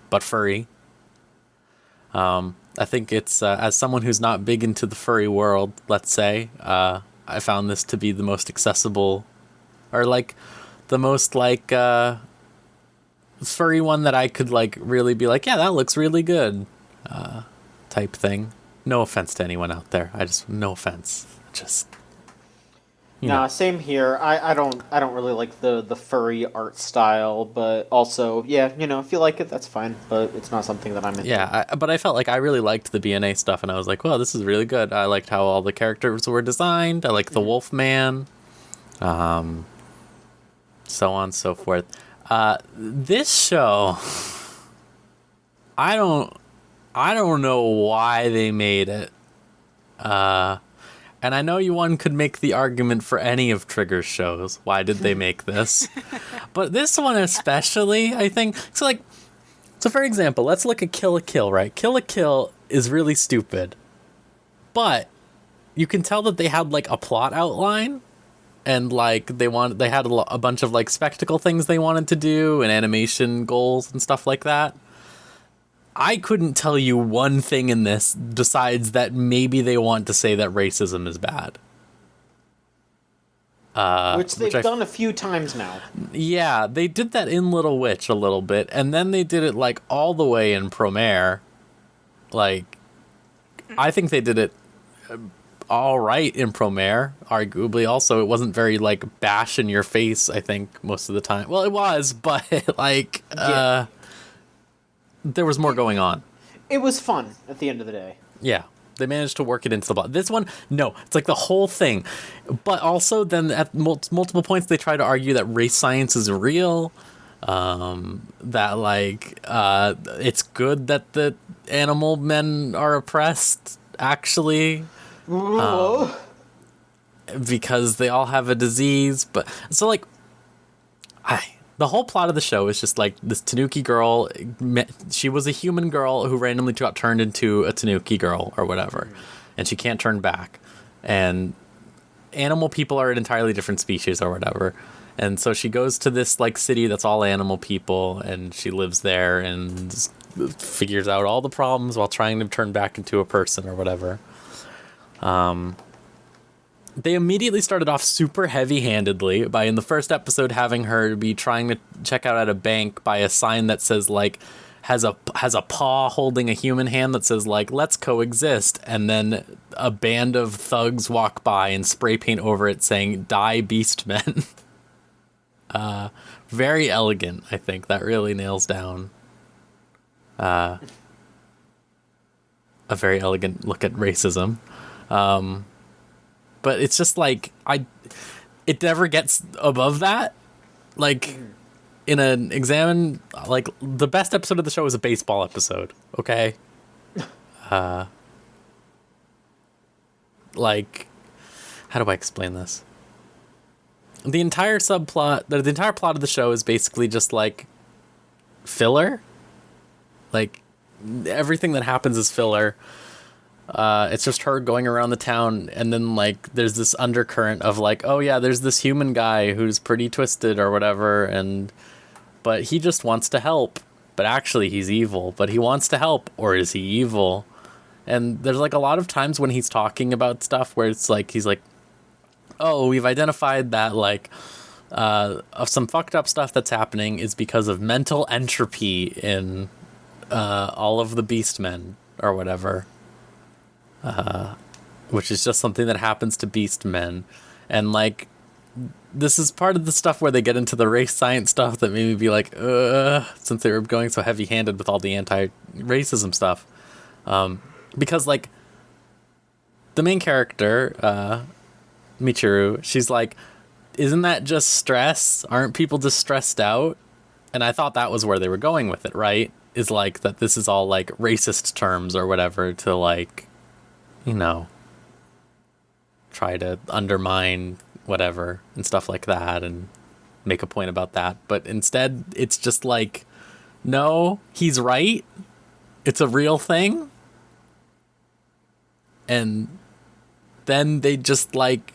but furry. I think it's, as someone who's not big into the furry world, let's say, I found this to be the most accessible, or like, the most like, furry one that I could like really be like, yeah, that looks really good, type thing. No offense to anyone out there. No offense. Just Nah, same here. I don't really like the furry art style, but also, yeah, if you like it, that's fine. But it's not something that I'm into. Yeah, but I felt like I really liked the BNA stuff, and I was like, well, this is really good. I liked how all the characters were designed. I like the Wolfman, so on and so forth. This show, I don't know why they made it. And I know one could make the argument for any of Trigger's shows. Why did they make this? But this one especially, I think. So for example, let's look at Kill la Kill, right? Kill la Kill is really stupid. But you can tell that they had like a plot outline. And like they had a bunch of like spectacle things they wanted to do and animation goals and stuff like that. I couldn't tell you one thing in this besides that maybe they want to say that racism is bad. Which they've done a few times now. Yeah, they did that in Little Witch a little bit, and then they did it like all the way in Promare. Like, I think they did it all right in Promare, arguably. Also, it wasn't very like bash in your face, I think, most of the time. Well, it was, but like there was more going on. It was fun at the end of the day. Yeah. They managed to work it into the plot. This one, no. It's like the whole thing. But also then at multiple points they try to argue that race science is real. That like it's good that the animal men are oppressed, actually. Because they all have a disease. But so like the whole plot of the show is just like this Tanuki girl. She was a human girl who randomly got turned into a Tanuki girl or whatever, and she can't turn back. And animal people are an entirely different species or whatever. And so she goes to this like city that's all animal people, and she lives there and figures out all the problems while trying to turn back into a person or whatever. They immediately started off super heavy-handedly by in the first episode having her be trying to check out at a bank by a sign that says like has a paw holding a human hand that says like let's coexist, and then a band of thugs walk by and spray paint over it saying die beastmen. Very elegant, I think. That really nails down a very elegant look at racism. But it's just like it never gets above that. Like in an examine, like the best episode of the show is a baseball episode. Okay, like how do I explain this? The entire subplot, the entire plot of the show is basically just like filler. Like, everything that happens is filler. It's just her going around the town, and then, like, there's this undercurrent of, like, oh yeah, there's this human guy who's pretty twisted or whatever, but he just wants to help, but actually he's evil, but he wants to help, or is he evil? And there's, like, a lot of times when he's talking about stuff where it's like, he's like, oh, we've identified that, like, of some fucked up stuff that's happening is because of mental entropy in all of the Beastmen or whatever. Which is just something that happens to Beastmen. And, like, this is part of the stuff where they get into the race science stuff that made me be like, since they were going so heavy-handed with all the anti-racism stuff. Because, like, the main character, Michiru, she's like, isn't that just stress? Aren't people just stressed out? And I thought that was where they were going with it, right? Is, like, that this is all, like, racist terms or whatever to, like, you know, try to undermine whatever and stuff like that and make a point about that. But instead, it's just like, no, he's right. It's a real thing. And then they just, like,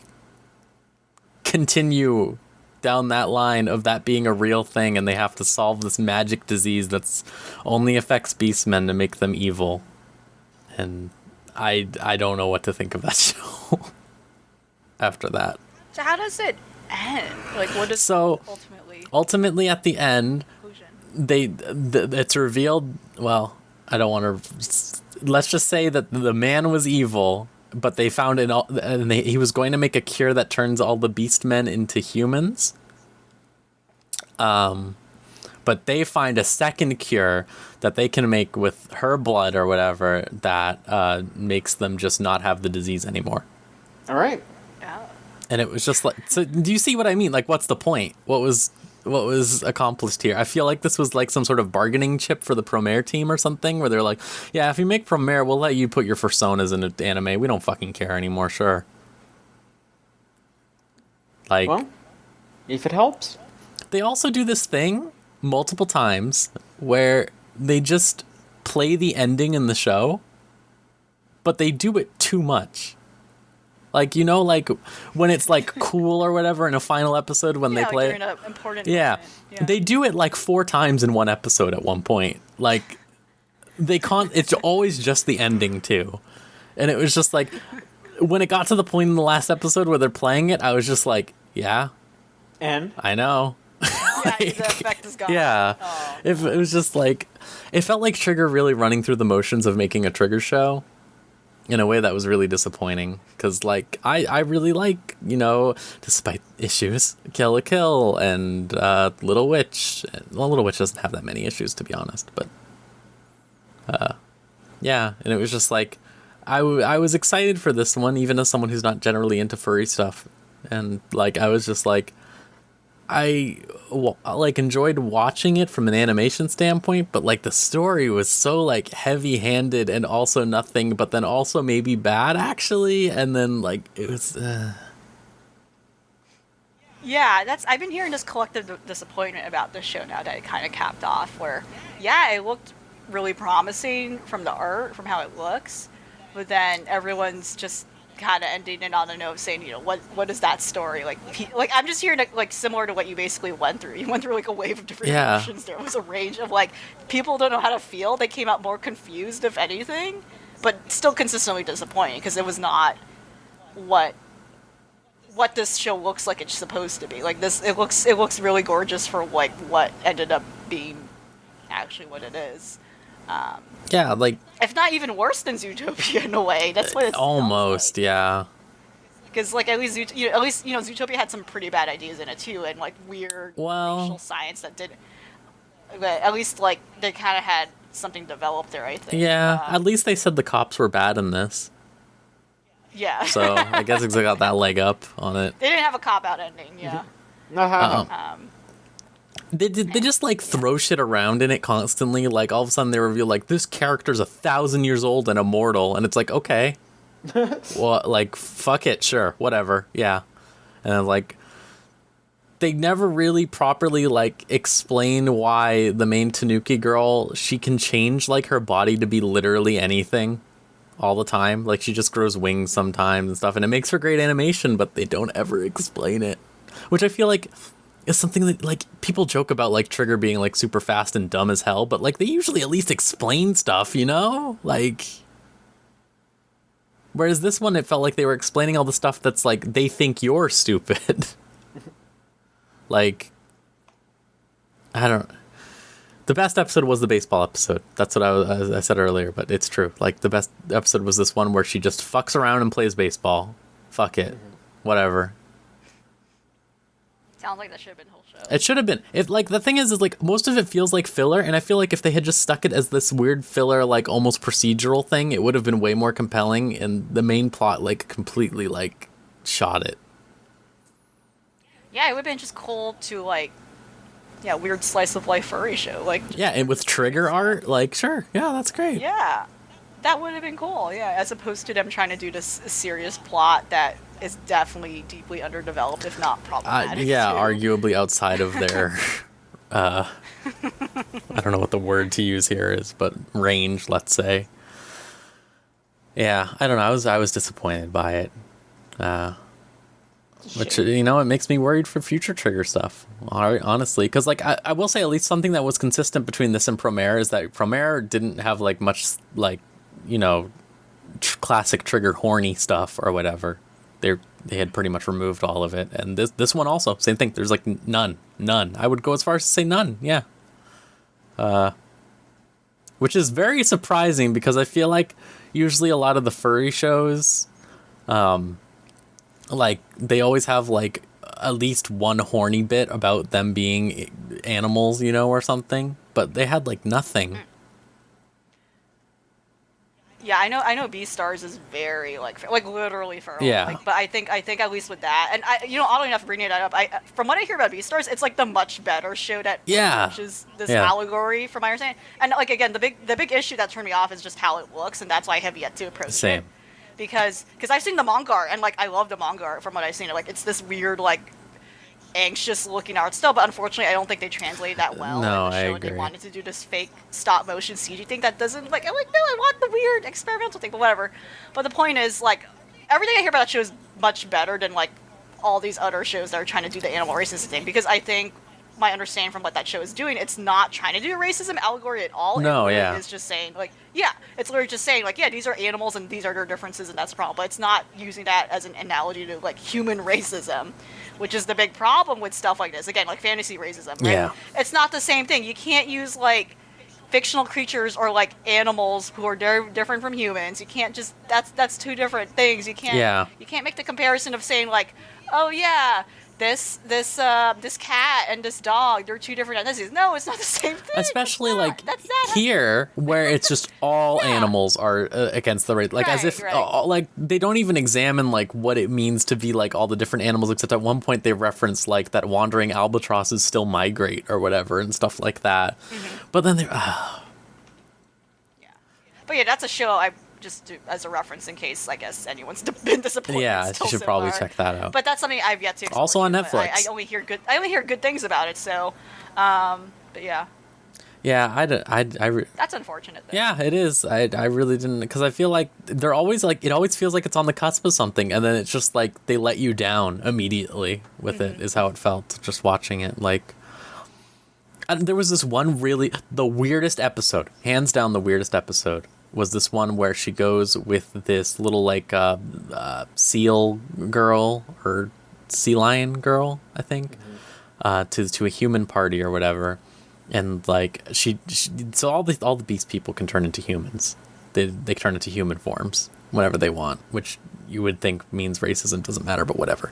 continue down that line of that being a real thing, and they have to solve this magic disease that's only affects beastmen to make them evil. And I don't know what to think of that show after that. So how does it end? Like, what is ultimately at the end, it's revealed. Well, I don't want to. Let's just say that the man was evil, but they found it, and he was going to make a cure that turns all the beastmen into humans. But they find a second cure that they can make with her blood or whatever that makes them just not have the disease anymore. All right. Yeah. And it was just like, so do you see what I mean? Like, what's the point? What was accomplished here? I feel like this was like some sort of bargaining chip for the Promare team or something, where they're like, yeah, if you make Promare, we'll let you put your personas in an anime. We don't fucking care anymore, sure. Like, well, if it helps. They also do this thing multiple times where they just play the ending in the show, but they do it too much. Like, you know, like when it's like cool or whatever in a final episode when they play during an important moment. Yeah, they do it like 4 times in one episode at one point. Like, they can't. It's always just the ending too, and it was just like when it got to the point in the last episode where they're playing it, I was just like, yeah, and I know. Yeah, the effect is gone. Yeah. Oh. It was just like, it felt like Trigger really running through the motions of making a Trigger show in a way that was really disappointing. Because, like, I really like, you know, despite issues, Kill la Kill and Little Witch. Well, Little Witch doesn't have that many issues, to be honest. But, yeah. And it was just like, I was excited for this one, even as someone who's not generally into furry stuff. And, like, I was just like, I like enjoyed watching it from an animation standpoint, but like the story was so like heavy-handed and also nothing, but then also maybe bad actually, and then like it was. Yeah, I've been hearing this collective disappointment about this show now that it kind of capped off. Where, yeah, it looked really promising from the art, from how it looks, but then everyone's just kind of ending it on a note saying, you know, what is that story like? I'm just hearing like similar to what you basically went through. You went through like a wave of different emotions. There was a range of like people don't know how to feel. They came out more confused, if anything, but still consistently disappointing because it was not what this show looks like it's supposed to be. Like this, it looks really gorgeous for like what ended up being actually what it is. Yeah, like, if not even worse than Zootopia in a way. That's what it's almost like. Yeah. Because like at least Zootopia had some pretty bad ideas in it too, and like weird racial science that did. But at least like they kind of had something developed there, I think. Yeah, at least they said the cops were bad in this. Yeah. So I guess it's got that leg up on it. They didn't have a cop-out ending. Yeah. They just like throw shit around in it constantly. Like all of a sudden they reveal like this character's 1,000 years old and immortal, and it's like, okay, well, like fuck it, sure, whatever, yeah. And like they never really properly like explain why the main Tanuki girl, she can change like her body to be literally anything all the time. Like she just grows wings sometimes and stuff, and it makes for great animation, but they don't ever explain it, which I feel like is something that like people joke about, like Trigger being like super fast and dumb as hell, but like they usually at least explain stuff, you know? Like, whereas this one, it felt like they were explaining all the stuff that's like they think you're stupid. Like, I don't. The best episode was the baseball episode. That's what I said earlier, but it's true. Like, the best episode was this one where she just fucks around and plays baseball. Fuck it. Whatever. Sounds like that should have been the whole show. It should have been. If like the thing is like most of it feels like filler, and I feel like if they had just stuck it as this weird filler, like almost procedural thing, it would have been way more compelling, and the main plot like completely like shot it. Yeah, it would have been just cool to like, yeah, weird slice of life furry show. Like, yeah, and with Trigger art, like, sure, yeah, that's great. Yeah, that would have been cool. Yeah, as opposed to them trying to do this serious plot that is definitely deeply underdeveloped, if not problematic. Yeah, too. arguably outside of their, I don't know what the word to use here is, but range, let's say. Yeah, I don't know. I was disappointed by it. Which, you know, it makes me worried for future Trigger stuff, honestly. Because, like, I will say at least something that was consistent between this and Promare is that Promare didn't have, like, much, like, you know, classic Trigger horny stuff or whatever. They had pretty much removed all of it. And this one also, same thing. There's, like, none. I would go as far as to say none, yeah. Which is very surprising because I feel like usually a lot of the furry shows... like they always have like at least one horny bit about them being animals, you know, or something, but they had like nothing. Yeah, I know Beastars is very like literally feral. Yeah. Like, but I think at least with that, and oddly enough, bringing it up, from what I hear about Beastars, it's like the much better show that approaches this allegory, from my understanding. And like again, the big issue that turned me off is just how it looks, and that's why I have yet to approach Same. it. Because I've seen the manga art, and like I love the manga art from what I've seen. Like it's this weird like anxious looking art still, but unfortunately I don't think they translated that well. No, in the show, I and agree. they wanted to do this fake stop motion CG thing that doesn't like. I'm like, no, I want the weird experimental thing, but whatever. But the point is, like, everything I hear about that show is much better than like all these other shows that are trying to do the animal racism thing. Because I think my understanding from what that show is doing, it's not trying to do a racism allegory at all. No, it yeah. It's just saying, like, yeah, it's literally just saying, like, yeah, these are animals and these are their differences and that's the problem. But it's not using that as an analogy to, like, human racism, which is the big problem with stuff like this. Again, like fantasy racism, right? Yeah. It's not the same thing. You can't use, like, fictional creatures or, like, animals who are different from humans. You can't just, that's two different things. You can't make the comparison of saying, like, oh, yeah, this cat and this dog, they're two different ethnicities. No, it's not the same thing. Especially like That's not here, where it's just all animals are against the race. Like as if like they don't even examine like what it means to be like all the different animals. Except at one point they reference like that wandering albatrosses still migrate or whatever and stuff like that. Mm-hmm. But then they're yeah. But yeah, that's a show I just do as a reference in case I guess anyone's been disappointed. Yeah, you should probably check that out. But that's something I've yet to explore. Also on too, Netflix. I only hear good things about it. So, but yeah. Yeah, That's unfortunate, though. Yeah, it is. I really didn't, because I feel like they're always like, it always feels like it's on the cusp of something, and then it's just like they let you down immediately with it, is how it felt just watching it. Like, and there was this one the weirdest episode, hands down the weirdest episode, was this one where she goes with this little like seal girl or sea lion girl, I think, to a human party or whatever. And like she so all the beast people can turn into humans. They turn into human forms whenever they want, which you would think means racism doesn't matter, but whatever.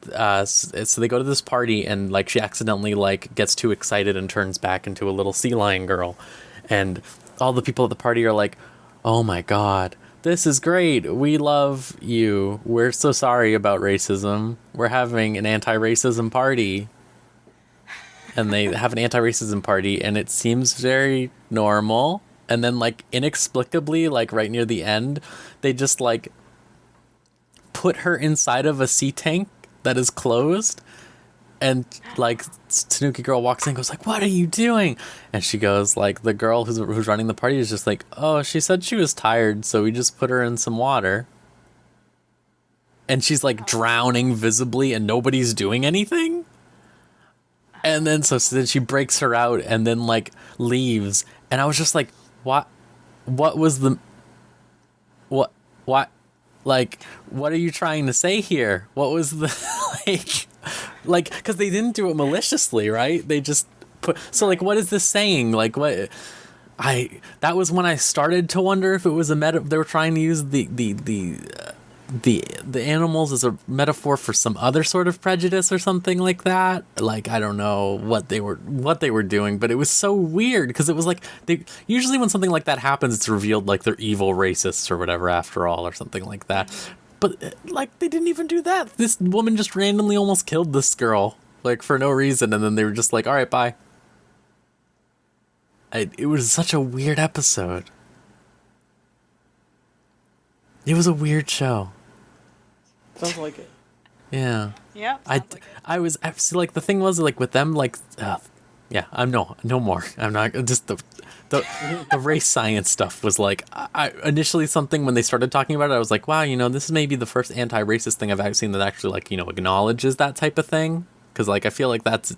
So they go to this party and like she accidentally like gets too excited and turns back into a little sea lion girl, and all the people at the party are like, "Oh my god, this is great. We love you. We're so sorry about racism. We're having an anti-racism party." And they have an anti-racism party, and it seems very normal. And then, like, inexplicably, like, right near the end, they just, like, put her inside of a sea tank that is closed. And, like, Tanuki girl walks in and goes, like, what are you doing? And she goes, like, the girl who's running the party is just like, oh, she said she was tired, so we just put her in some water. And she's, like, drowning visibly, and nobody's doing anything. And then, so then she breaks her out and then, like, leaves. And I was just like, what was the... What? Like, what are you trying to say here? What was the, like, because they didn't do it maliciously, right? They just put, so, like, what is this saying? Like, what, that was when I started to wonder if it was they were trying to use the animals as a metaphor for some other sort of prejudice or something like that. Like, I don't know what they were doing, but it was so weird because it was like usually when something like that happens, it's revealed like they're evil racists or whatever after all or something like that. But like they didn't even do that. This woman just randomly almost killed this girl like for no reason, and then they were just like, all right, bye. It was such a weird episode. It was a weird show. Sounds like it. Yeah. Yeah. I was like the thing was like with them like yeah, I'm no more. I'm not just the race science stuff was like I initially something when they started talking about it I was like, wow, this is maybe the first anti-racist thing I've seen that actually like acknowledges that type of thing, because like I feel like that's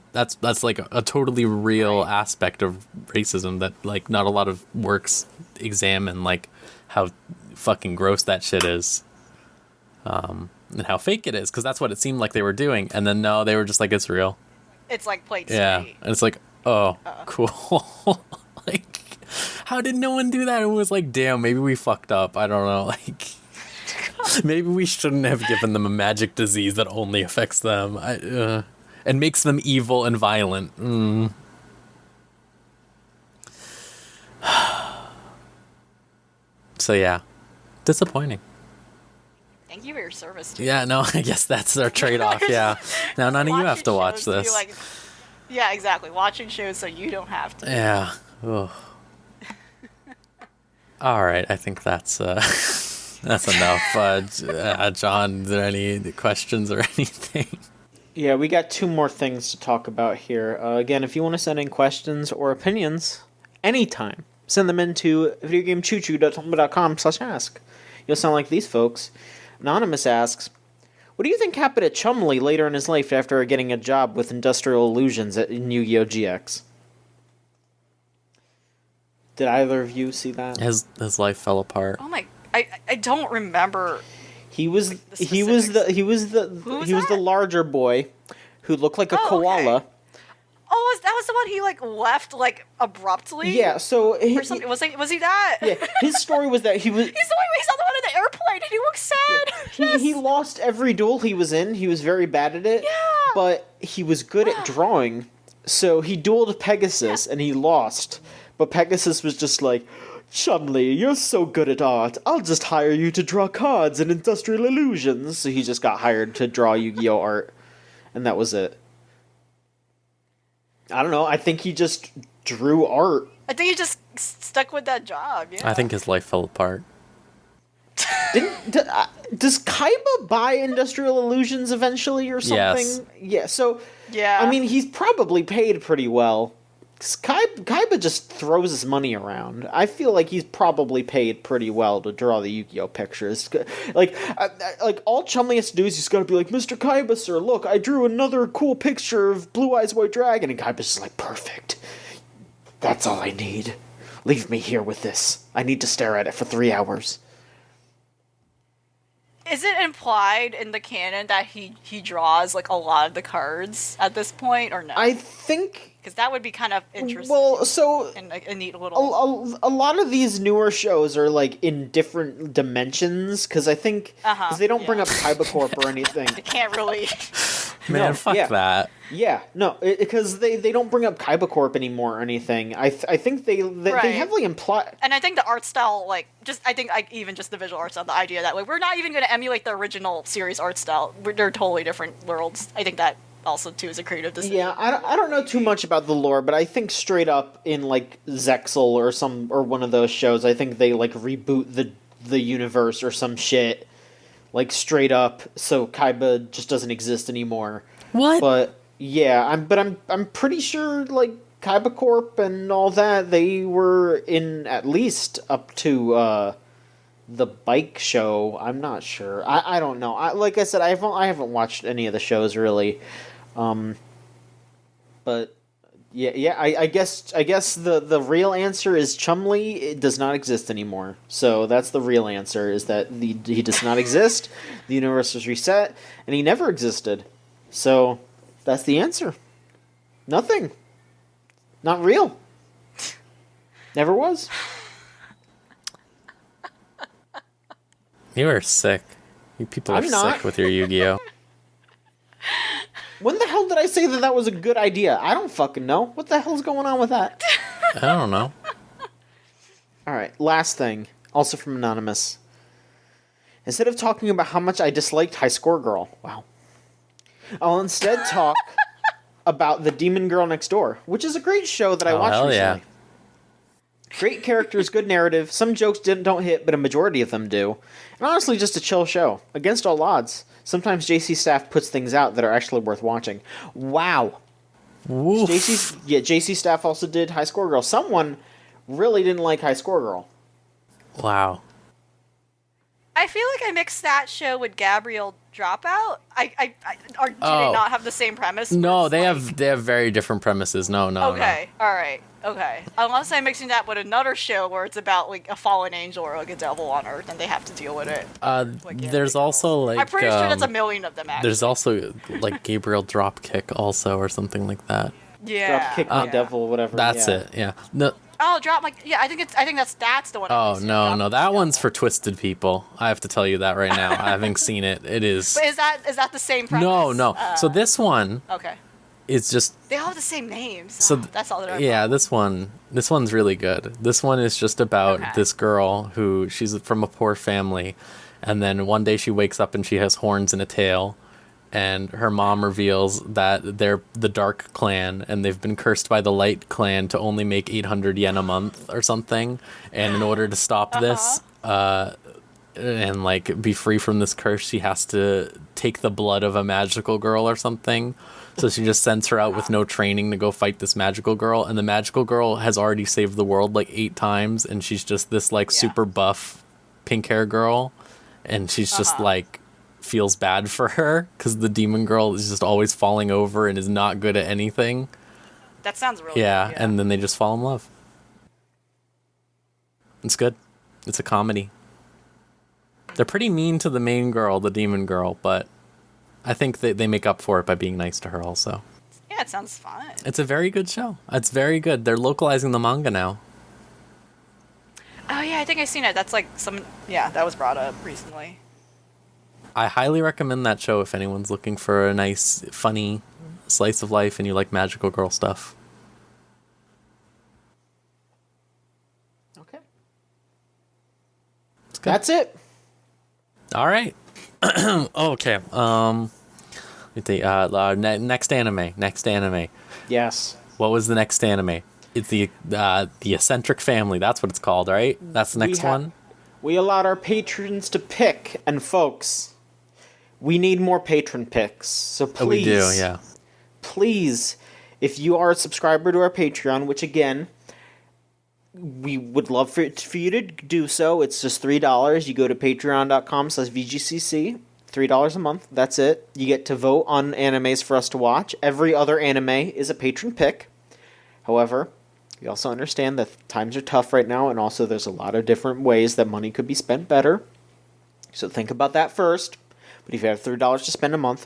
like a totally real aspect of racism that like not a lot of works examine, like how fucking gross that shit is. And how fake it is, because that's what it seemed like they were doing, and then no, they were just like, it's real. It's like played straight. Yeah, and it's like, oh, cool. Like, how did no one do that? It was like, damn, maybe we fucked up. I don't know, like, maybe we shouldn't have given them a magic disease that only affects them, and makes them evil and violent. So yeah, disappointing. Thank you for your service, too. Yeah, no, I guess that's our trade-off, yeah. Now none of you have to watch this. Yeah, exactly. Watching shows so you don't have to. Yeah. Ugh. All right, I think that's enough. John, is there any questions or anything? Yeah, we got two more things to talk about here. Again, if you want to send in questions or opinions, anytime, send them into videogamechoochoo.tumblr.com/ask. You'll sound like these folks. Anonymous asks, what do you think happened to Chumley later in his life after getting a job with Industrial Illusions in Yu-Gi-Oh! GX? Did either of you see that? His life fell apart. Oh my! I don't remember. He was the larger boy who looked like a koala. Okay. Oh, that was the one he like left like abruptly. Yeah, so or something. Was he that? Yeah, his story was that he was. He's the one in the airplane, and he looks sad. Yeah. He lost every duel he was in. He was very bad at it. Yeah. But he was good at drawing, so he dueled Pegasus and he lost. But Pegasus was just like, Chumley, you're so good at art. I'll just hire you to draw cards in Industrial Illusions. So he just got hired to draw Yu-Gi-Oh! Art, and that was it. I don't know. I think he just drew art. I think he just stuck with that job. Yeah. I think his life fell apart. Does Kaiba buy Industrial Illusions eventually or something? Yes. Yeah. So Yeah. I mean, he's probably paid pretty well. Kaiba just throws his money around. I feel like he's probably paid pretty well to draw the Yu-Gi-Oh! Pictures. Like all Chumley has to do is he's got to be like, Mr. Kaiba, sir, look, I drew another cool picture of Blue Eyes White Dragon. And Kaiba's just like, perfect. That's all I need. Leave me here with this. I need to stare at it for 3 hours. Is it implied in the canon that he draws like a lot of the cards at this point, or no? I think, because that would be kind of interesting. well, so and a neat little. a lot of these newer shows are like in different dimensions because I think because they don't bring up Kaiba Corp or anything. I can't really. Man, fuck that. Yeah, no, because they don't bring up Kaiba Corp anymore or anything. I think they heavily imply. And I think the art style, like, even just the visual art style, the idea that, like, we're not even going to emulate the original series art style. They're totally different worlds. I think that also, too, is a creative decision. Yeah, I don't know too much about the lore, but I think straight up in, like, Zexal or one of those shows, I think they, like, reboot the universe or some shit. like straight up, so Kaiba just doesn't exist anymore. What? But yeah, I'm pretty sure like Kaiba Corp and all that, they were in at least up to the bike show. I'm not sure. I don't know. Like I said, I haven't watched any of the shows really. But yeah. I guess the real answer is Chumley. It does not exist anymore. So that's the real answer. Is that he does not exist. The universe was reset, and he never existed. So that's the answer. Nothing. Not real. Never was. You are sick. You people are I'm not. sick with your Yu-Gi-Oh. When the hell did I say that was a good idea? I don't fucking know. What the hell's going on with that? I don't know. Alright, last thing. Also from Anonymous. Instead of talking about how much I disliked High Score Girl, wow, I'll instead talk about The Demon Girl Next Door, which is a great show that I watched hell recently. yeah. Great characters, good narrative. Some jokes don't hit, but a majority of them do. And honestly, just a chill show. Against all odds. Sometimes JC Staff puts things out that are actually worth watching. Wow. Woof. JC Staff also did High Score Girl. Someone really didn't like High Score Girl. Wow. I feel like I mixed that show with Gabriel Dropout. Or do they not have the same premise? No, It's they like- have very different premises. No. Okay, all right, okay. Unless I'm mixing that with another show where it's about like a fallen angel or like a devil on Earth, and they have to deal with it. There's also like I'm pretty sure that's a million of them. Actually. there's also like Gabriel Dropkick also or something like that. yeah. Drop Kick My Devil, whatever. That's yeah. it. Yeah. No. Oh, drop like I think that's the one. I'm Oh mixing no, up. no, that one's for twisted people. I have to tell you that right now. Having seen it, it is. But is that the same premise? No. So this one Okay. is just. They all have the same names. So that's all that. yeah, this one's really good. This one is just about Okay. this girl who she's from a poor family, and then one day she wakes up and she has horns and a tail, and her mom reveals that they're the Dark Clan and they've been cursed by the Light Clan to only make 800 yen a month or something, and in order to stop this and like be free from this curse, she has to take the blood of a magical girl or something. So she just sends her out with no training to go fight this magical girl, and the magical girl has already saved the world like 8 times, and she's just this like super buff pink hair girl, and she's just like feels bad for her because the demon girl is just always falling over and is not good at anything. That sounds really Yeah, good, and then they just fall in love. It's good. It's a comedy. They're pretty mean to the main girl, the demon girl, but I think they make up for it by being nice to her also. Yeah, it sounds fun. It's a very good show. It's very good. They're localizing the manga now. Oh yeah, I think I've seen it. That's like that was brought up recently. I highly recommend that show if anyone's looking for a nice, funny slice of life and you like magical girl stuff. Okay. It's good. That's it. All right. Okay. Next anime. Yes. What was the next anime? It's the Eccentric Family. That's what it's called, right? That's the next one. We allowed our patrons to pick, and folks, we need more patron picks. So please, We do, yeah. Please, if you are a subscriber to our Patreon, which again, we would love for you to do so. It's just $3. You go to patreon.com/VGCC. $3 a month. That's it. You get to vote on animes for us to watch. Every other anime is a patron pick. However, we also understand that times are tough right now, and also there's a lot of different ways that money could be spent better. So think about that first. But if you have $3 to spend a month,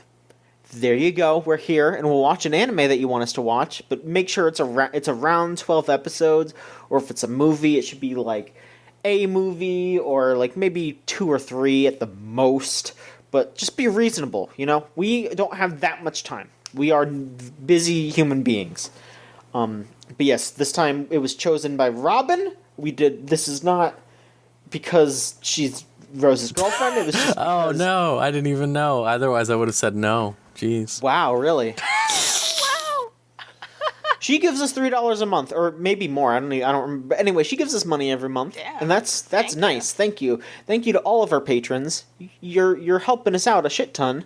there you go. We're here, and we'll watch an anime that you want us to watch. But make sure it's around 12 episodes, or if it's a movie, it should be like a movie, or like maybe 2 or 3 at the most. But just be reasonable, you know? We don't have that much time. We are busy human beings. But yes, this time it was chosen by Robin. This is not because she's Rose's girlfriend. It was just Oh, because... no. I didn't even know. Otherwise, I would have said no. Jeez. Wow, really? Wow. She gives us $3 a month, or maybe more. I don't remember. But anyway, she gives us money every month, Yeah. and that's nice. Thank you to all of our patrons. You're helping us out a shit ton.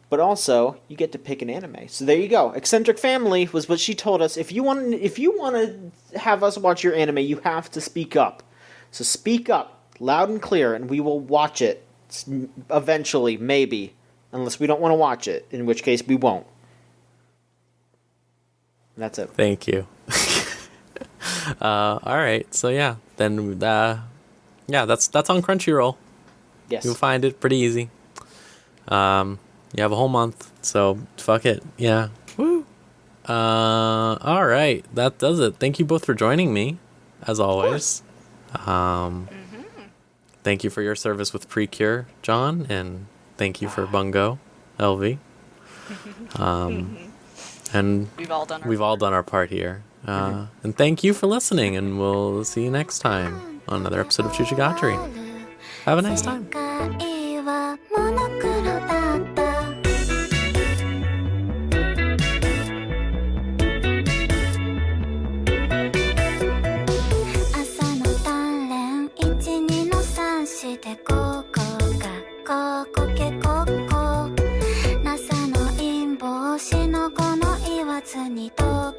But also, you get to pick an anime. So there you go. Eccentric Family was what she told us. If you want to have us watch your anime, you have to speak up. So speak up, loud and clear, and we will watch it eventually, maybe, unless we don't want to watch it, in which case we won't. And that's it. Thank you. All right. So yeah, then that's on Crunchyroll. Yes. You'll find it pretty easy. You have a whole month, so fuck it. Yeah. Woo. All right. That does it. Thank you both for joining me, as always. Thank you for your service with Precure, John, and thank you for Bungo, LV. And We've all done our part here. And thank you for listening, and we'll see you next time on another episode of Choochagatari. Have a nice time. してここがここけここ NASA の陰謀しのこの言わずにどこ